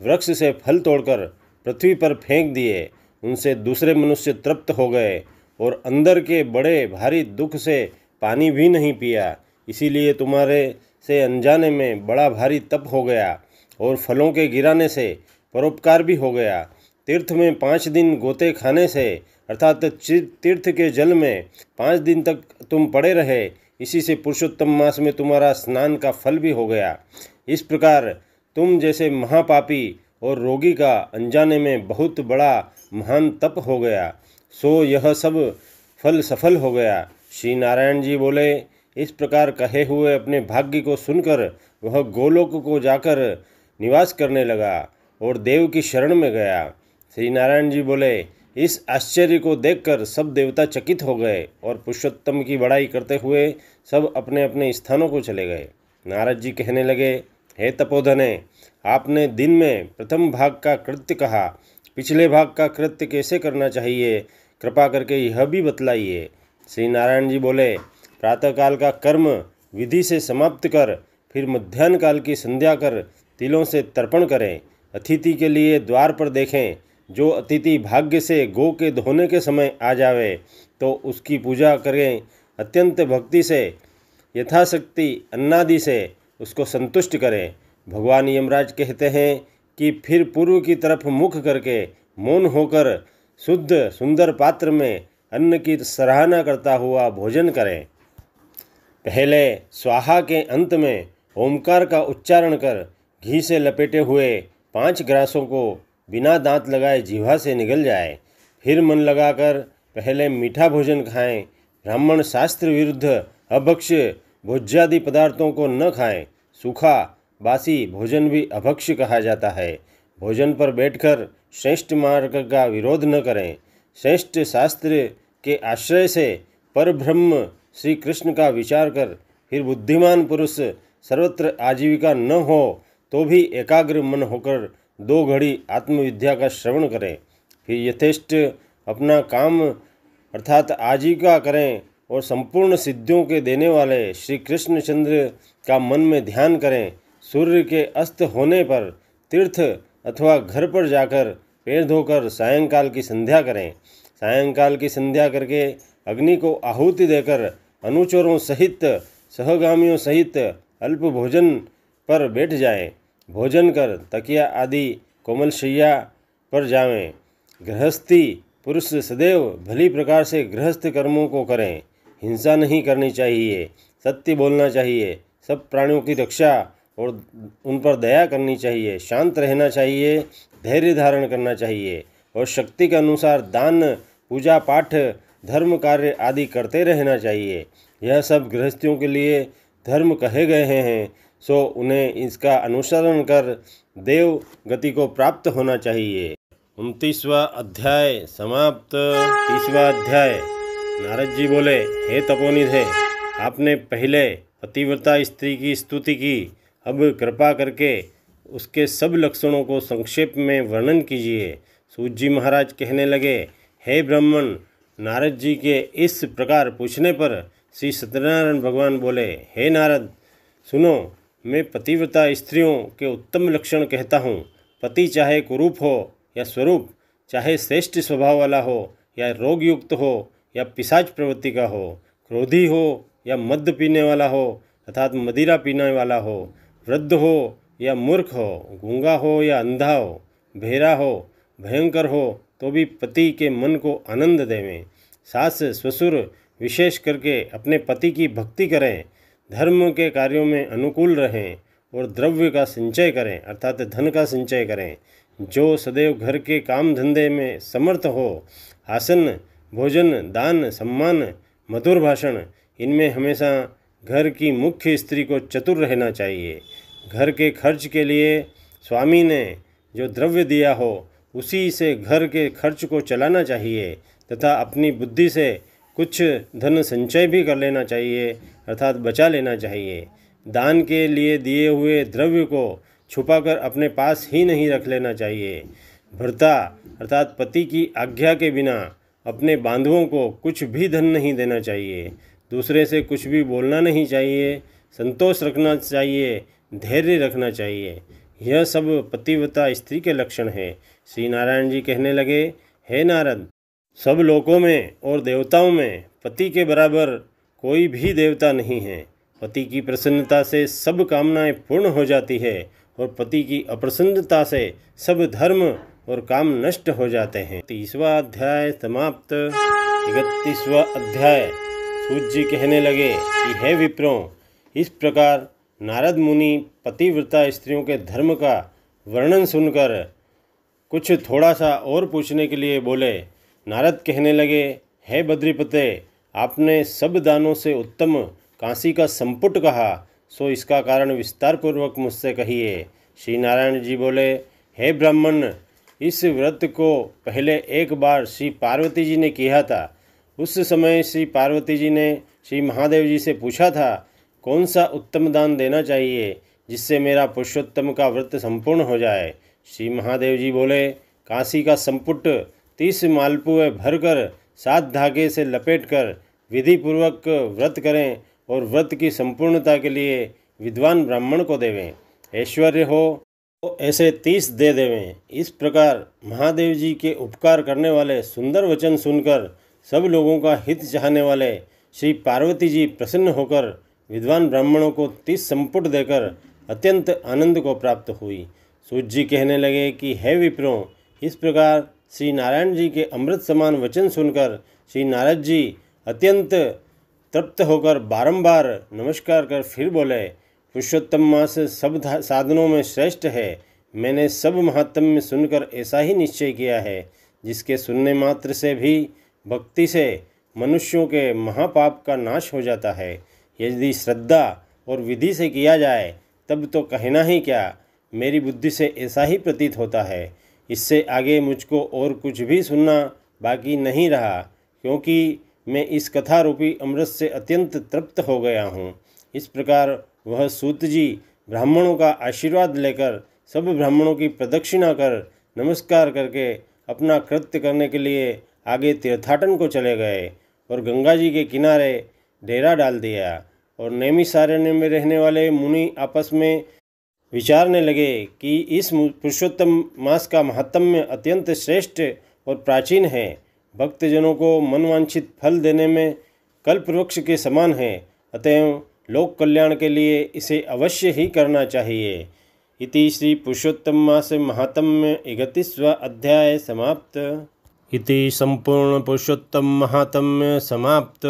वृक्ष से फल तोड़कर पृथ्वी पर फेंक दिए। उनसे दूसरे मनुष्य तृप्त हो गए और अंदर के बड़े भारी दुख से पानी भी नहीं पिया। इसीलिए तुम्हारे से अनजाने में बड़ा भारी तप हो गया और फलों के गिराने से परोपकार भी हो गया। तीर्थ में 5 दिन गोते खाने से अर्थात तीर्थ के जल में 5 दिन तक तुम पड़े रहे। इसी से पुरुषोत्तम मास में तुम्हारा स्नान का फल भी हो गया। इस प्रकार तुम जैसे महापापी और रोगी का अनजाने में बहुत बड़ा महान तप हो गया, सो यह सब फल सफल हो गया। श्री नारायण जी बोले, इस प्रकार कहे हुए अपने भाग्य को सुनकर वह गोलोक को जाकर निवास करने लगा और देव की शरण में गया। श्री नारायण जी बोले, इस आश्चर्य को देखकर सब देवता चकित हो गए और पुरुषोत्तम की बड़ाई करते हुए सब अपने अपने स्थानों को चले गए। नारद जी कहने लगे, हे तपोधने, आपने दिन में प्रथम भाग का कृत्य कहा, पिछले भाग का कृत्य कैसे करना चाहिए, कृपा करके यह भी बतलाइए। श्री नारायण जी बोले, प्रातःकाल का कर्म विधि से समाप्त कर फिर मध्याह्न काल की संध्या कर तिलों से तर्पण करें। अतिथि के लिए द्वार पर देखें। जो अतिथि भाग्य से गो के धोने के समय आ जावे तो उसकी पूजा करें। अत्यंत भक्ति से यथाशक्ति अन्नादि से उसको संतुष्ट करें। भगवान यमराज कहते हैं कि फिर पूर्व की तरफ मुख करके मौन होकर शुद्ध सुंदर पात्र में अन्न की सराहना करता हुआ भोजन करें। पहले स्वाहा के अंत में ओमकार का उच्चारण कर घी से लपेटे हुए 5 ग्रासों को बिना दांत लगाए जीवा से निगल जाए। फिर मन लगाकर पहले मीठा भोजन खाएं। ब्राह्मण शास्त्र विरुद्ध अभक्ष्य भोज्यादि पदार्थों को न खाएं। सूखा बासी भोजन भी अभक्ष्य कहा जाता है। भोजन पर बैठकर श्रेष्ठ मार्ग का विरोध न करें। श्रेष्ठ शास्त्र के आश्रय से परब्रह्म श्री कृष्ण का विचार कर फिर बुद्धिमान पुरुष सर्वत्र आजीविका न हो तो भी एकाग्र मन होकर 2 घड़ी आत्मविद्या का श्रवण करें। फिर यथेष्ट अपना काम अर्थात आजीविका करें और संपूर्ण सिद्धियों के देने वाले श्री कृष्णचंद्र का मन में ध्यान करें। सूर्य के अस्त होने पर तीर्थ अथवा घर पर जाकर पैर धोकर सायंकाल की संध्या करें। सायंकाल की संध्या करके अग्नि को आहुति देकर अनुचरों सहित सहगामियों सहित अल्प भोजन पर बैठ जाएं। भोजन कर तकिया आदि कोमल शैया पर जावें। गृहस्थी पुरुष सदैव भली प्रकार से गृहस्थ कर्मों को करें। हिंसा नहीं करनी चाहिए, सत्य बोलना चाहिए, सब प्राणियों की रक्षा और उन पर दया करनी चाहिए, शांत रहना चाहिए, धैर्य धारण करना चाहिए और शक्ति के अनुसार दान पूजा पाठ धर्म कार्य आदि करते रहना चाहिए। यह सब गृहस्थियों के लिए धर्म कहे गए हैं, सो उन्हें इसका अनुसरण कर देव गति को प्राप्त होना चाहिए। 29वां अध्याय समाप्त। 30वां अध्याय। नारद जी बोले, हे तपोनिधे, आपने पहले पतिव्रता स्त्री की स्तुति की, अब कृपा करके उसके सब लक्षणों को संक्षेप में वर्णन कीजिए। सूत जी महाराज कहने लगे, हे ब्राह्मण, नारद जी के इस प्रकार पूछने पर श्री सत्यनारायण भगवान बोले, हे नारद, सुनो, मैं पतिव्रता स्त्रियों के उत्तम लक्षण कहता हूँ। पति चाहे कुरूप हो या स्वरूप, चाहे श्रेष्ठ स्वभाव वाला हो या रोग युक्त हो या पिशाच प्रवृत्ति का हो, क्रोधी हो या मद्य पीने वाला हो अर्थात मदिरा पीने वाला हो, वृद्ध हो या मूर्ख हो, गूंगा हो या अंधा हो, बहरा हो, भयंकर हो, तो भी पति के मन को आनंद देवें। सास ससुर विशेष करके अपने पति की भक्ति करें, धर्म के कार्यों में अनुकूल रहें और द्रव्य का संचय करें अर्थात धन का संचय करें। जो सदैव घर के काम धंधे में समर्थ हो, आसन भोजन दान सम्मान मधुर भाषण, इनमें हमेशा घर की मुख्य स्त्री को चतुर रहना चाहिए। घर के खर्च के लिए स्वामी ने जो द्रव्य दिया हो उसी से घर के खर्च को चलाना चाहिए तथा अपनी बुद्धि से कुछ धन संचय भी कर लेना चाहिए अर्थात बचा लेना चाहिए। दान के लिए दिए हुए द्रव्य को छुपाकर अपने पास ही नहीं रख लेना चाहिए। भर्ता अर्थात पति की आज्ञा के बिना अपने बांधवों को कुछ भी धन नहीं देना चाहिए। दूसरे से कुछ भी बोलना नहीं चाहिए। संतोष रखना चाहिए, धैर्य रखना चाहिए। यह सब पतिव्रता स्त्री के लक्षण हैं। श्री नारायण जी कहने लगे, हे नारद, सब लोकों में और देवताओं में पति के बराबर कोई भी देवता नहीं है। पति की प्रसन्नता से सब कामनाएं पूर्ण हो जाती है और पति की अप्रसन्नता से सब धर्म और काम नष्ट हो जाते हैं। 30वां अध्याय समाप्त। 31वां अध्याय। सूत जी कहने लगे कि हे विप्रों, इस प्रकार नारद मुनि पतिव्रता स्त्रियों के धर्म का वर्णन सुनकर कुछ थोड़ा सा और पूछने के लिए बोले। नारद कहने लगे, हे बद्रीपते, आपने सब दानों से उत्तम कांसी का संपुट कहा, सो इसका कारण विस्तार पूर्वक मुझसे कहिए। श्री नारायण जी बोले, हे ब्राह्मण, इस व्रत को पहले एक बार श्री पार्वती जी ने किया था। उस समय श्री पार्वती जी ने श्री महादेव जी से पूछा था, कौन सा उत्तम दान देना चाहिए जिससे मेरा पुरुषोत्तम का व्रत संपूर्ण हो जाए। श्री महादेव जी बोले, कांसी का संपुट 30 मालपुए भरकर 7 धागे से लपेटकर विधिपूर्वक व्रत करें और व्रत की संपूर्णता के लिए विद्वान ब्राह्मण को देवें। ऐश्वर्य हो तो ऐसे 30 दे देवें। इस प्रकार महादेव जी के उपकार करने वाले सुंदर वचन सुनकर सब लोगों का हित चाहने वाले श्री पार्वती जी प्रसन्न होकर विद्वान ब्राह्मणों को 30 संपुट देकर अत्यंत आनंद को प्राप्त हुई। सूत जी कहने लगे कि हे विप्रों, इस प्रकार श्री नारायण जी के अमृत समान वचन सुनकर श्री नारद जी अत्यंत तृप्त होकर बारंबार नमस्कार कर फिर बोले, पुरुषोत्तम मास सब साधनों में श्रेष्ठ है। मैंने सब महात्म्य सुनकर ऐसा ही निश्चय किया है, जिसके सुनने मात्र से भी भक्ति से मनुष्यों के महापाप का नाश हो जाता है। यदि श्रद्धा और विधि से किया जाए तब तो कहना ही क्या, मेरी बुद्धि से ऐसा ही प्रतीत होता है। इससे आगे मुझको और कुछ भी सुनना बाकी नहीं रहा, क्योंकि मैं इस कथा रूपी अमृत से अत्यंत तृप्त हो गया हूँ। इस प्रकार वह सूत जी ब्राह्मणों का आशीर्वाद लेकर सब ब्राह्मणों की प्रदक्षिणा कर नमस्कार करके अपना कृत्य करने के लिए आगे तीर्थाटन को चले गए और गंगा जी के किनारे डेरा डाल दिया। और नैमिषारण्य में रहने वाले मुनि आपस में विचारने लगे कि इस पुरुषोत्तम मास का महात्म्य अत्यंत श्रेष्ठ और प्राचीन है, भक्तजनों को मनवांछित फल देने में कल्पवृक्ष के समान है, अतएव लोक कल्याण के लिए इसे अवश्य ही करना चाहिए। इति श्री पुरुषोत्तम मास महात्म्य 31वां अध्याय समाप्त। इति संपूर्ण पुरुषोत्तम महात्म्य समाप्त।